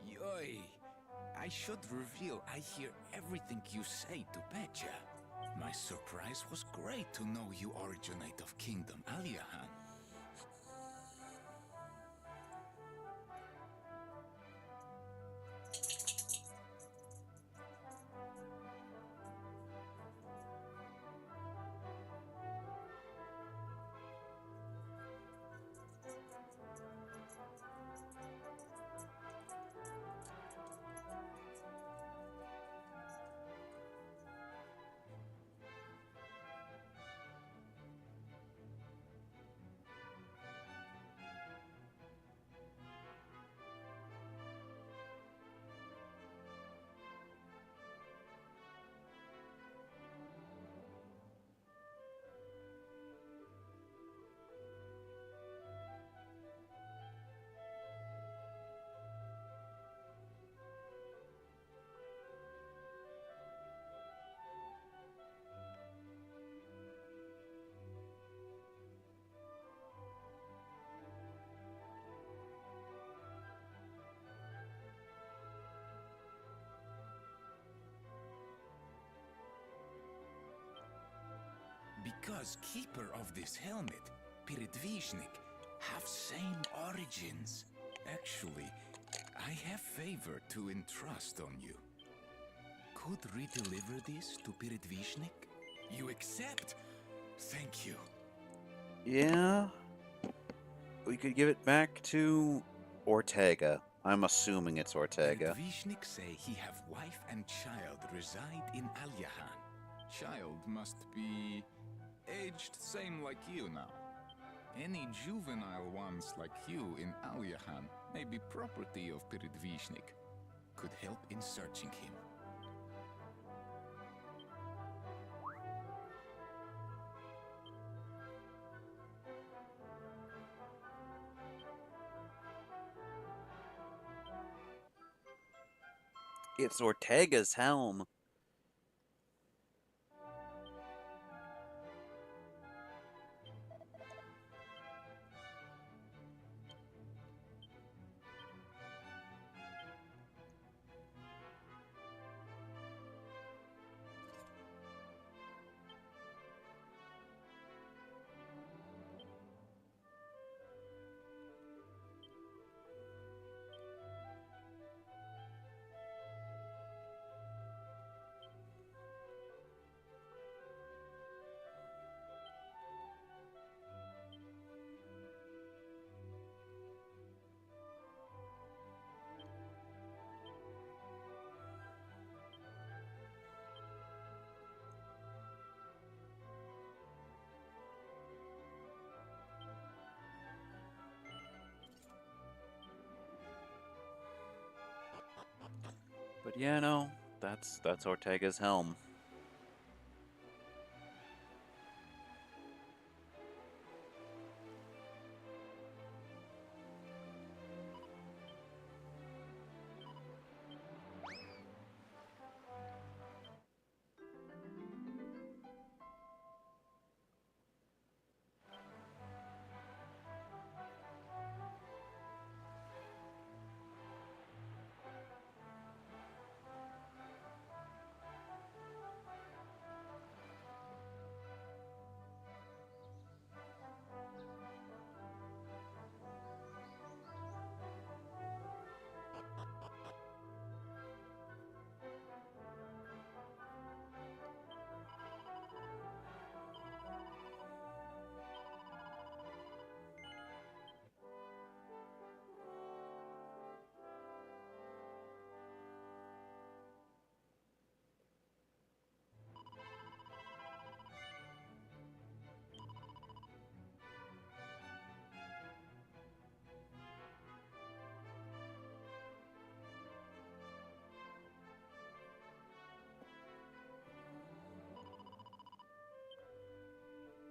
Yoy! I should reveal I hear everything you say to Pecha. My surprise was great to know you originate of Kingdom Aliahan. Because keeper of this helmet, Piridvishnik, have same origins. Actually, I have favor to entrust on you. Could redeliver this to Piridvishnik? You accept? Thank you.
Yeah, we could give it back to Ortega. I'm assuming it's Ortega.
Piridvishnik say he have wife and child reside in Alyahan. Child must be aged same like you now. Any juvenile ones like you in Alyahan may be property of Piridvishnik. Could help in searching him.
It's Ortega's helm. But yeah, no, that's Ortega's helm.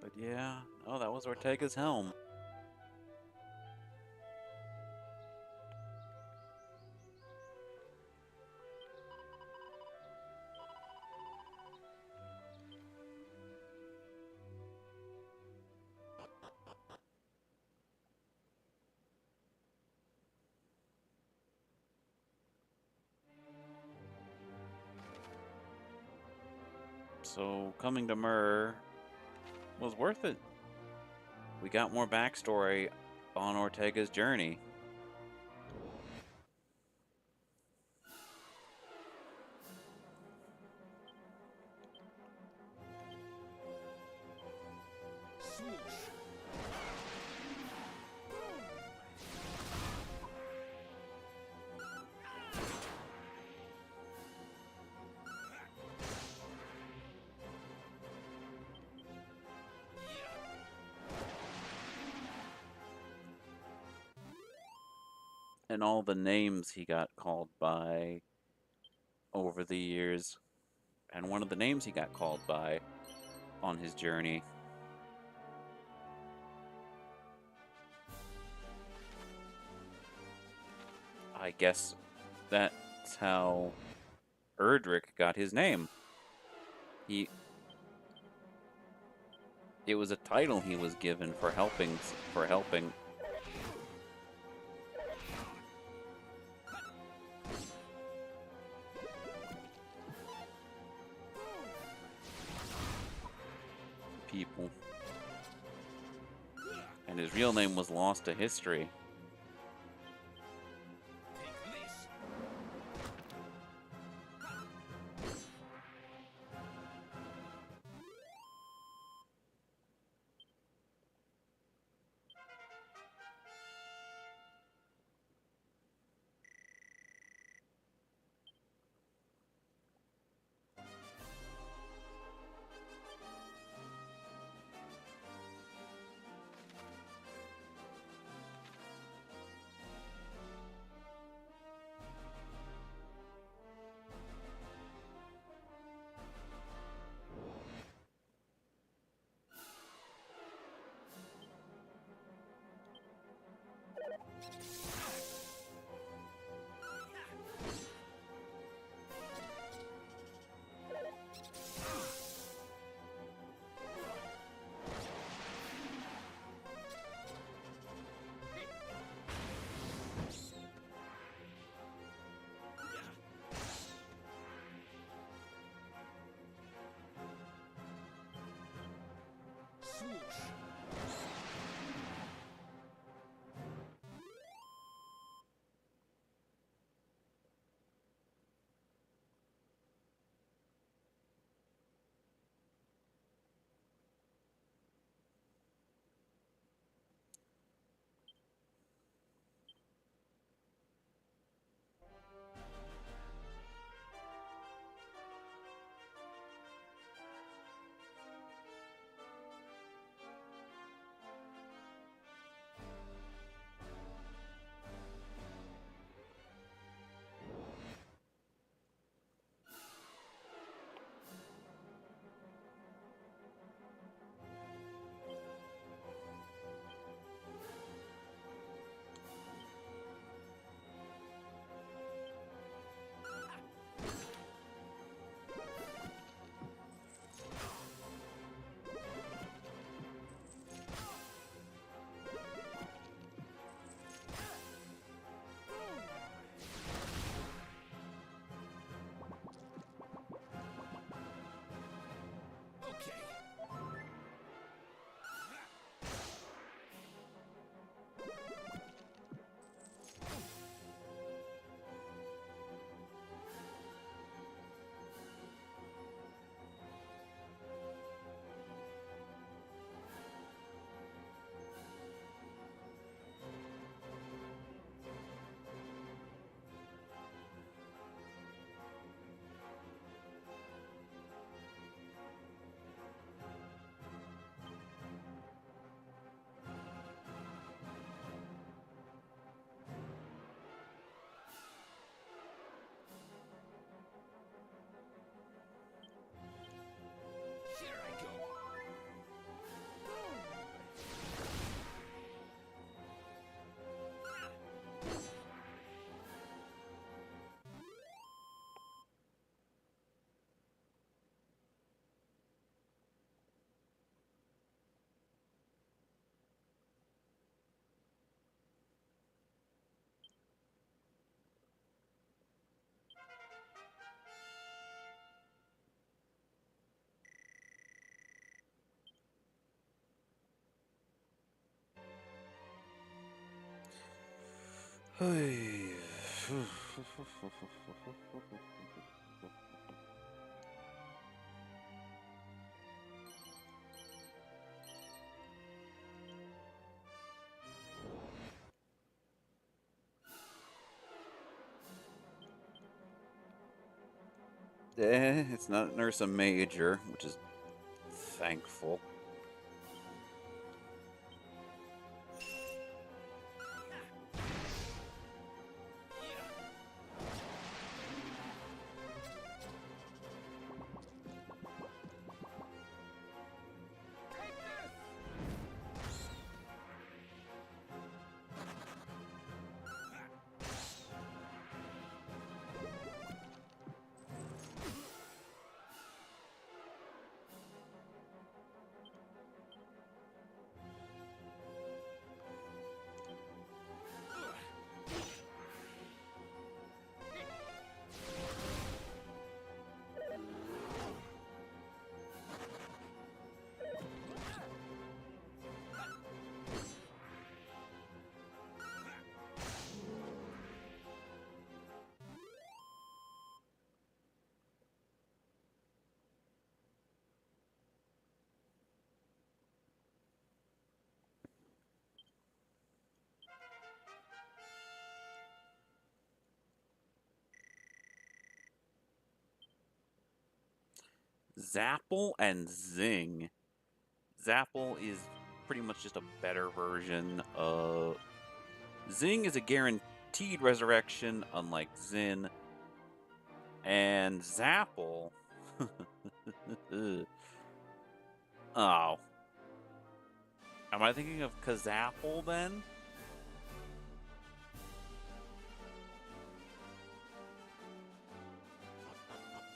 But yeah, oh, that was Ortega's helm. So coming to Myrrh was worth it. We got more backstory on Ortega's journey. And all the names he got called by over the years. And one of the names he got called by on his journey, I guess that's how Erdrick got his name. He It was a title he was given for helping people. And his real name was lost to history.
swoosh. Here I go.
It's not Nurse Major, which is thankful. Zapple and Zing. Zapple is pretty much just a better version of... Zing is a guaranteed resurrection, unlike Zin. And Zapple... oh. Am I thinking of Kazapple then?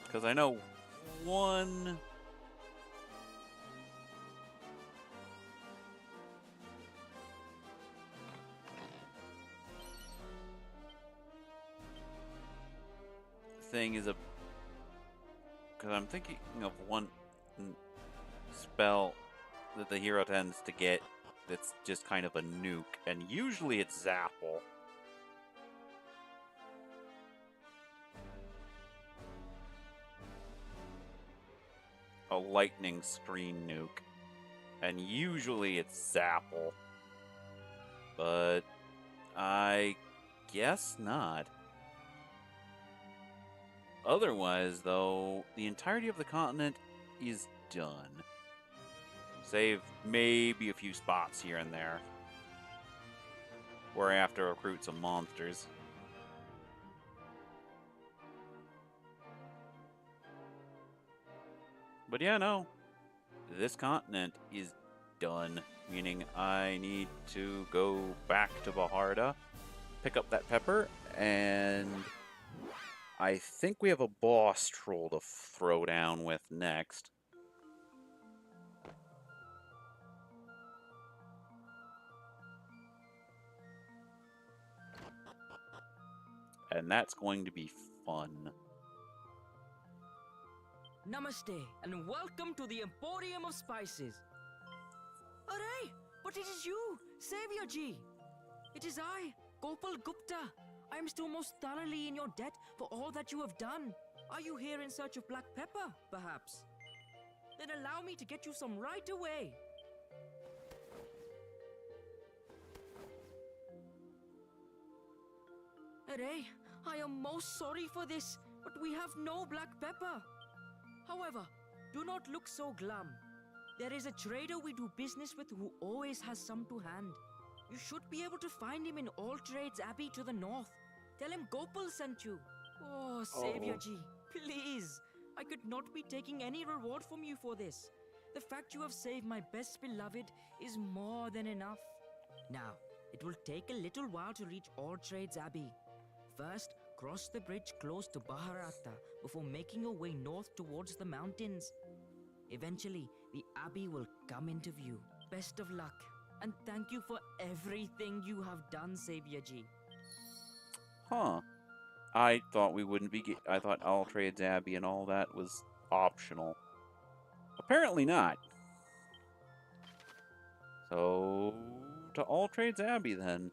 Because I know one... thing is a... Because I'm thinking of one spell that the hero tends to get that's just kind of a nuke, and usually it's Zapple. A lightning screen nuke. And usually it's Zapple. But I guess not. Otherwise, though, the entirety of the continent is done. Save maybe a few spots here and there, where I have to recruit some monsters. But yeah, no. This continent is done, meaning I need to go back to Baharda, pick up that pepper, and I think we have a boss troll to throw down with next. And that's going to be fun.
Namaste, and welcome to the Emporium of Spices. Array, but it is you, Savior Ji. It is I, Gopal Gupta. I am still most thoroughly in your debt for all that you have done. Are you here in search of black pepper, perhaps? Then allow me to get you some right away. Array, I am most sorry for this, but we have no black pepper. However, do not look so glum. There is a trader we do business with who always has some to hand. You should be able to find him in All Trades Abbey to the north. Tell him Gopal sent you. Oh, Savior Ji, please. I could not be taking any reward from you for this. The fact you have saved my best beloved is more than enough. Now, it will take a little while to reach All Trades Abbey. First, cross the bridge close to Baharata before making your way north towards the mountains. Eventually, the Abbey will come into view. Best of luck, and thank you for everything you have done, Savior Ji.
Huh. I thought we wouldn't be I thought All Trades Abbey and all that was optional. Apparently not. So, to All Trades Abbey then.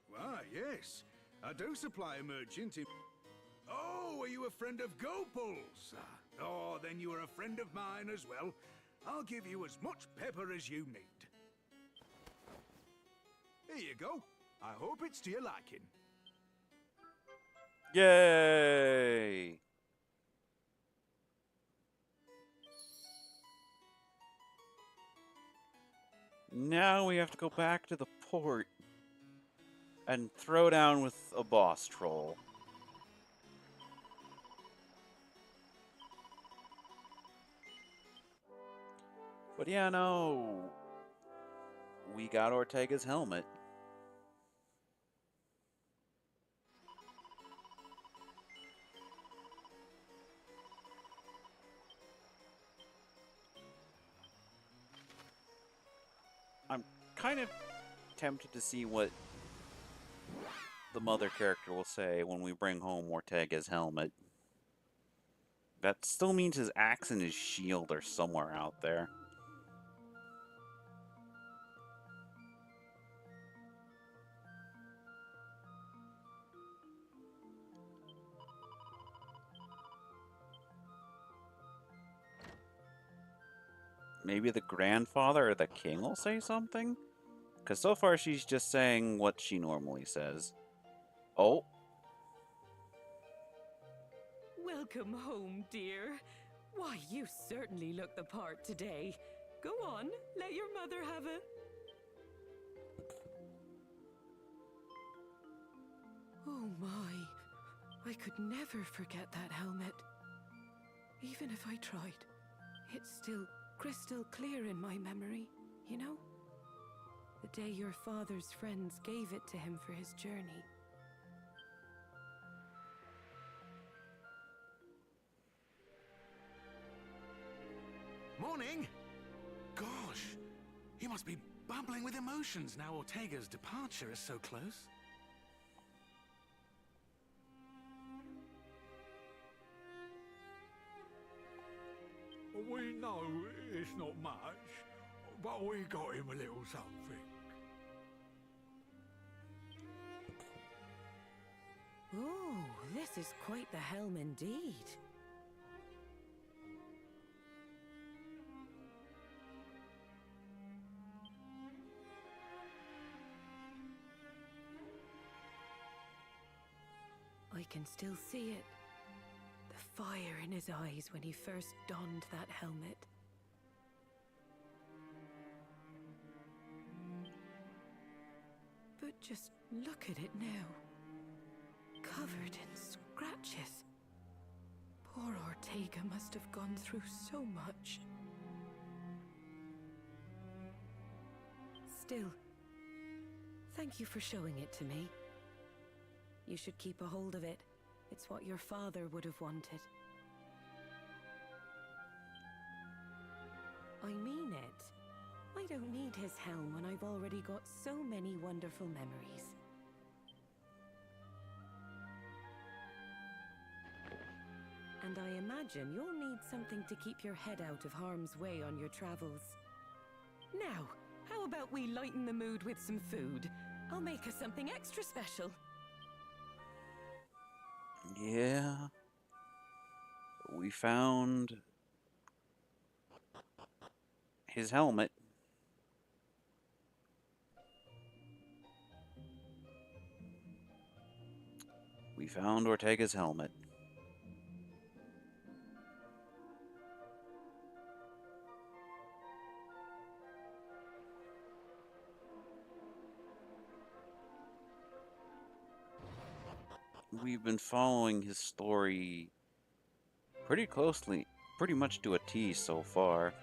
Why, yes. I do supply a merchant in... Oh, are you a friend of Gopal's? Oh, then you are a friend of mine as well. I'll give you as much pepper as you need. Here you go. I hope it's to your liking.
Yay! Now we have to go back to the port and throw down with a boss troll. But yeah, no. We got Ortega's helmet. I'm kind of tempted to see what the mother character will say when we bring home Ortega's helmet. That still means his axe and his shield are somewhere out there. Maybe the grandfather or the king will say something? Because so far she's just saying what she normally says. Oh.
Welcome home, dear. Why, you certainly look the part today. Go on, let your mother have it. Oh my, I could never forget that helmet. Even if I tried, it's still crystal clear in my memory, you know? The day your father's friends gave it to him for his journey.
morning. Gosh, you must be bubbling with emotions now Ortega's departure is so close.
We know it's not much, but we got him a little something.
Oh, this is quite the helm indeed. I can still see it. The fire in his eyes when he first donned that helmet. But just look at it now. Covered in scratches. Poor Ortega must have gone through so much. Still, thank you for showing it to me. You should keep a hold of it. It's what your father would have wanted. I mean it. I don't need his helm when I've already got so many wonderful memories. And I imagine you'll need something to keep your head out of harm's way on your travels. Now, how about we lighten the mood with some food? I'll make us something extra special.
Yeah. We found his helmet. We found Ortega's helmet. We've been following his story pretty closely, pretty much to a T so far.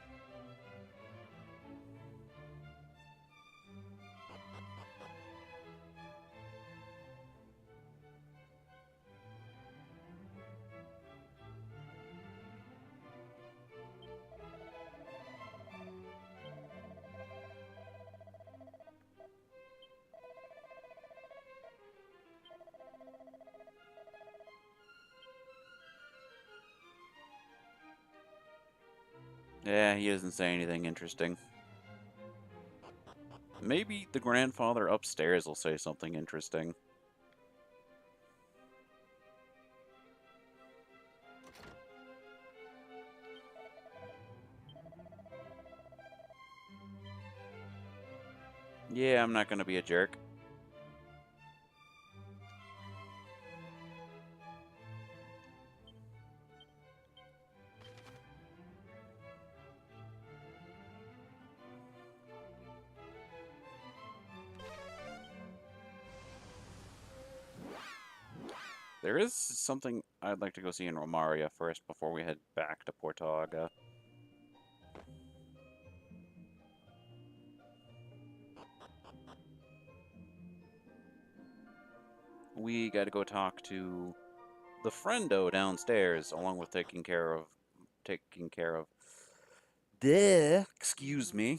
Yeah, he doesn't say anything interesting. Maybe the grandfather upstairs will say something interesting. Yeah, I'm not gonna be a jerk. There is something I'd like to go see in Romaria first before we head back to Portaga. We gotta go talk to the friendo downstairs, along with excuse me,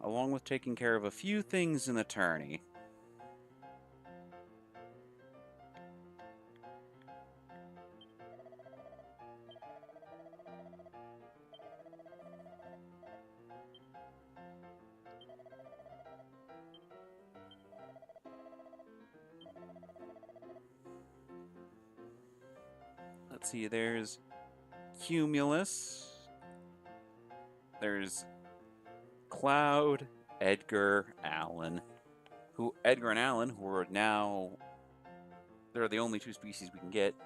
along with taking care of a few things in attorney. Let's see, there's Cumulus, there's Cloud, Edgar, Allen, Edgar and Allen, who are now, they're the only two species we can get.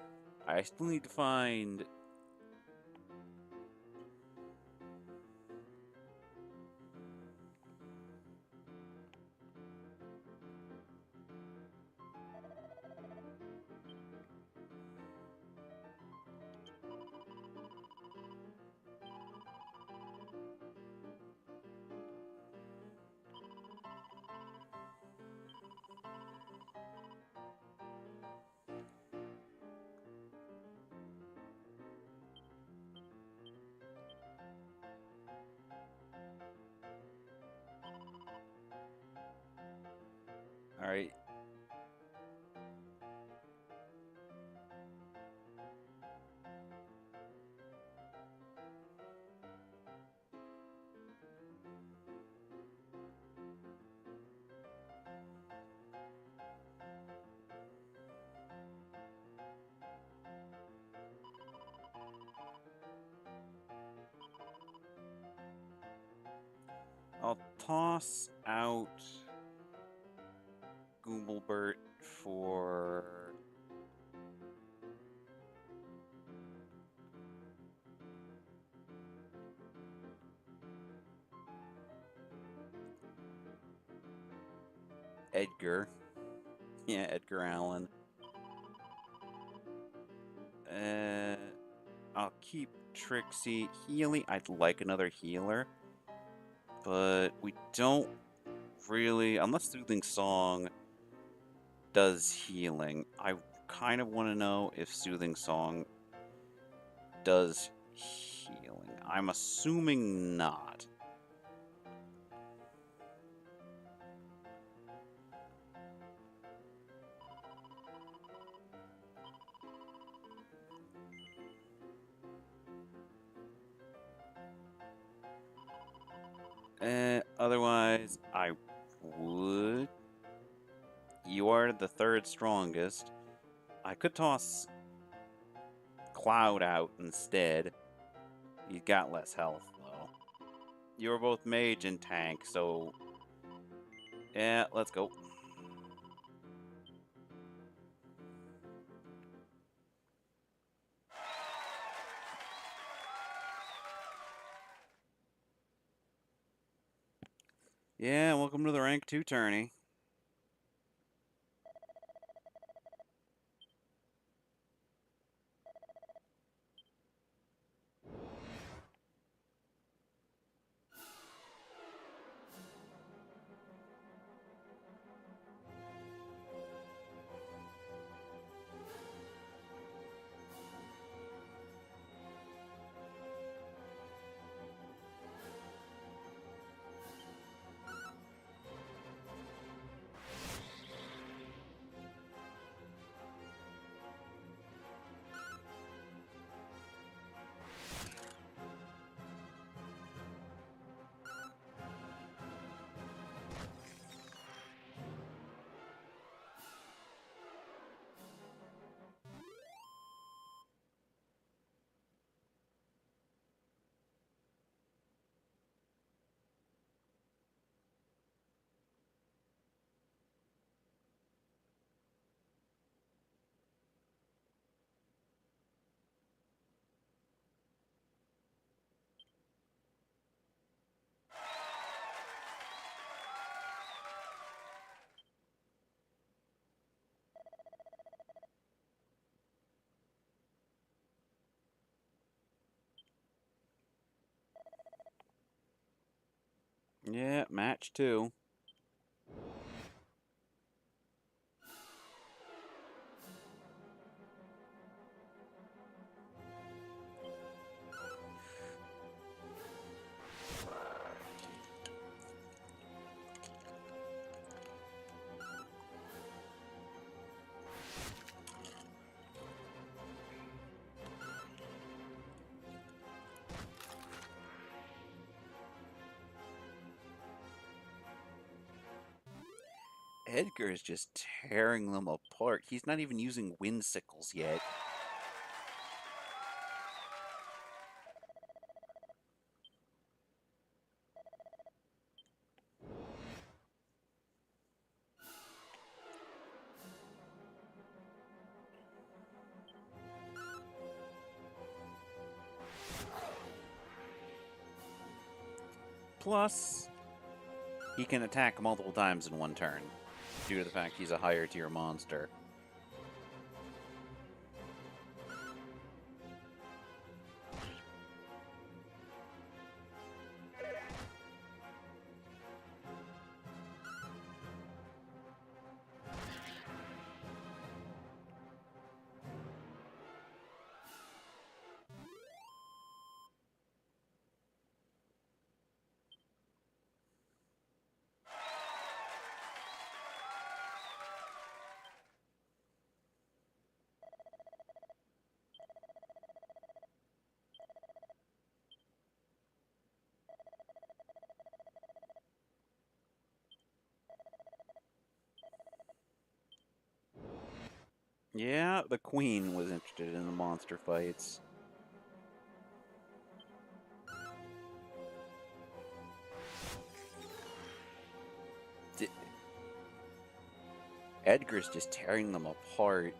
I still need to find Alright. I'll toss out Googlebert for Edgar. Yeah, Edgar Allan. I'll keep Trixie. Healy, I'd like another healer. But we don't really, unless Soothing Song does healing. I kind of want to know if Soothing Song does healing. I'm assuming not. Otherwise, I would. You are the third strongest. I could toss Cloud out instead. He's got less health, though. You're both mage and tank, so... Yeah, let's go. Yeah, welcome to the rank 2 tourney. Yeah, match 2. Edgar is just tearing them apart. He's not even using wind sickles yet. Plus, he can attack multiple times in one turn, due to the fact he's a higher tier monster. Yeah, the queen was interested in the monster fights. Edgar's just tearing them apart.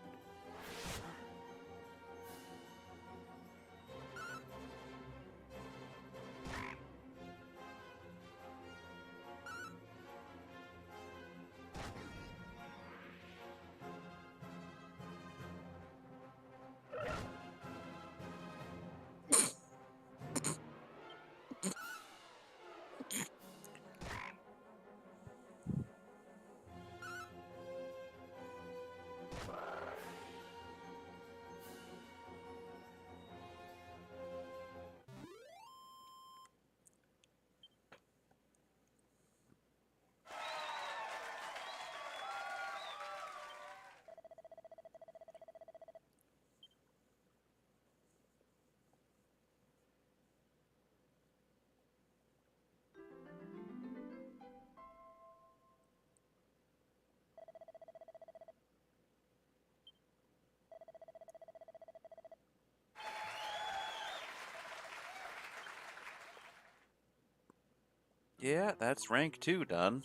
Yeah, that's rank 2 done.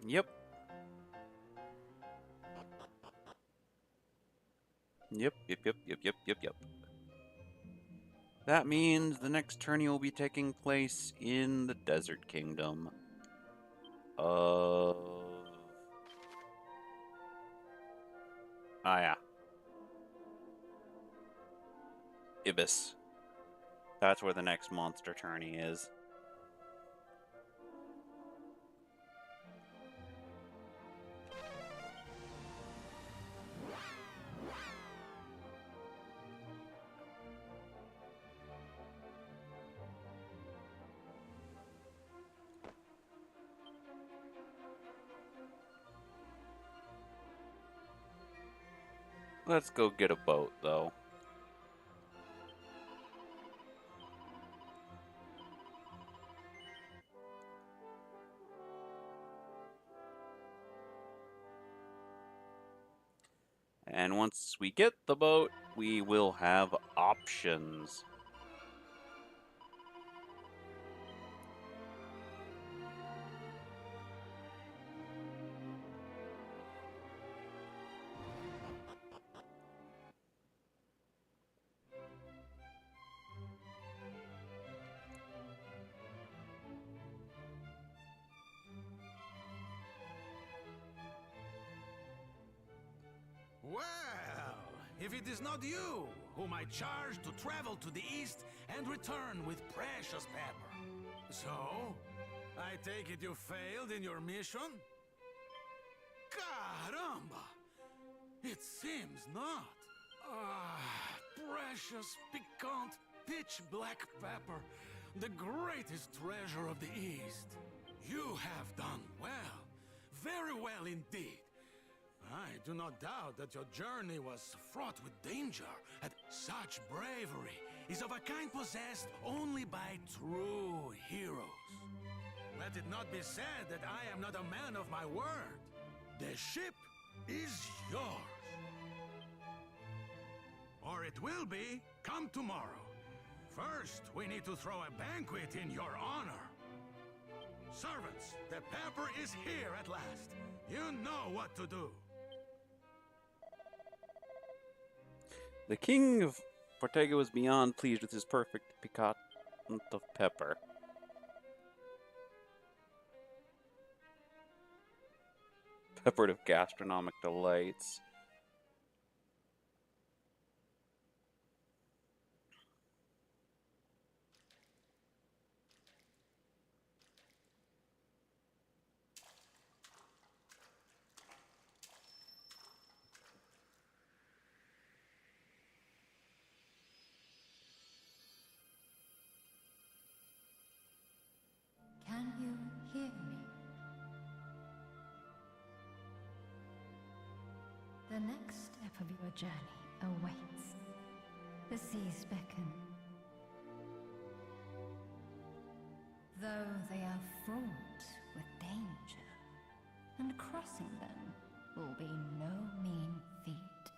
Yep. Yep. That means the next tourney will be taking place in the Desert Kingdom of... Ah, yeah. Ibis. That's where the next monster tourney is. Let's go get a boat, though. And once we get the boat, we will have options.
Well, if it is not you whom I charge to travel to the east and return with precious pepper. So, I take it you failed in your mission? Caramba! It seems not. Ah, precious, piquant, pitch-black pepper, the greatest treasure of the East. You have done well, very well indeed. I do not doubt that your journey was fraught with danger, and such bravery is of a kind possessed only by true heroes. Let it not be said that I am not a man of my word. The ship is yours. Or it will be come tomorrow. First, we need to throw a banquet in your honor. Servants, the pepper is here at last. You know what to do.
The king of Portega was beyond pleased with his perfect piquant of pepper. Peppered of gastronomic delights.
Can you hear me? The next step of your journey awaits. The seas beckon. Though they are fraught with danger, and crossing them will be no mean feat.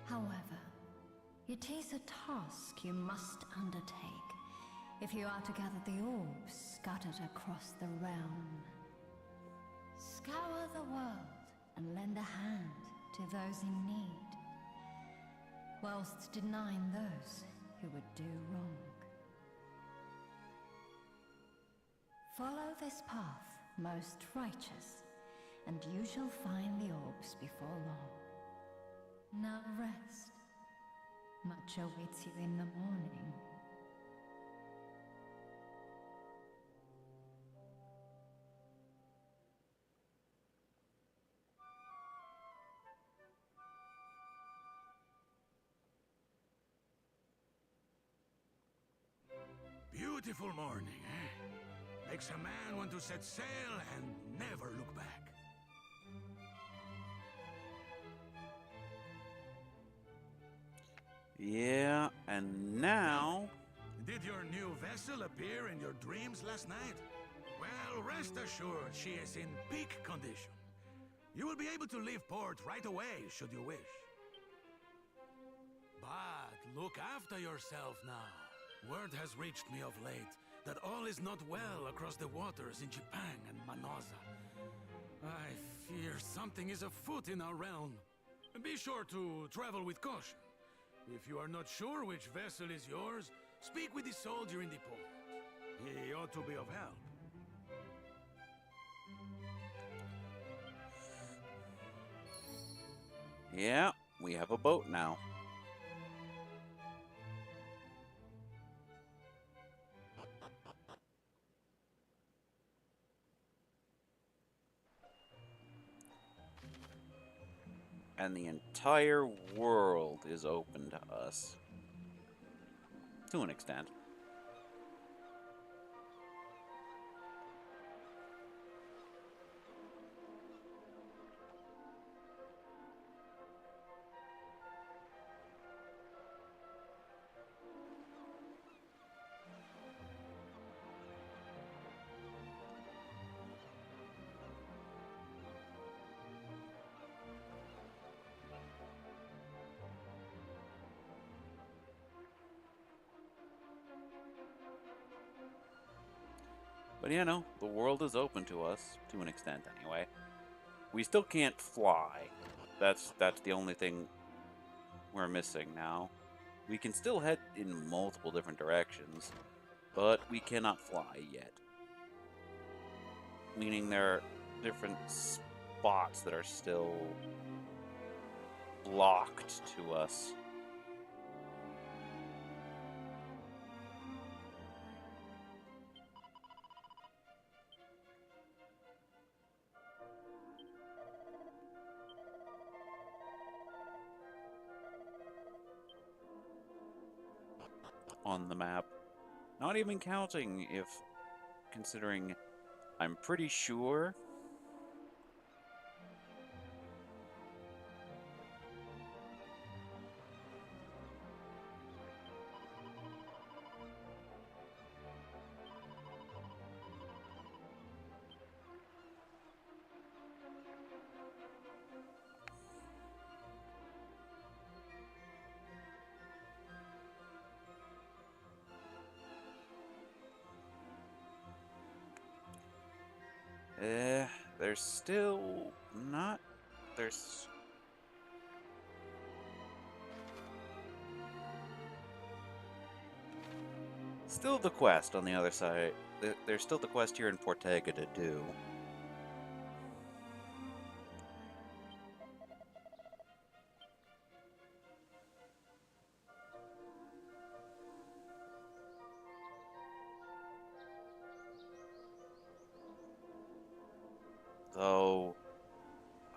However, it is a task you must undertake if you are to gather the orbs scattered across the realm. Scour the world and lend a hand to those in need, whilst denying those who would do wrong. Follow this path, most righteous, and you shall find the orbs before long. Now rest. Much awaits you in the morning.
Beautiful morning, eh? Makes a man want to set sail and never look back.
Yeah, and now...
Did your new vessel appear in your dreams last night? Well, rest assured she is in peak condition. You will be able to leave port right away, should you wish. But look after yourself now. Word has reached me of late that all is not well across the waters in Jipang and Manoza. I fear something is afoot in our realm. Be sure to travel with caution. If you are not sure which vessel is yours, speak with the soldier in the port. He ought to be of help.
Yeah, we have a boat now. And the entire world is open to us. To an extent. But you know, the world is open to us, to an extent anyway. We still can't fly. That's the only thing we're missing now. We can still head in multiple different directions, but we cannot fly yet. Meaning there are different spots that are still blocked to us. On the map. Not even counting if, considering I'm pretty sure there's still not... There's... Still the quest on the other side. There's still the quest here in Portega to do. Though,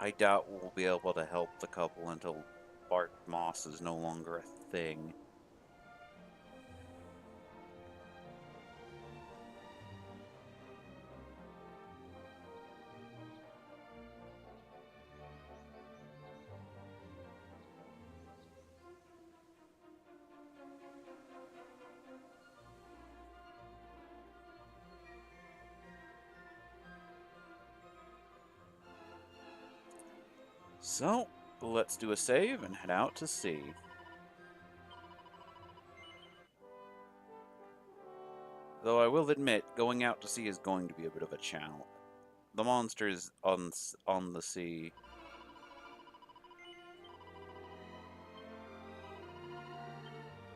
I doubt we'll be able to help the couple until Bart Moss is no longer a thing. So, let's do a save and head out to sea. Though I will admit, going out to sea is going to be a bit of a challenge. The monsters on the sea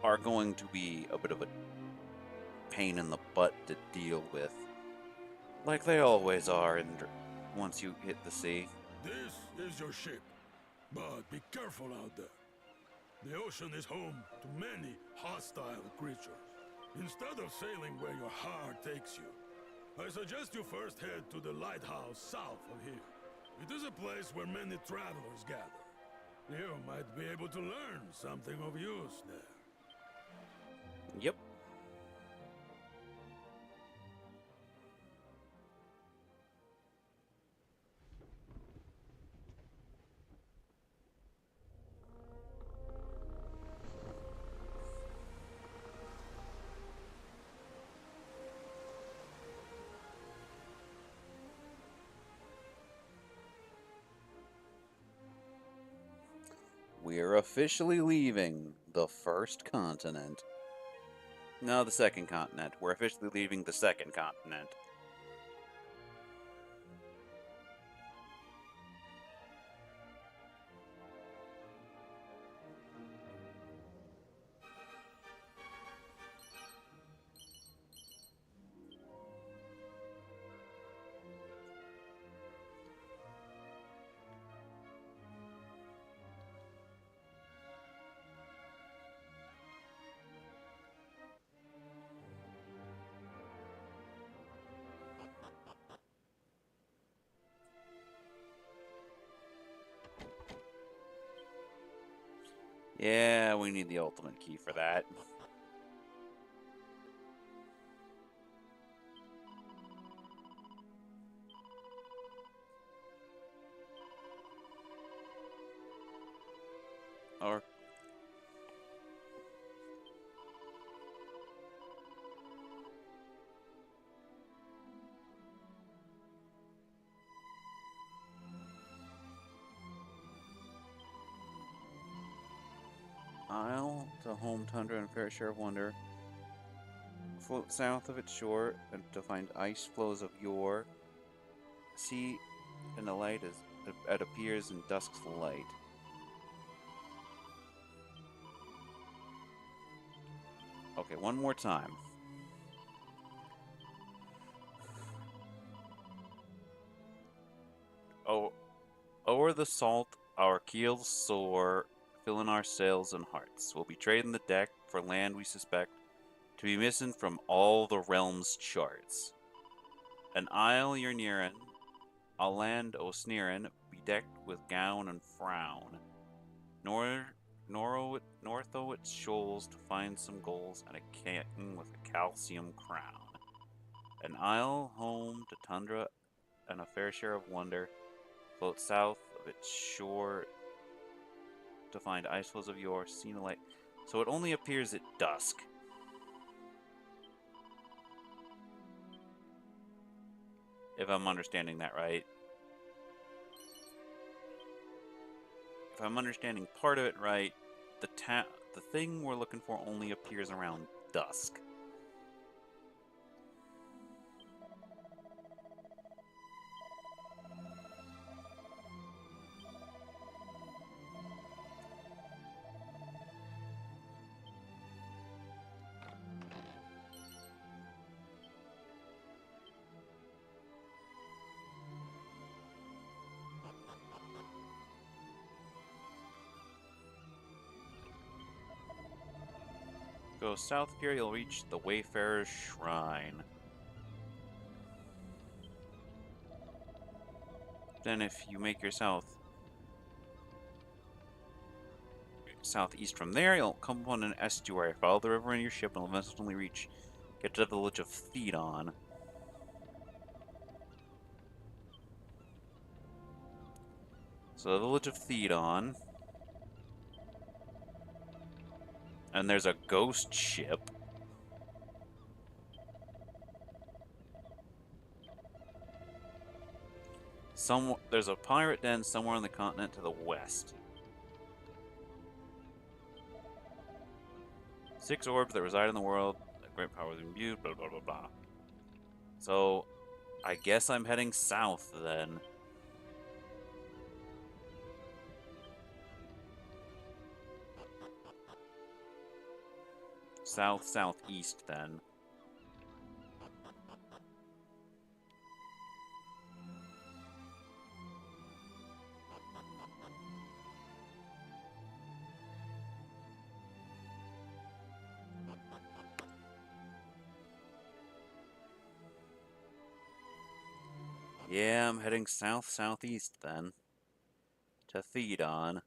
are going to be a bit of a pain in the butt to deal with. Like they always are once you hit the sea.
This is your ship, but be careful out there. The ocean is home to many hostile creatures. Instead of sailing where your heart takes you, I suggest you first head to the lighthouse south of here. It is a place where many travelers gather. You might be able to learn something of use there.
Yep. We're officially leaving the first continent. No, the second continent. We're officially leaving the second continent. Yeah, we need the ultimate key for that. Or Isle to home tundra and fair share of wonder. Float south of its shore and to find ice flows of yore. See in the light as it appears in dusk's light. Okay, one more time. Oh, o'er the salt our keels soar, filling our sails and hearts. We'll be trading the deck for land we suspect to be missing from all the realm's charts. An isle you're nearin', a land o' sneerin', bedecked with gown and frown. North o' its shoals to find some goals and a king with a calcium crown. An isle home to tundra and a fair share of wonder, float south of its shore to find ice flows of yore, seen a light. So it only appears at dusk. If I'm understanding that right. If I'm understanding part of it right, the thing we're looking for only appears around dusk. Go south here, you'll reach the Wayfarer's Shrine. Then if you make your southeast from there, you'll come upon an estuary. Follow the river in your ship and will eventually get to the village of Thedon. So the village of Thedon. And there's a ghost ship. There's a pirate den somewhere on the continent to the west. 6 orbs that reside in the world. Great power is imbued. Blah blah blah blah. So, I guess I'm heading south then. Southeast then. Yeah, I'm heading southeast then. To Thedon.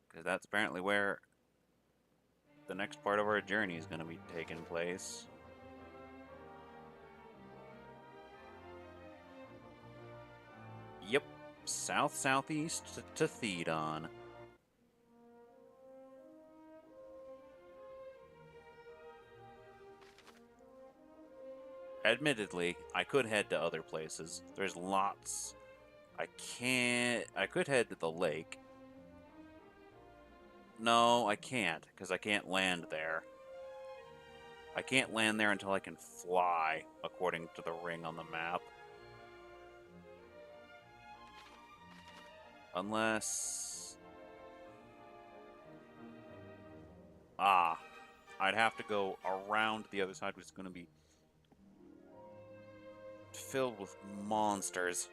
Because that's apparently where the next part of our journey is going to be taking place. Yep, southeast to Thedon. Admittedly, I could head to other places. There's lots. I could head to the lake. No, I can't, because I can't land there. I can't land there until I can fly, according to the ring on the map. Unless... I'd have to go around the other side, which is going to be filled with monsters.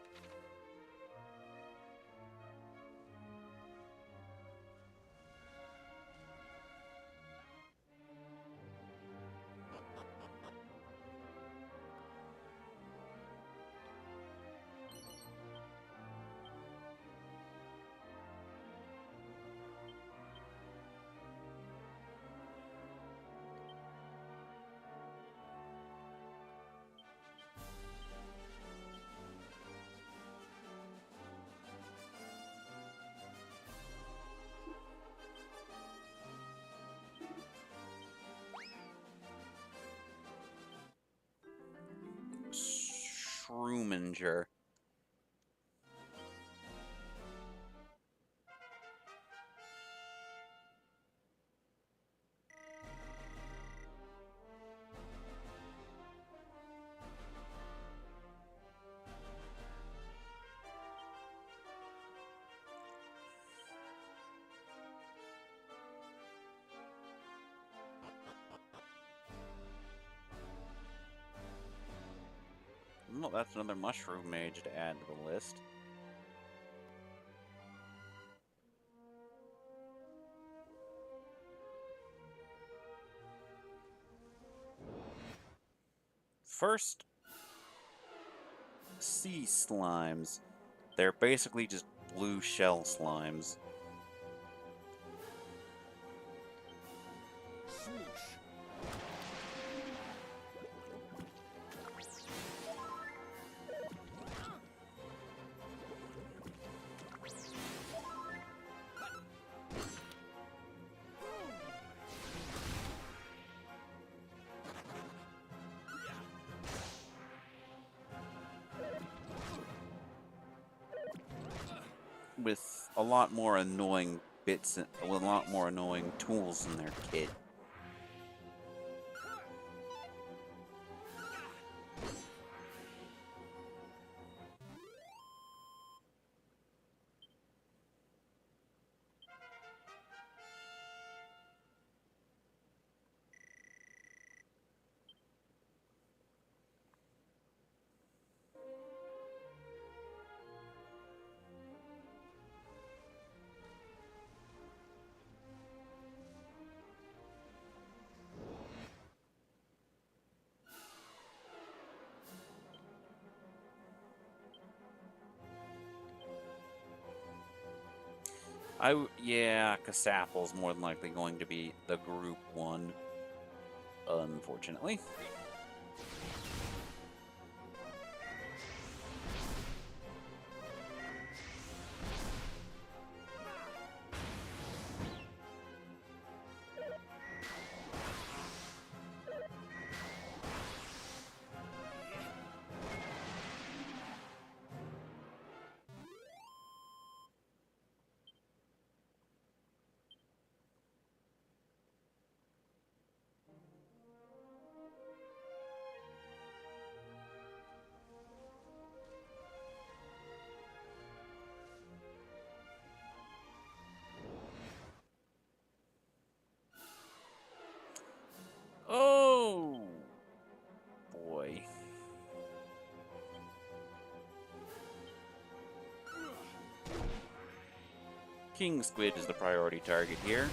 Shroominger. Well, that's another mushroom mage to add to the list. First, sea slimes. They're basically just blue shell slimes. With a lot more annoying bits, with a lot more annoying tools in their kit. Yeah, Casapple's more than likely going to be the group one, unfortunately. King Squid is the priority target here.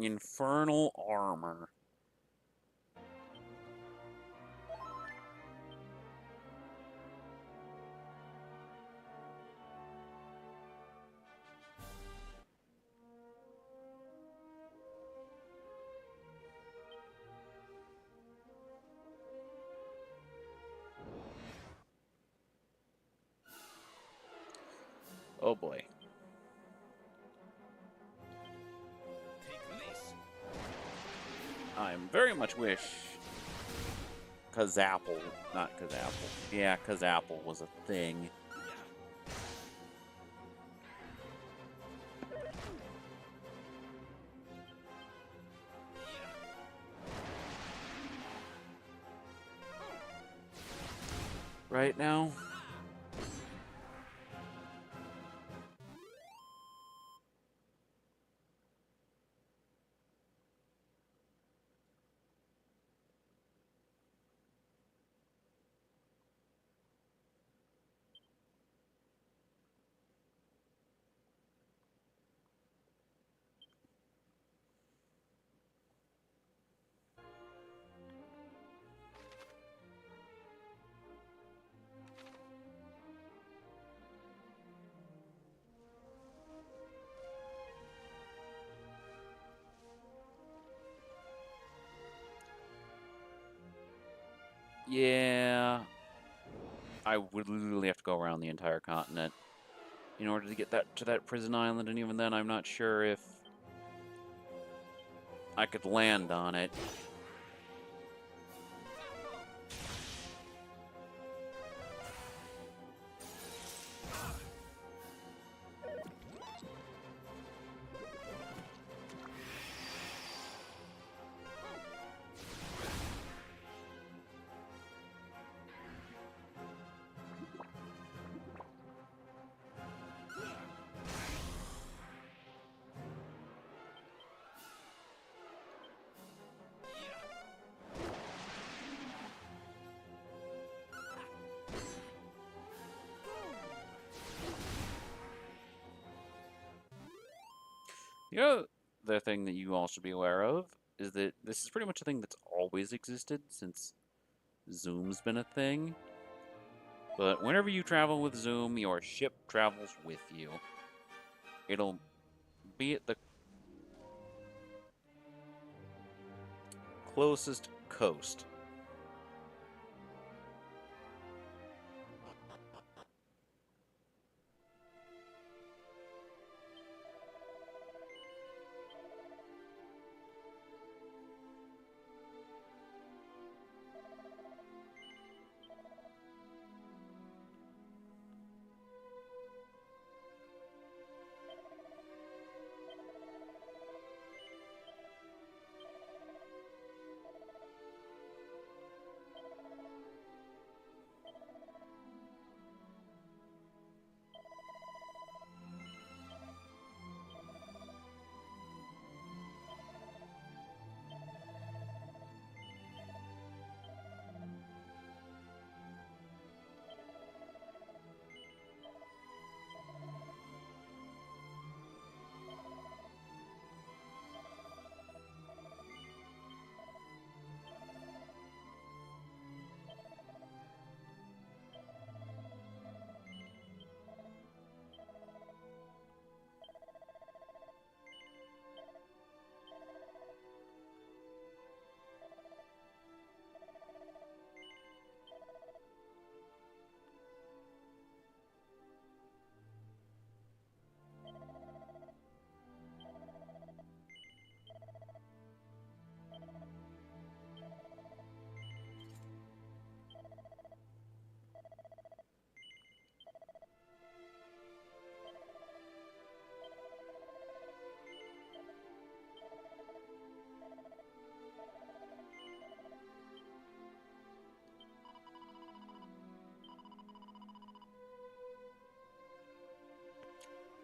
Infernal armor. Oh boy. I very much wish Kazapple, not Kazapple. Yeah, Kazapple was a thing. Right now. Yeah, I would literally have to go around the entire continent in order to get that to that prison island, and even then I'm not sure if I could land on it. The other thing that you all should be aware of is that this is pretty much a thing that's always existed since Zoom's been a thing. But whenever you travel with Zoom, your ship travels with you. It'll be at the closest coast.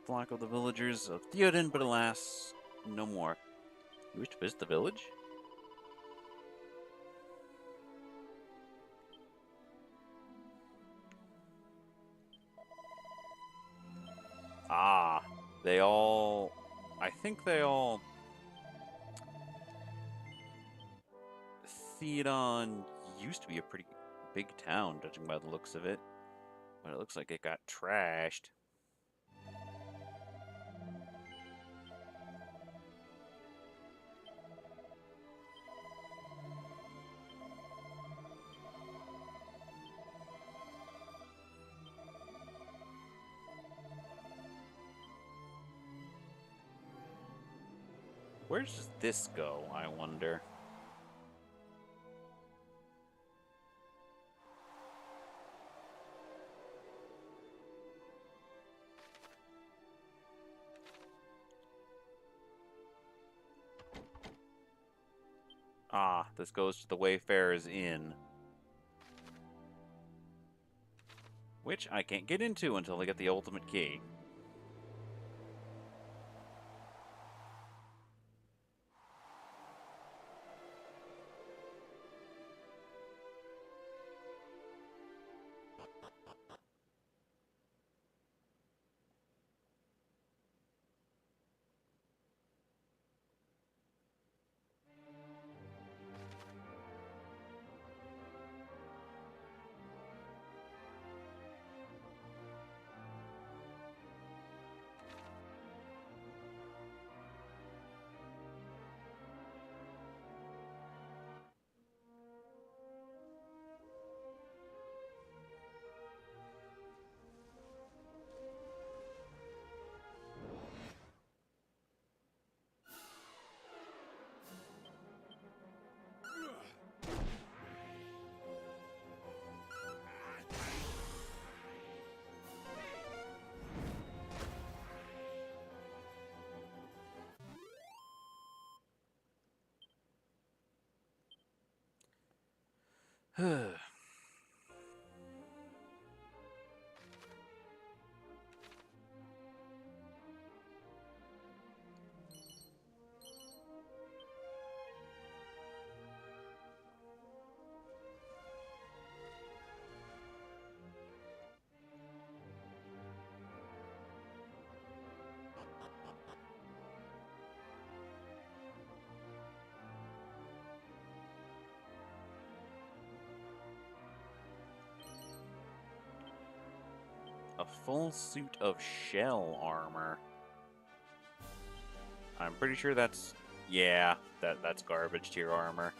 flock of the villagers of Theoden, but alas, no more. You wish to visit the village? Ah, they all... I think they all... Theodon used to be a pretty big town, judging by the looks of it. But it looks like it got trashed. Where does this go, I wonder? Ah, this goes to the Wayfarer's Inn. Which I can't get into until I get the ultimate key. A full suit of shell armor. I'm pretty sure that's... Yeah, that's garbage tier armor.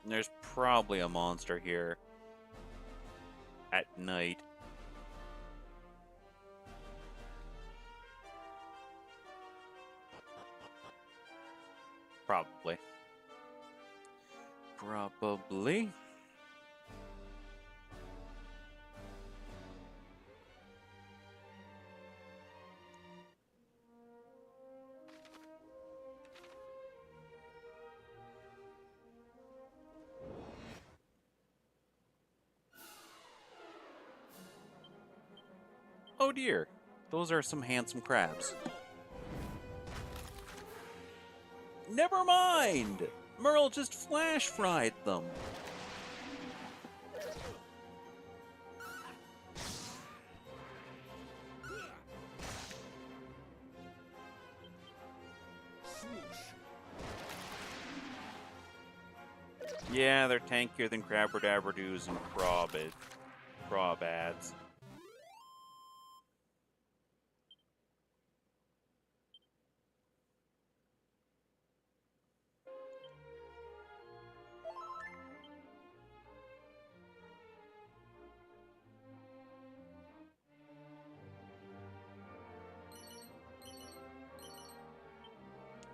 There's probably a monster here at night. Probably. Probably. Oh dear, those are some handsome crabs. Never mind! Merle just flash fried them. Yeah, they're tankier than Crabberdaberdoos and Crawbads.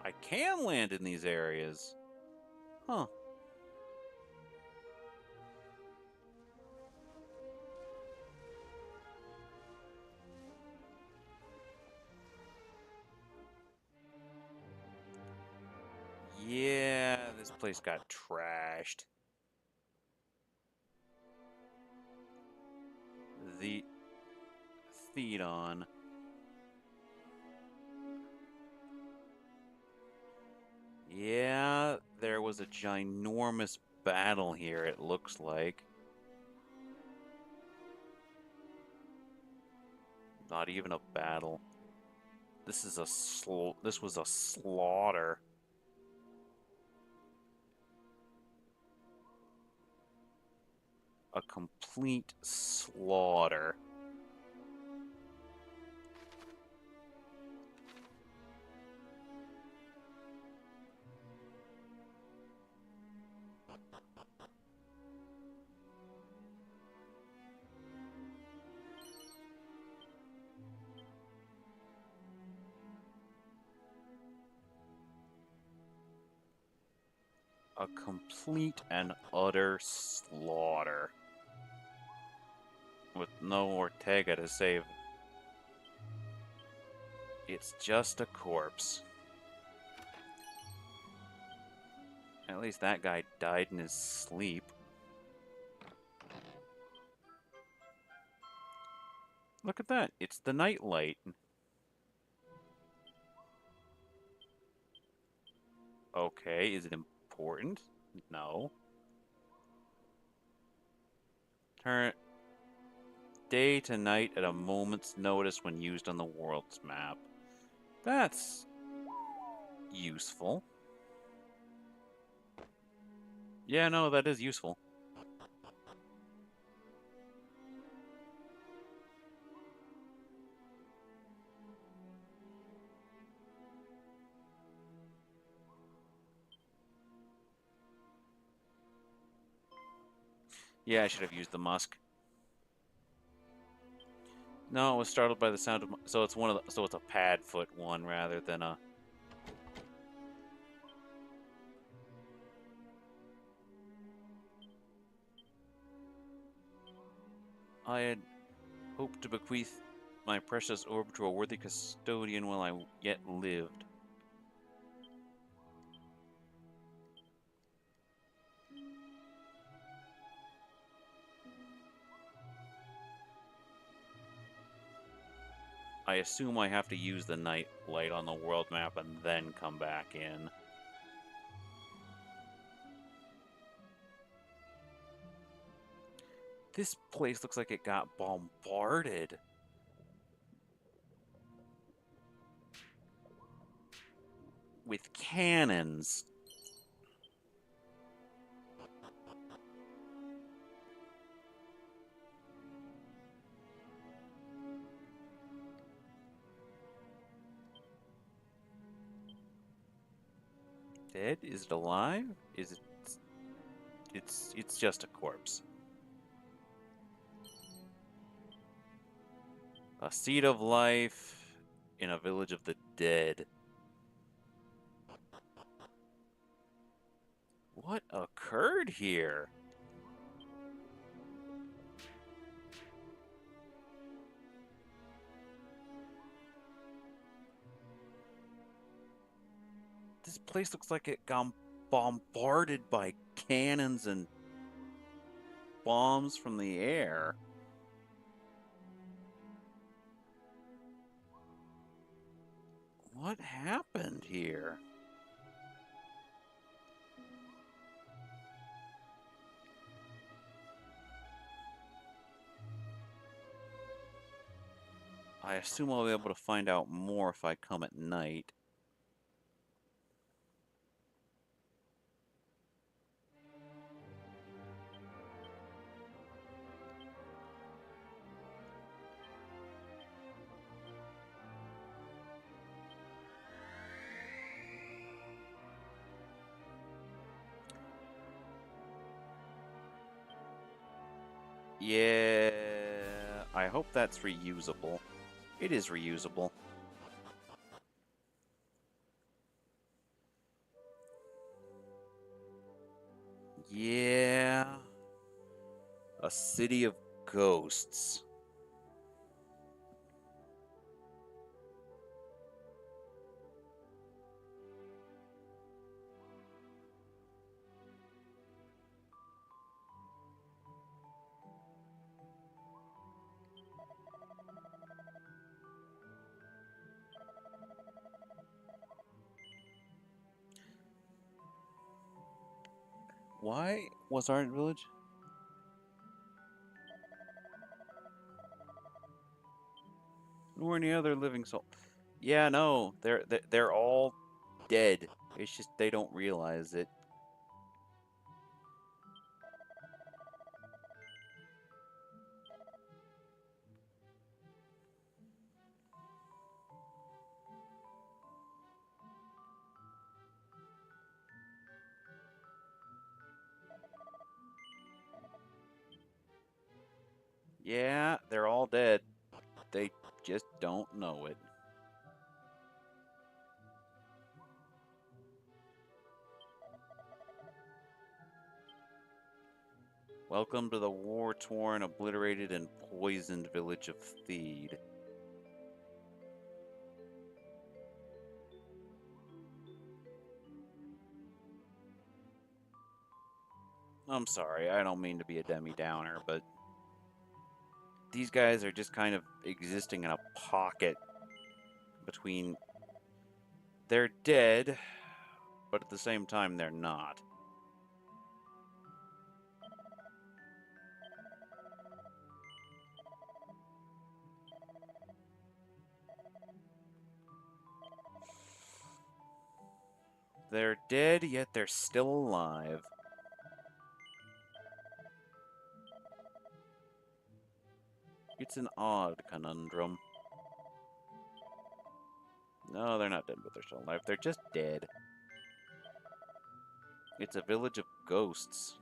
I can land in these areas. Huh. Yeah, this place got trashed. The Theodon. Yeah, there was a ginormous battle here, it looks like. Not even a battle. This is a this was a slaughter. A complete slaughter. A complete and utter slaughter. With no Ortega to save. It's just a corpse. At least that guy died in his sleep. Look at that. It's the nightlight. Okay, is it important? No. Turn day to night at a moment's notice when used on the world's map. That's useful. Yeah, no, that is useful. Yeah, I should have used the musk. No, I was startled by the sound of. So it's one of the. So it's a pad foot one rather than a. I had hoped to bequeath my precious orb to a worthy custodian while I yet lived. I assume I have to use the night light on the world map and then come back in. This place looks like it got bombarded. With cannons. Dead? Is it alive? Is it... It's just a corpse. A seed of life in a village of the dead. What occurred here? This place looks like it got bombarded by cannons and bombs from the air. What happened here? I assume I'll be able to find out more if I come at night. Yeah, I hope that's reusable. It is reusable. Yeah. A city of ghosts. Why was Ardent Village? Nor any other living soul. Yeah, no, they're all dead. It's just they don't realize it. Yeah, they're all dead. They just don't know it. Welcome to the war-torn, obliterated, and poisoned village of Theed. I'm sorry, I don't mean to be a Demi-Downer, but these guys are just kind of existing in a pocket between... They're dead, but at the same time, they're not. They're dead, yet they're still alive. It's an odd conundrum. No, they're not dead, but they're still alive. They're just dead. It's a village of ghosts.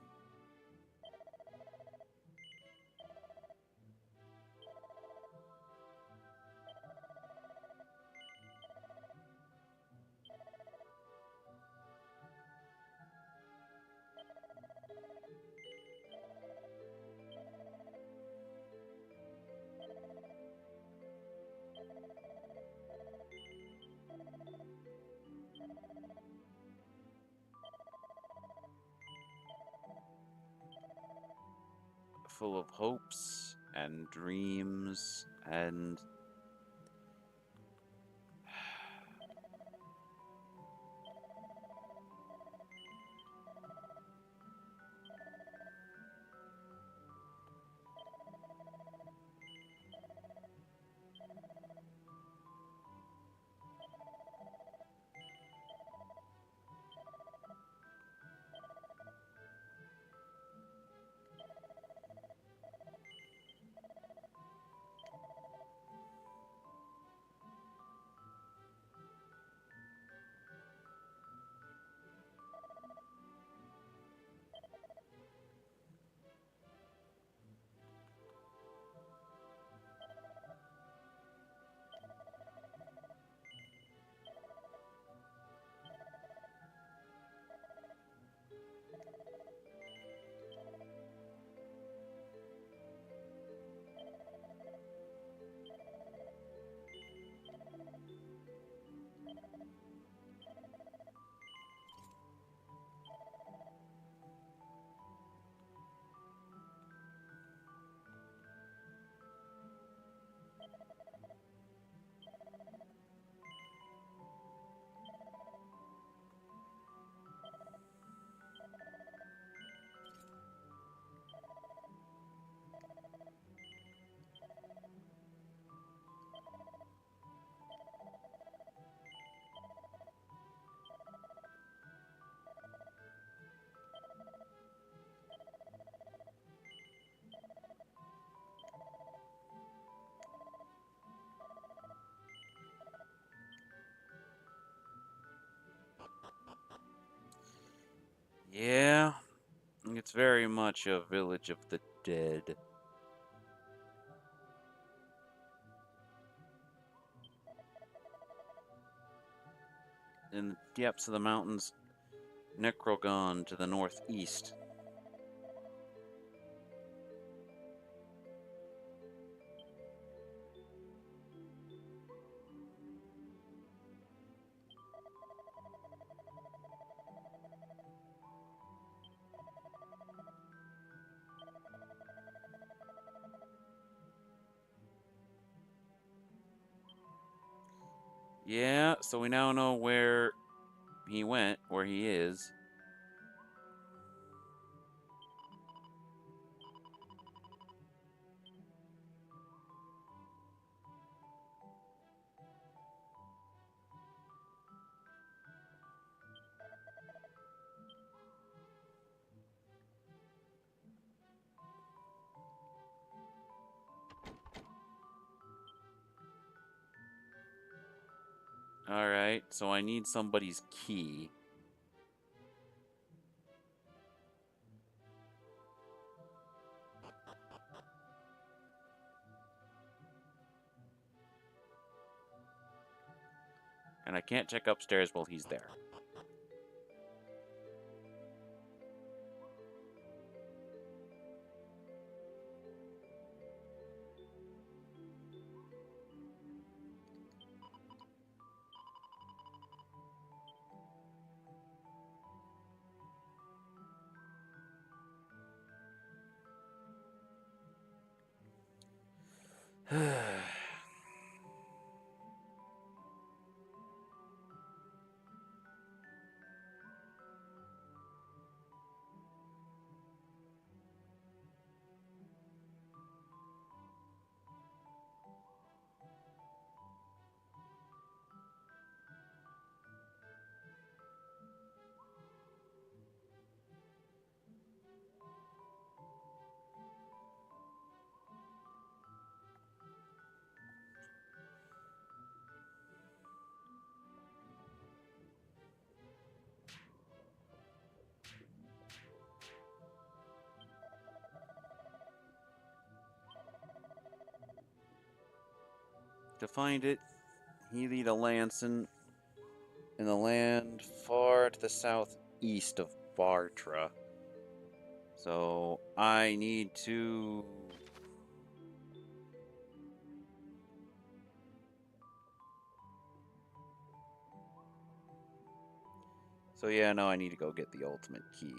Full of hopes and dreams and... Yeah, it's very much a village of the dead. In the depths of the mountains, Necrogon to the northeast. Yeah, so we now know where he went, where he is. Alright, so I need somebody's key. And I can't check upstairs while he's there. To find it, he lead a Lanson in the land far to the southeast of Bartra. So I need to... So yeah, no, I need to go get the ultimate key.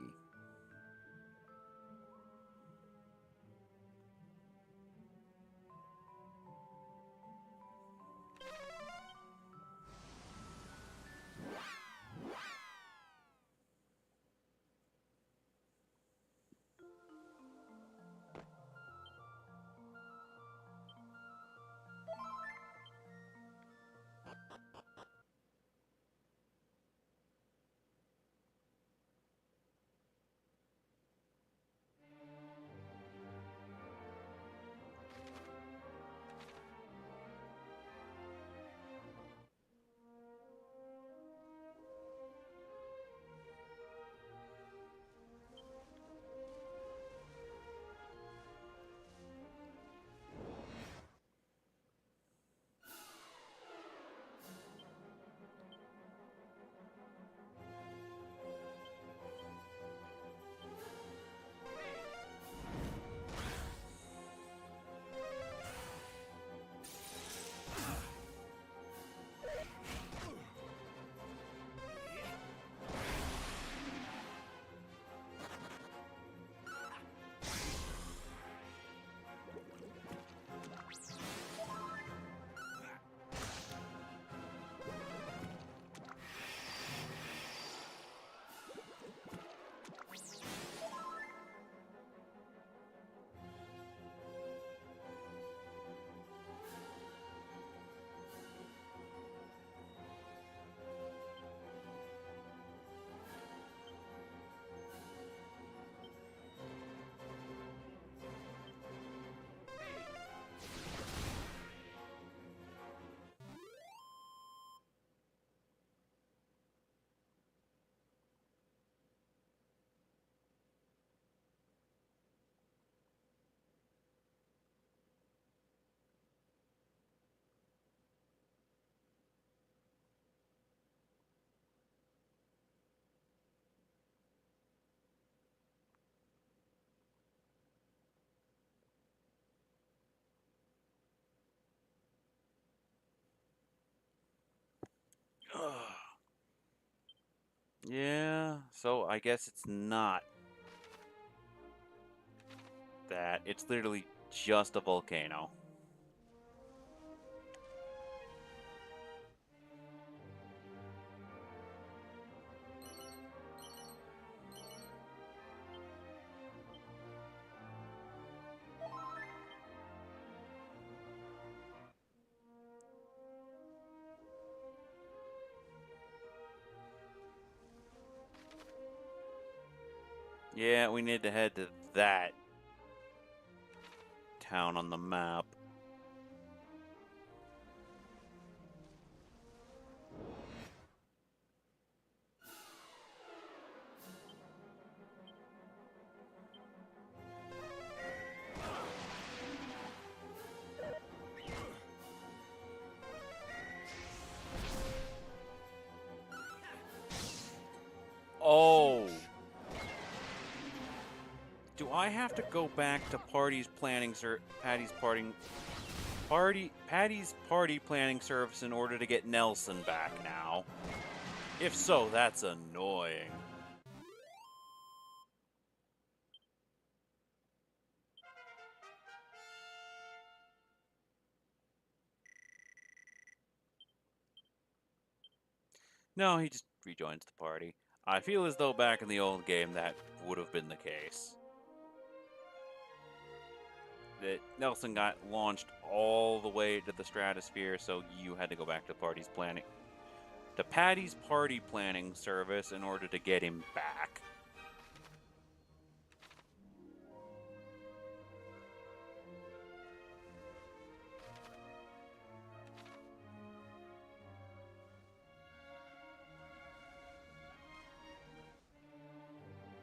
Yeah, so I guess it's not that. It's literally just a volcano. Yeah, we need to head to that town on the map. Do I have to go back to Patty's party planning service in order to get Nelson back now? If so, that's annoying. No, he just rejoins the party. I feel as though back in the old game that would have been the case. That Nelson got launched all the way to the stratosphere, so you had to go back to Patty's party planning service in order to get him back.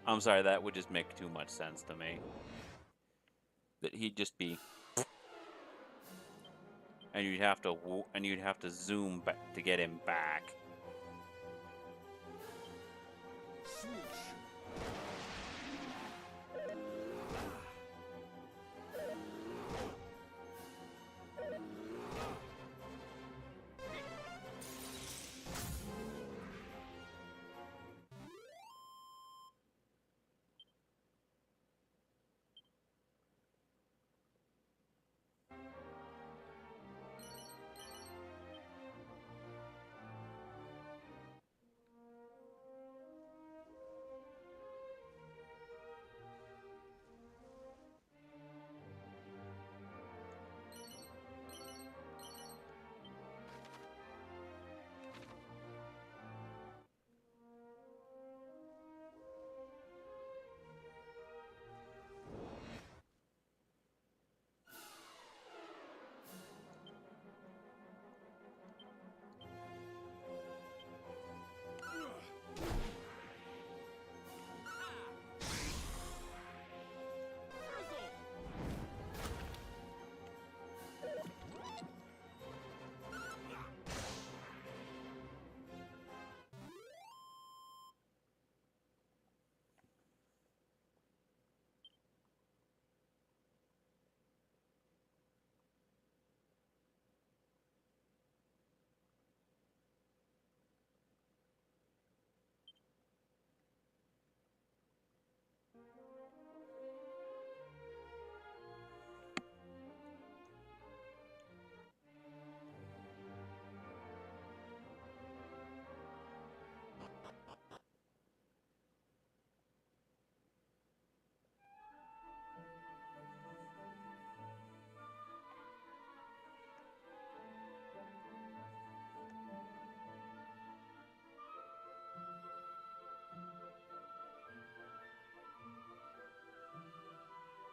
I'm sorry, that would just make too much sense to me. That he'd just be, and you'd have to zoom back to get him back.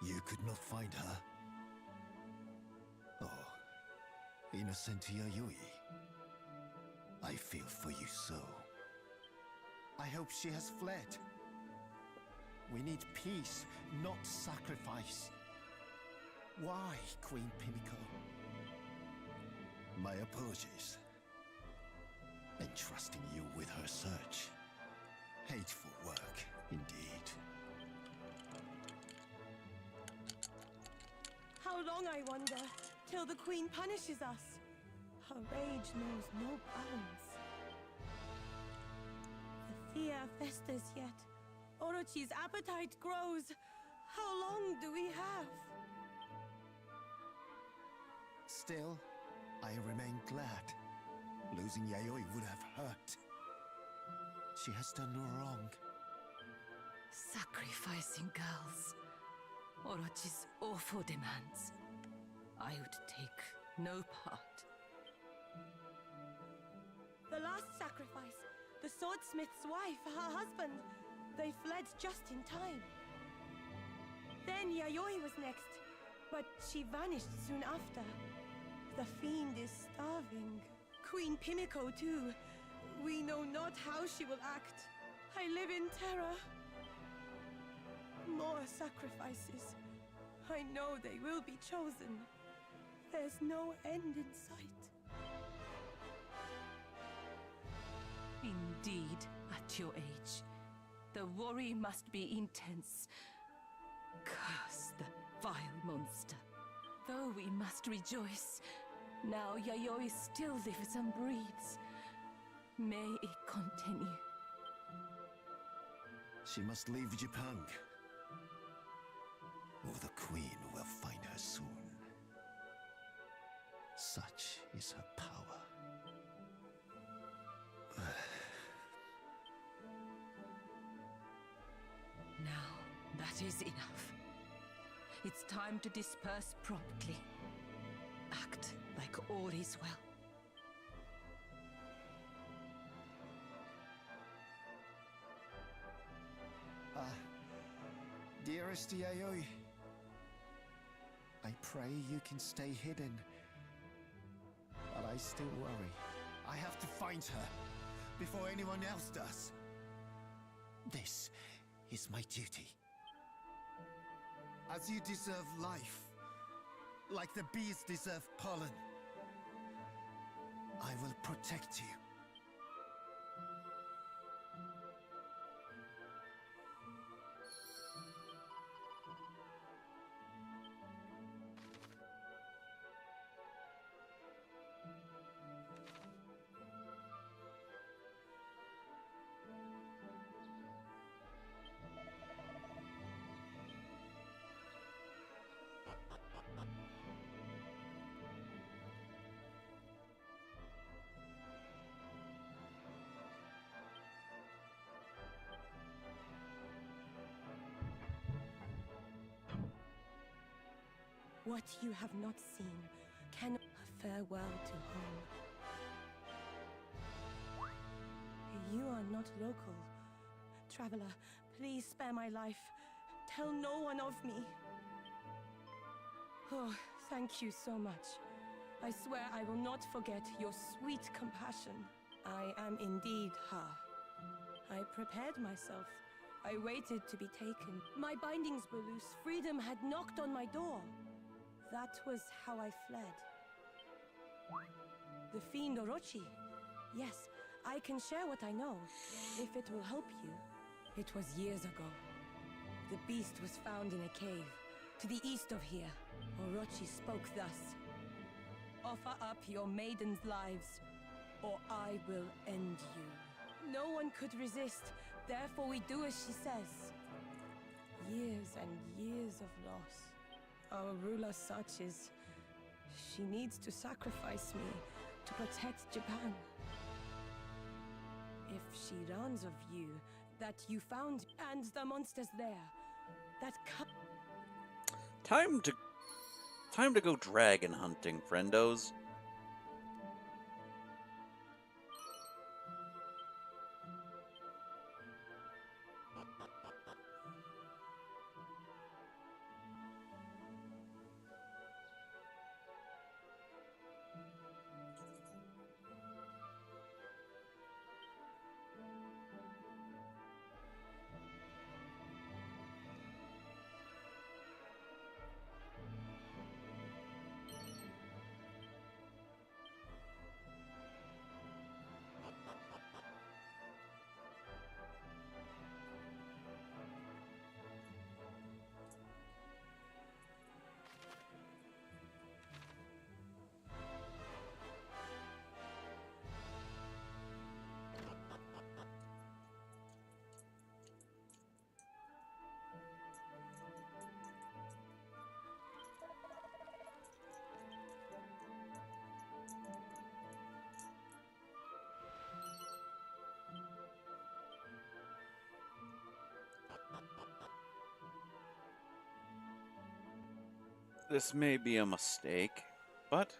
You could not find her? Oh, innocent Yayoi. I feel for you so. I hope she has fled. We need peace, not sacrifice. Why, Queen Pimiko? My apologies. Entrusting you with her search. Hateful work, indeed.
How long, I wonder, till the Queen punishes us? Her rage knows no bounds. The fear festers yet. Orochi's appetite grows. How long do we have?
Still, I remain glad. Losing Yayoi would have hurt. She has done no wrong.
Sacrificing girls. Orochi's awful demands. I would take no part.
The last sacrifice, the swordsmith's wife, her husband, they fled just in time. Then Yayoi was next, but she vanished soon after. The fiend is starving. Queen Pimiko too. We know not how she will act. I live in terror. More sacrifices. I know they will be chosen. There's no end in sight.
Indeed, at your age, the worry must be intense. Curse the vile monster. Though we must rejoice, now Yayoi still lives and breathes. May it continue.
She must leave Japan, or the Queen will find her soon. Such is her power.
Now, that is enough. It's time to disperse promptly. Act like all is well.
Dearest Yayoi, I pray you can stay hidden. But I still worry. I have to find her before anyone else does. This is my duty. As you deserve life, like the bees deserve pollen, I will protect you.
What you have not seen can farewell to home. You are not local. Traveler, please spare my life. Tell no one of me. Oh, thank you so much. I swear I will not forget your sweet compassion. I am indeed her. I prepared myself. I waited to be taken. My bindings were loose. Freedom had knocked on my door. That was how I fled. The fiend Orochi. Yes, I can share what I know, if it will help you. It was years ago. The beast was found in a cave, to the east of here. Orochi spoke thus. Offer up your maidens' lives, or I will end you. No one could resist, therefore we do as she says. Years and years of loss. Our ruler such is... She needs to sacrifice me to protect Japan. If she learns of you, that you found, and the monsters there, that
Time to go dragon hunting, friendos. This may be a mistake, but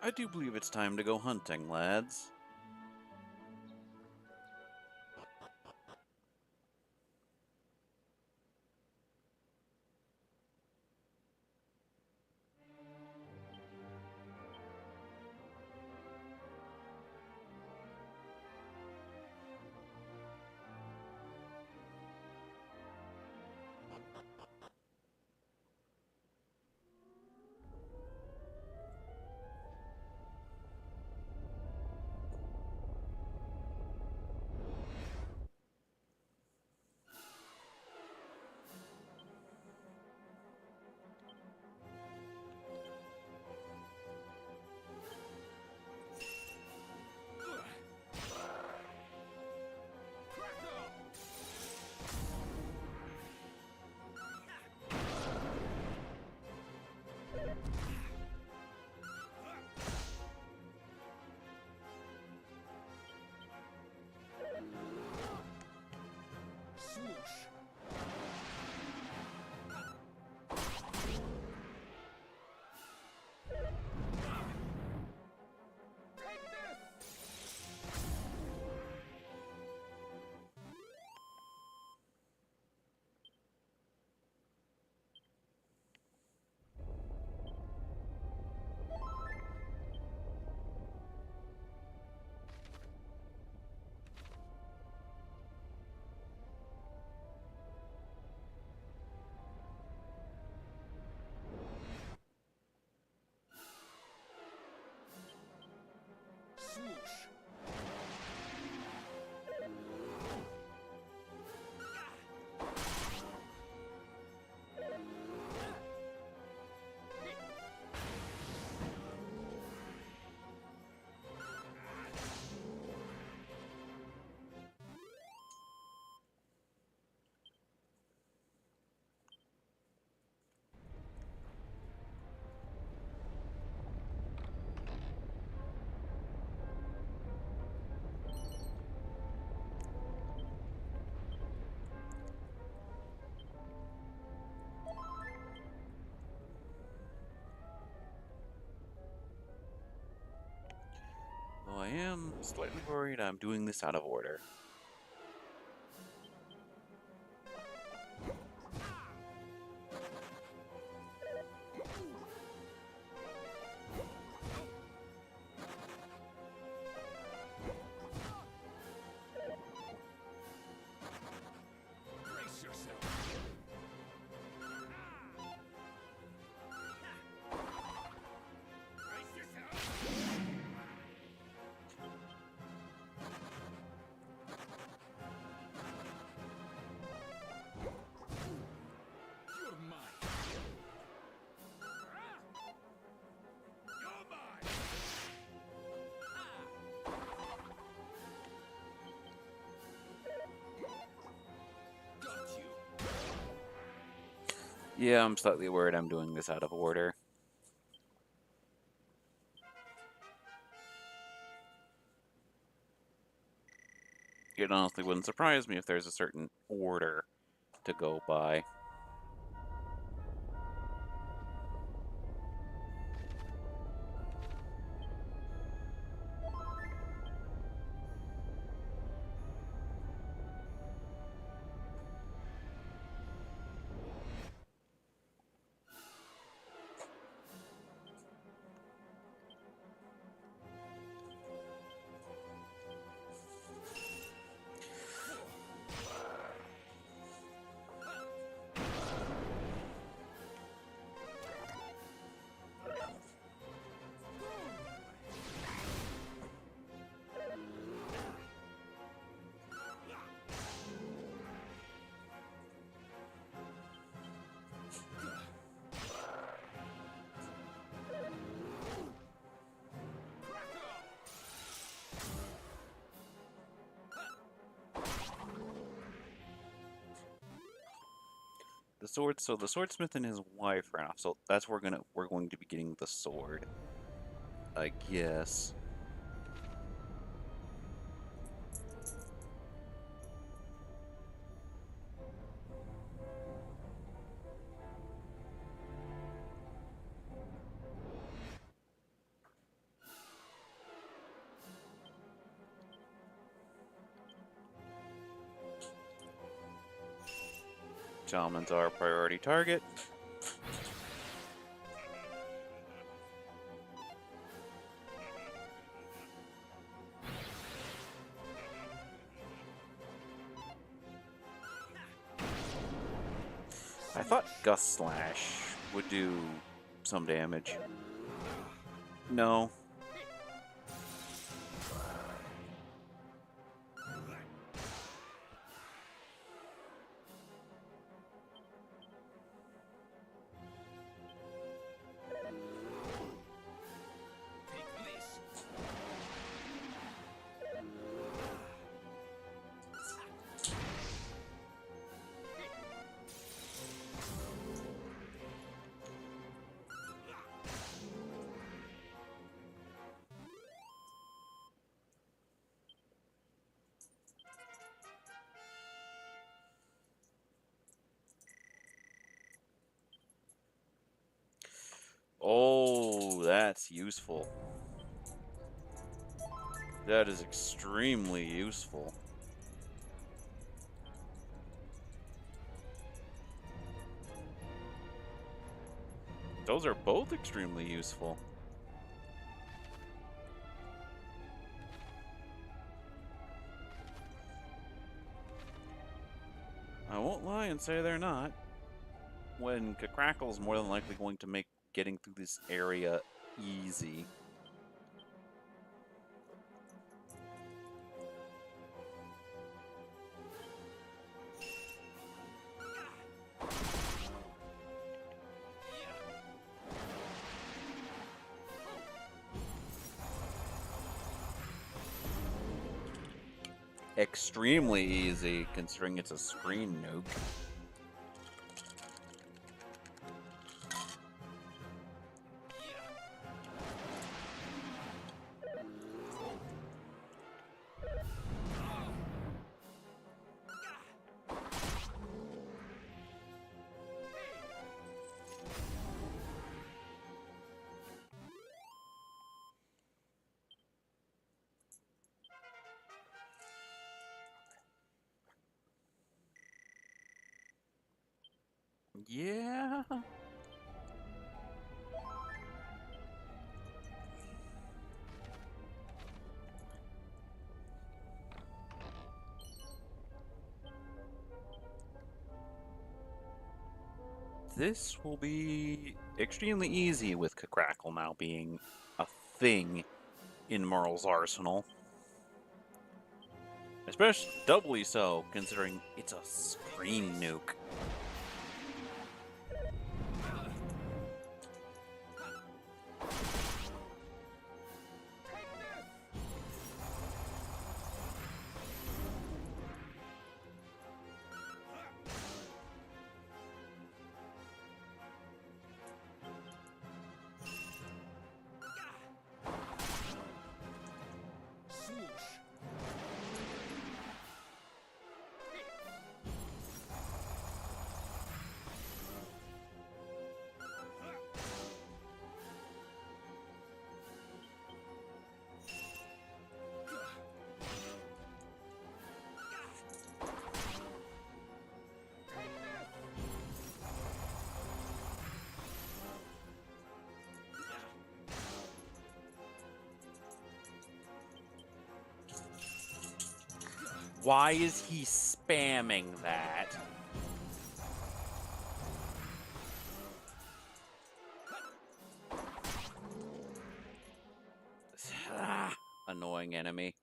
I do believe it's time to go hunting, lads. Though I am slightly worried I'm doing this out of order. Yeah, I'm slightly worried I'm doing this out of order. It honestly wouldn't surprise me if there's a certain order to go by. The sword, so the swordsmith and his wife ran off, so that's where we're going to be getting the sword, I guess. Shaman's our priority target. I thought Gust Slash would do some damage. No. Oh, that's useful. That is extremely useful. Those are both extremely useful. I won't lie and say they're not. When Crackle's more than likely going to make getting through this area easy. Extremely easy, considering it's a screen nuke. Yeah. This will be extremely easy with Crackle now being a thing in Merle's arsenal. Especially doubly so, considering it's a screen nuke. Why is he spamming that? Annoying enemy.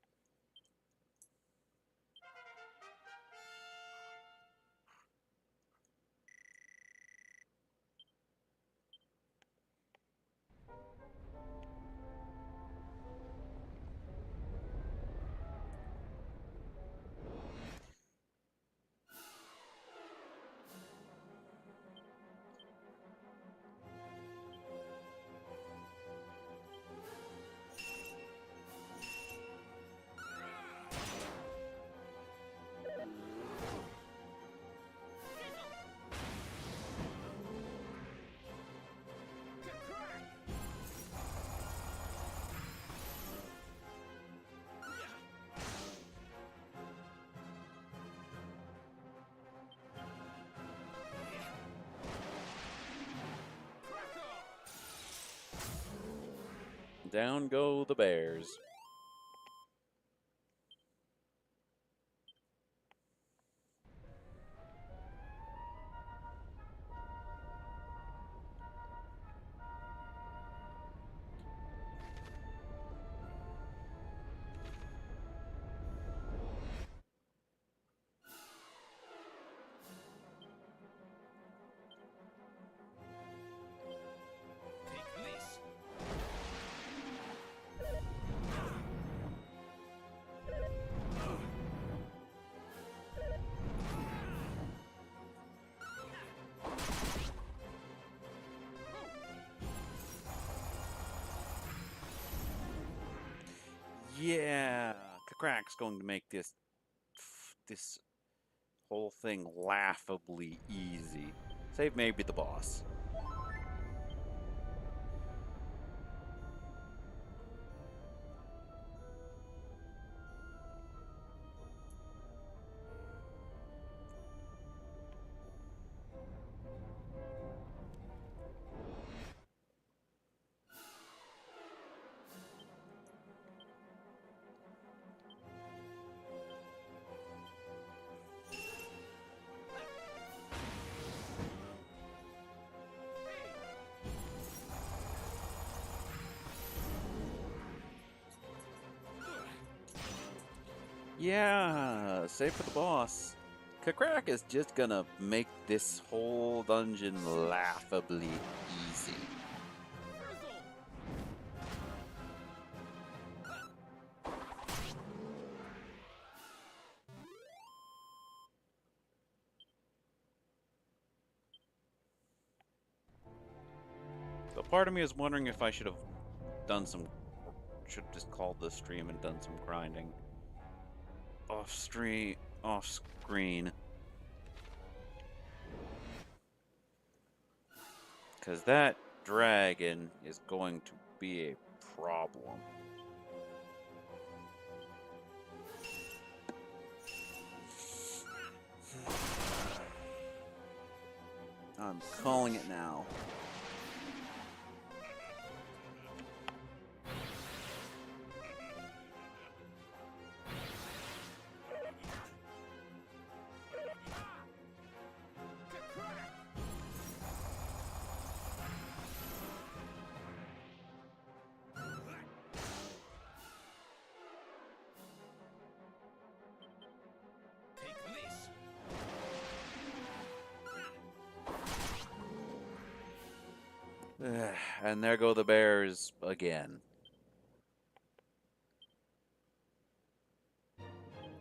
Down go the bears. Yeah, Crack's going to make this whole thing laughably easy. Save maybe the boss. Yeah, save for the boss. Crack is just gonna make this whole dungeon laughably easy. So part of me is wondering if I should have just called this stream and done some grinding. Off screen. Because that dragon is going to be a problem. I'm calling it now. And there go the bears again.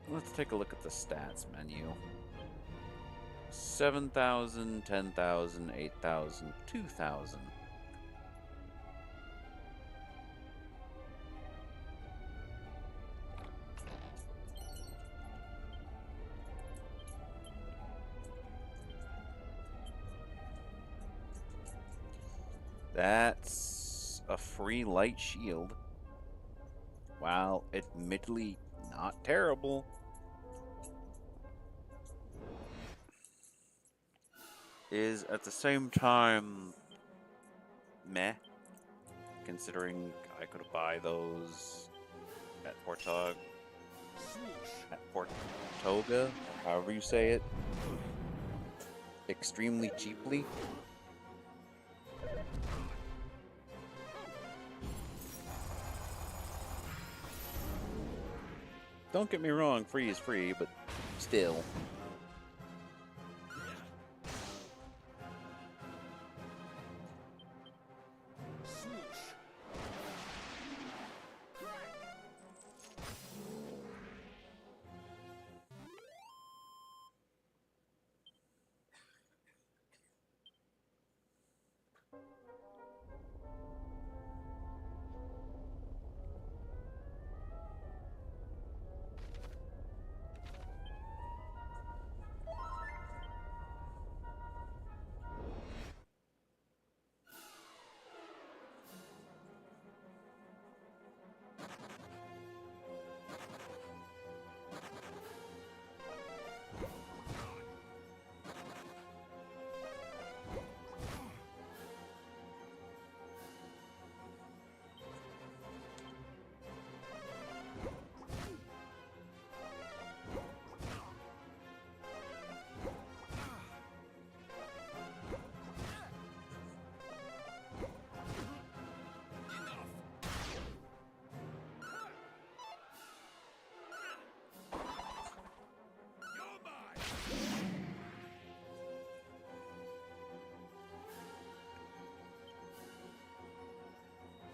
Let's take a look at the stats menu. 7,000, 10,000, 8,000, 2,000. That's a free light shield. While admittedly not terrible, is at the same time meh, considering I could buy those at Portoga, or however you say it, extremely cheaply. Don't get me wrong, free is free, but still.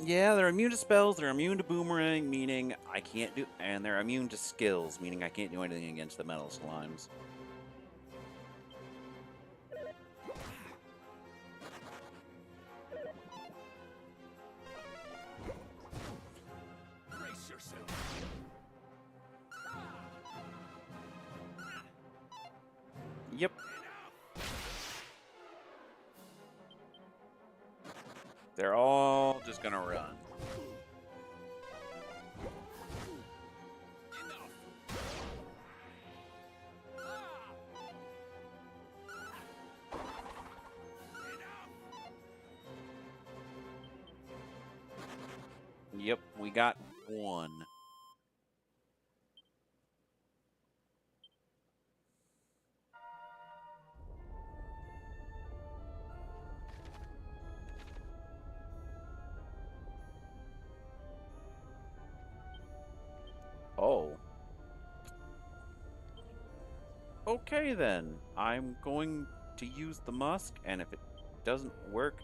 Yeah, they're immune to spells, they're immune to boomerang, meaning I can't do, and they're immune to skills, meaning I can't do anything against the metal slimes.
Brace yourself.
Yep. They're all just gonna run. Yep, we got one. Oh. Okay then. I'm going to use the musk, and if it doesn't work,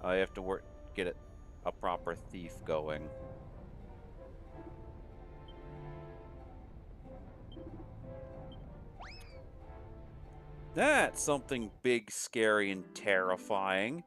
I have to get a proper thief going. That's something big, scary, and terrifying.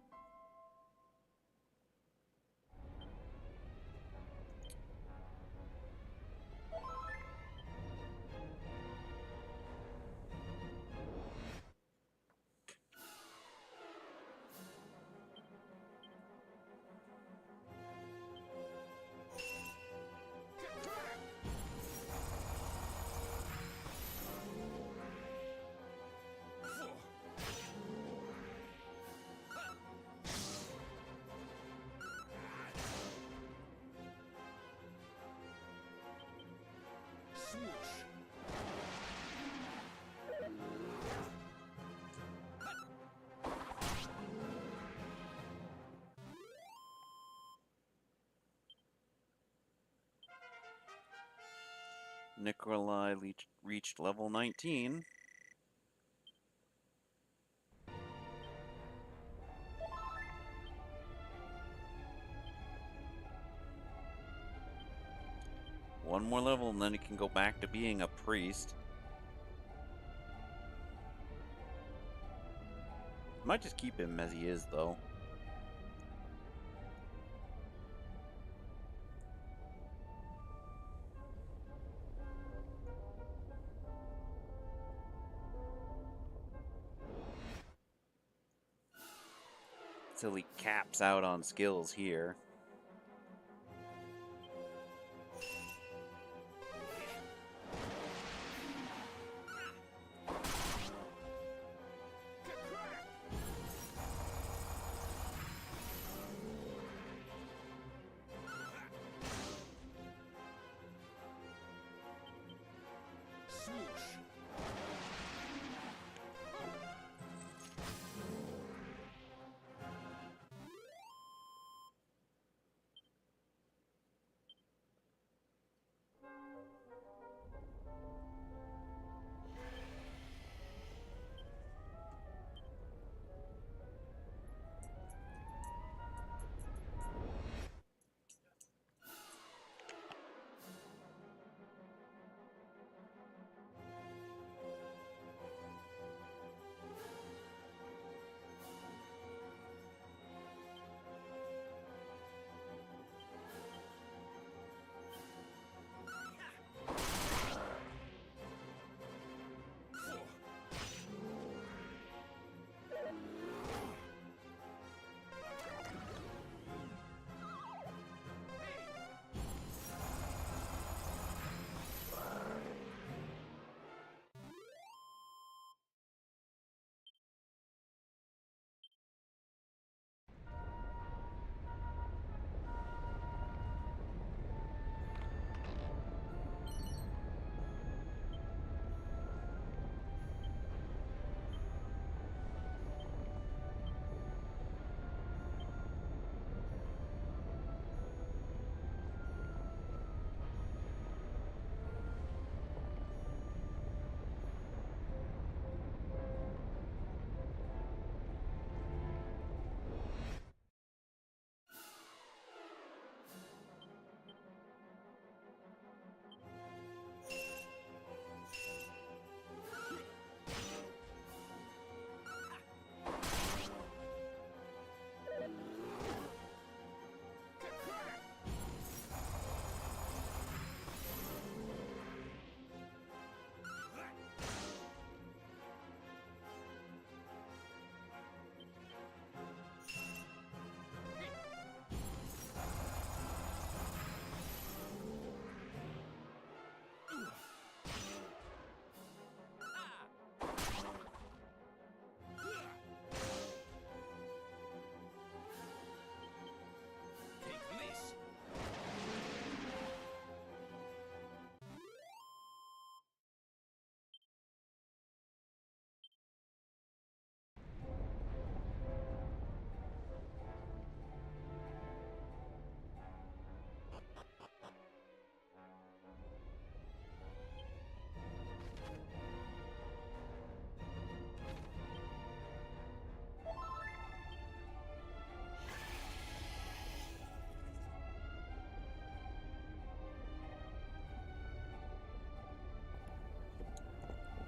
Nikolai reached level 19. One more level and then he can go back to being a priest. Might just keep him as he is, though. Till he caps out on skills here.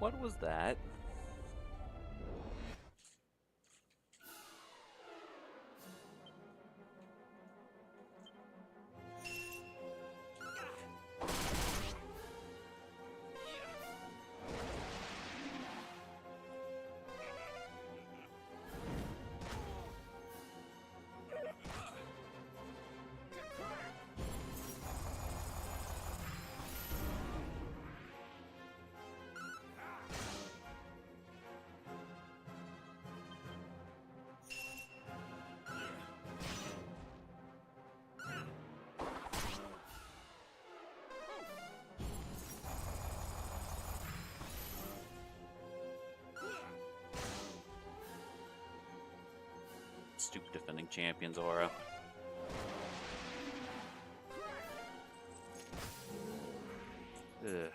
What was that? Stupid defending champions, Aura. Ugh.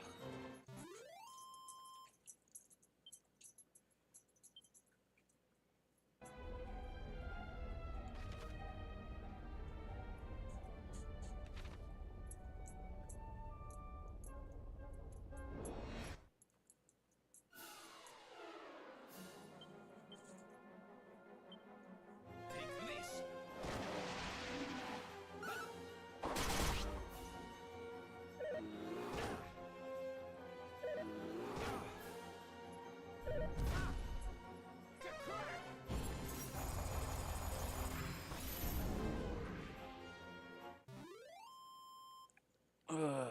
Ugh.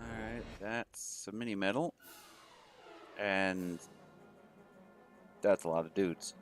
Alright, that's a mini medal. And that's a lot of dudes.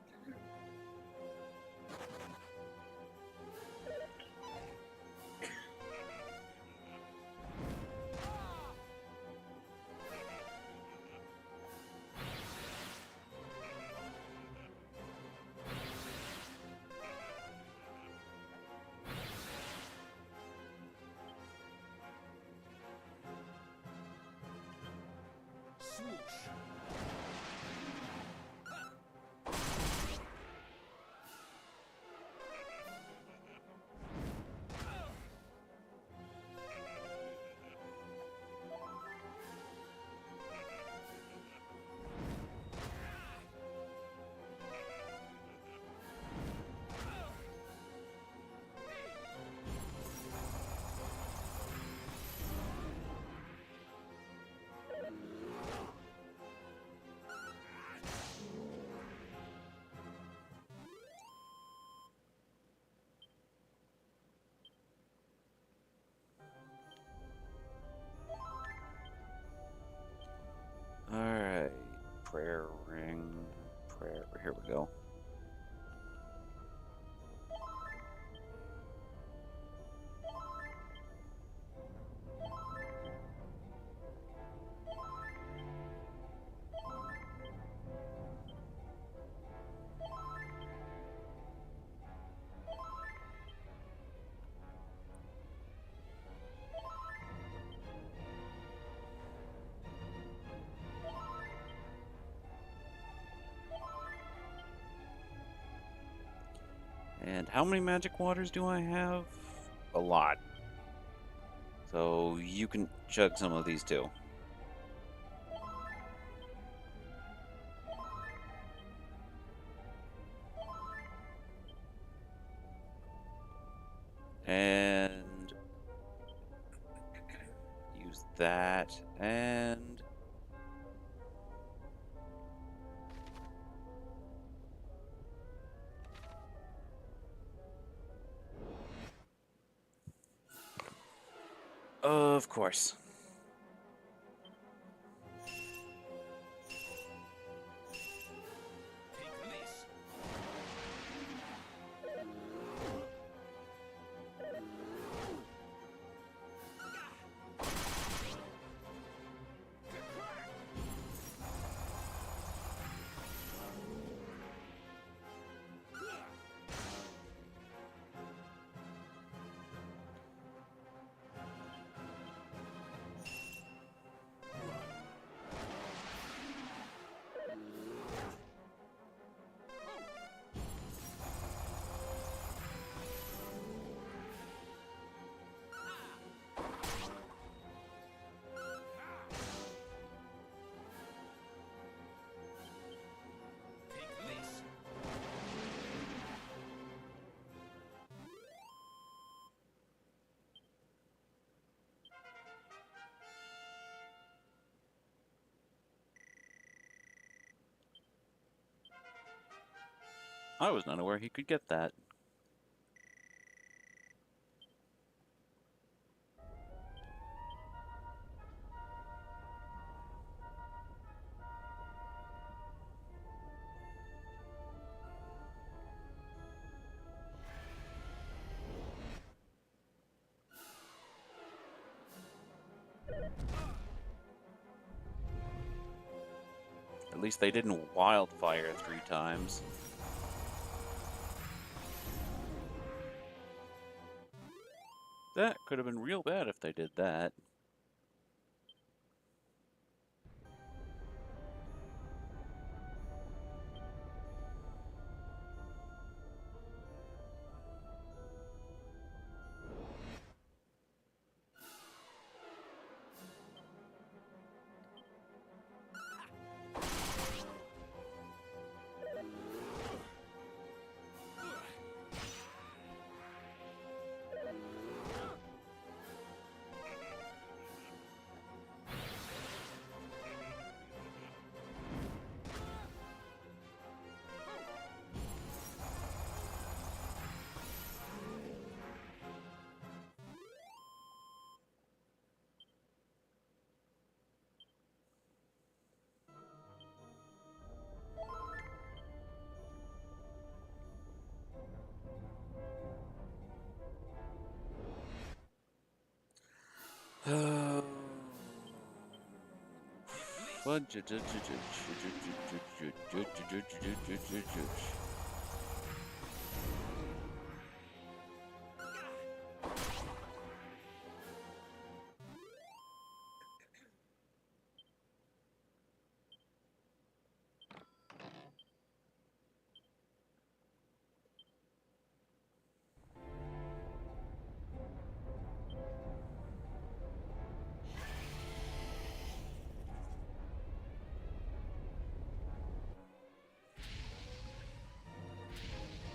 Alright, prayer ring, prayer, here we go. And how many magic waters do I have? A lot. So you can chug some of these too. that, and... Of course. I was not aware he could get that. At least they didn't wildfire 3 times. That could have been real bad if they did that.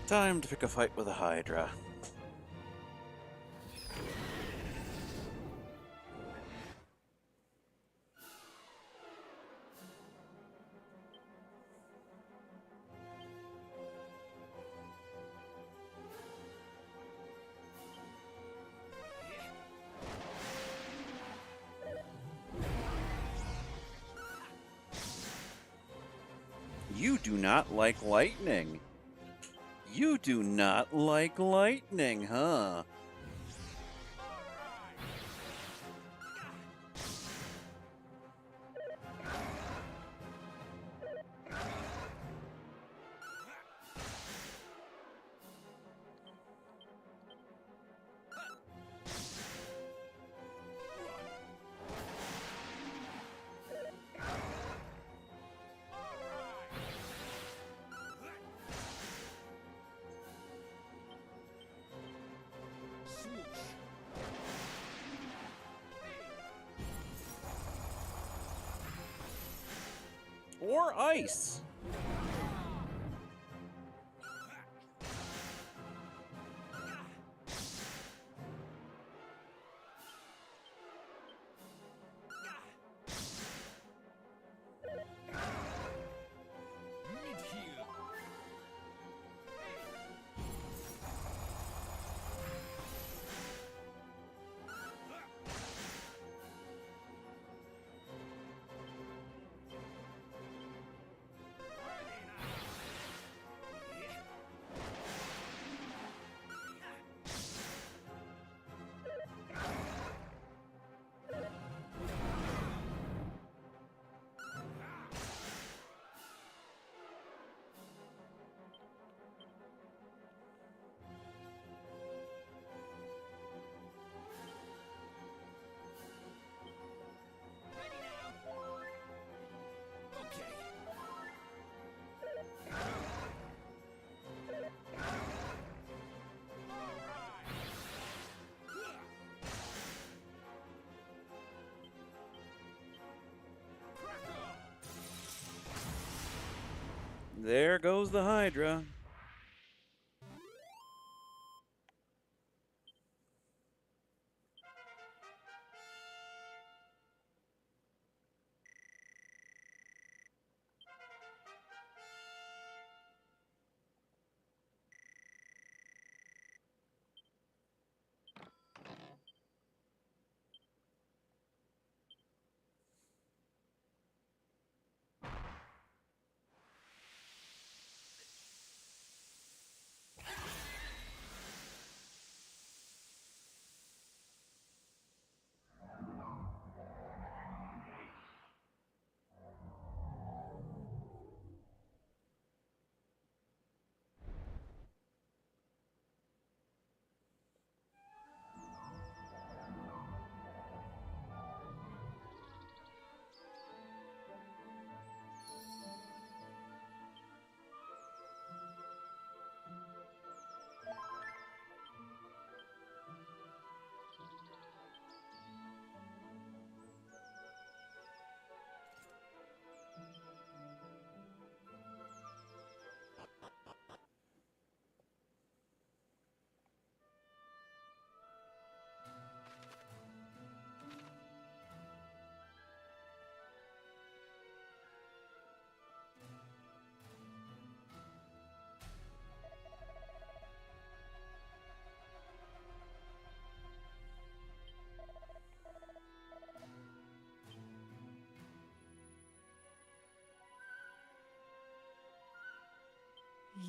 Time to pick a fight with a Hydra. You do not like lightning. You do not like lightning, huh? Or ice. There goes the Hydra.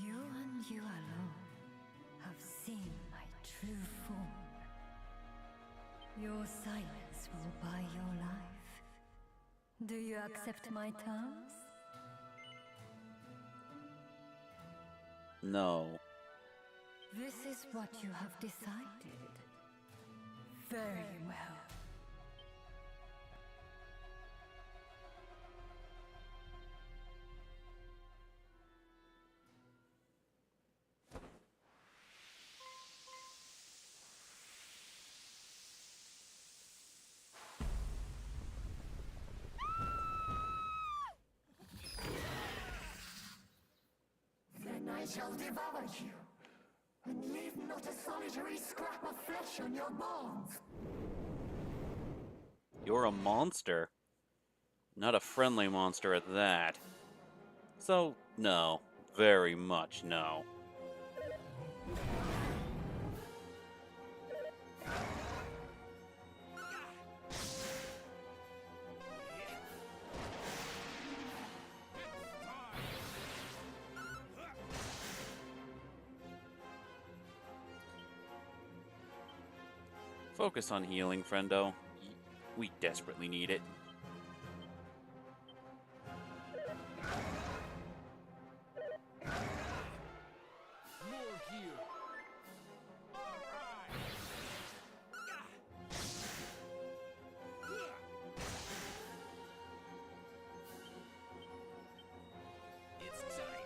You and you alone have seen my true form. Your silence will buy your life. Do you accept my terms?
No.
This is what you have decided. Very well.
Then I shall devour you, and leave not a solitary scrap of flesh on your bones.
You're a monster. Not a friendly monster at that. So, no. Very much no. Focus on healing, friendo. We desperately need it.
More here.
It's time.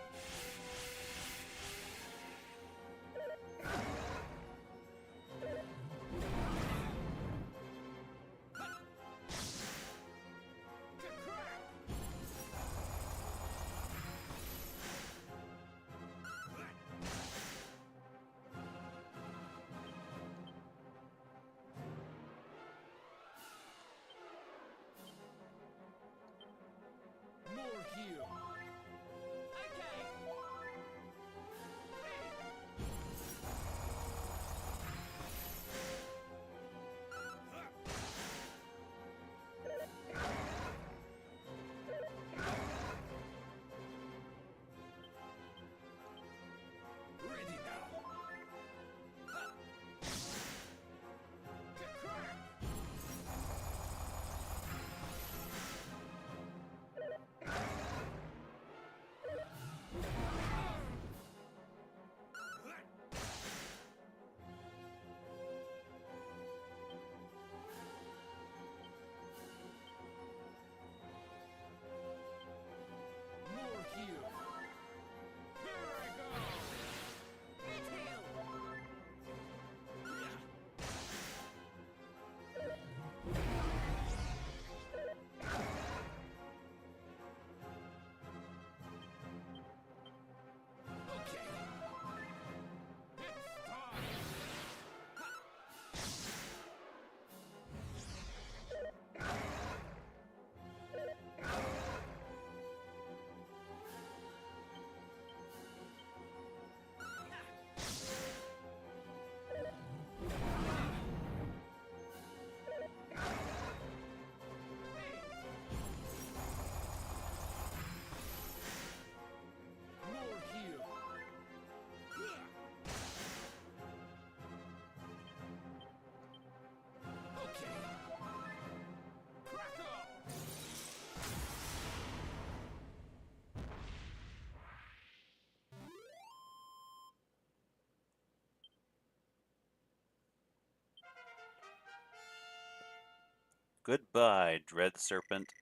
Goodbye, dread serpent.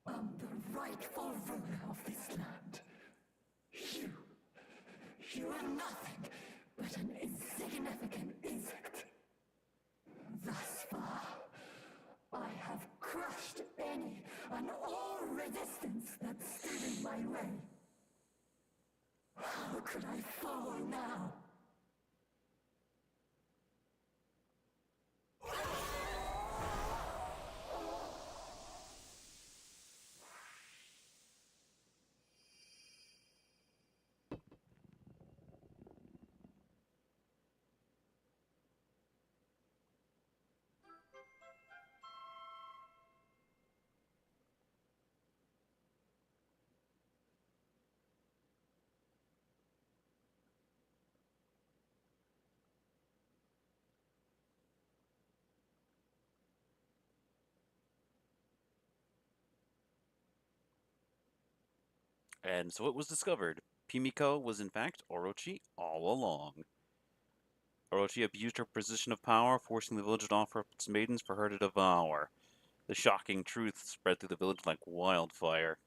I'm the rightful ruler of this land. You are nothing but an insignificant insect. Thus far, I have crushed any and all resistance that stood in my way. How could I fall now?
And so it was discovered. Pimiko was in fact Orochi all along. Orochi abused her position of power, forcing the village to offer up its maidens for her to devour. The shocking truth spread through the village like wildfire.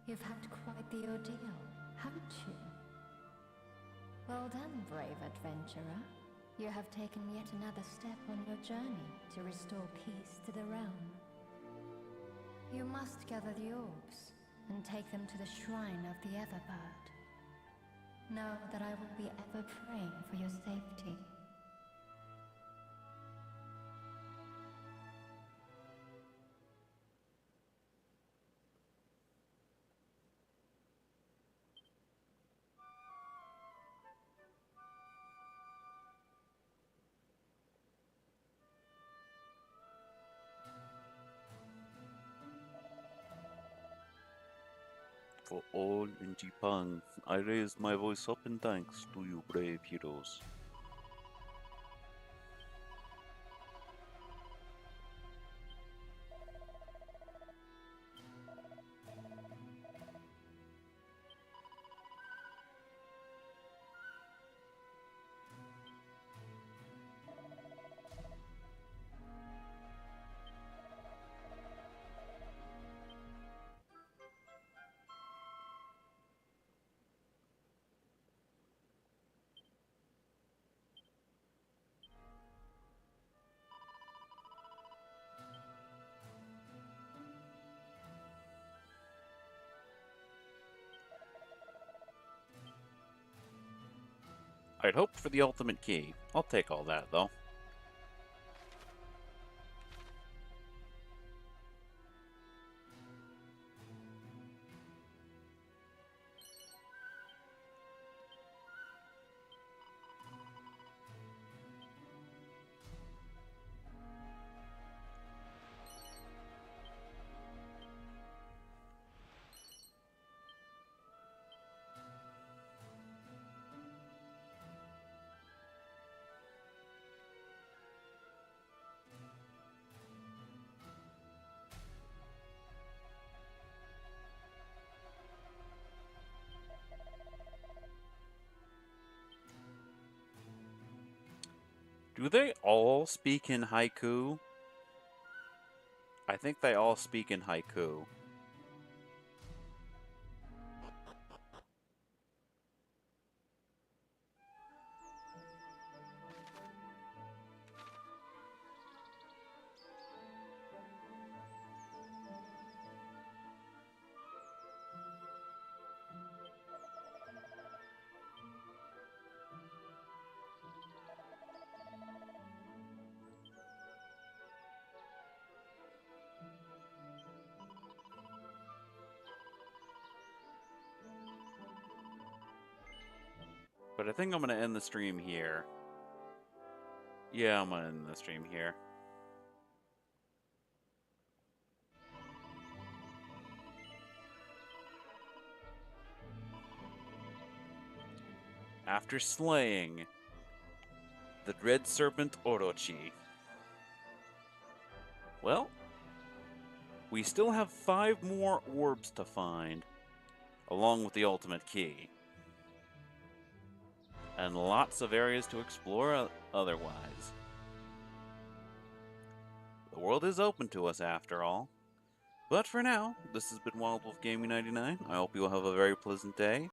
You've had quite the ordeal, haven't you? Well done, brave adventurer. You have taken yet another step on your journey to restore peace to the realm. You must gather the orbs and take them to the shrine of the Everbird. Know that I will be ever praying for your safety.
For all in Japan, I raise my voice up in thanks to you brave heroes. I'd hoped for the ultimate key. I'll take all that, though. Do they all speak in haiku? I think they all speak in haiku. But I think I'm going to end the stream here. Yeah, I'm going to end the stream here. After slaying the dread serpent Orochi. Well, we still have 5 more orbs to find, along with the ultimate key. And lots of areas to explore otherwise. The world is open to us after all. But for now, this has been Wild Wolf Gaming 99. I hope you will have a very pleasant day.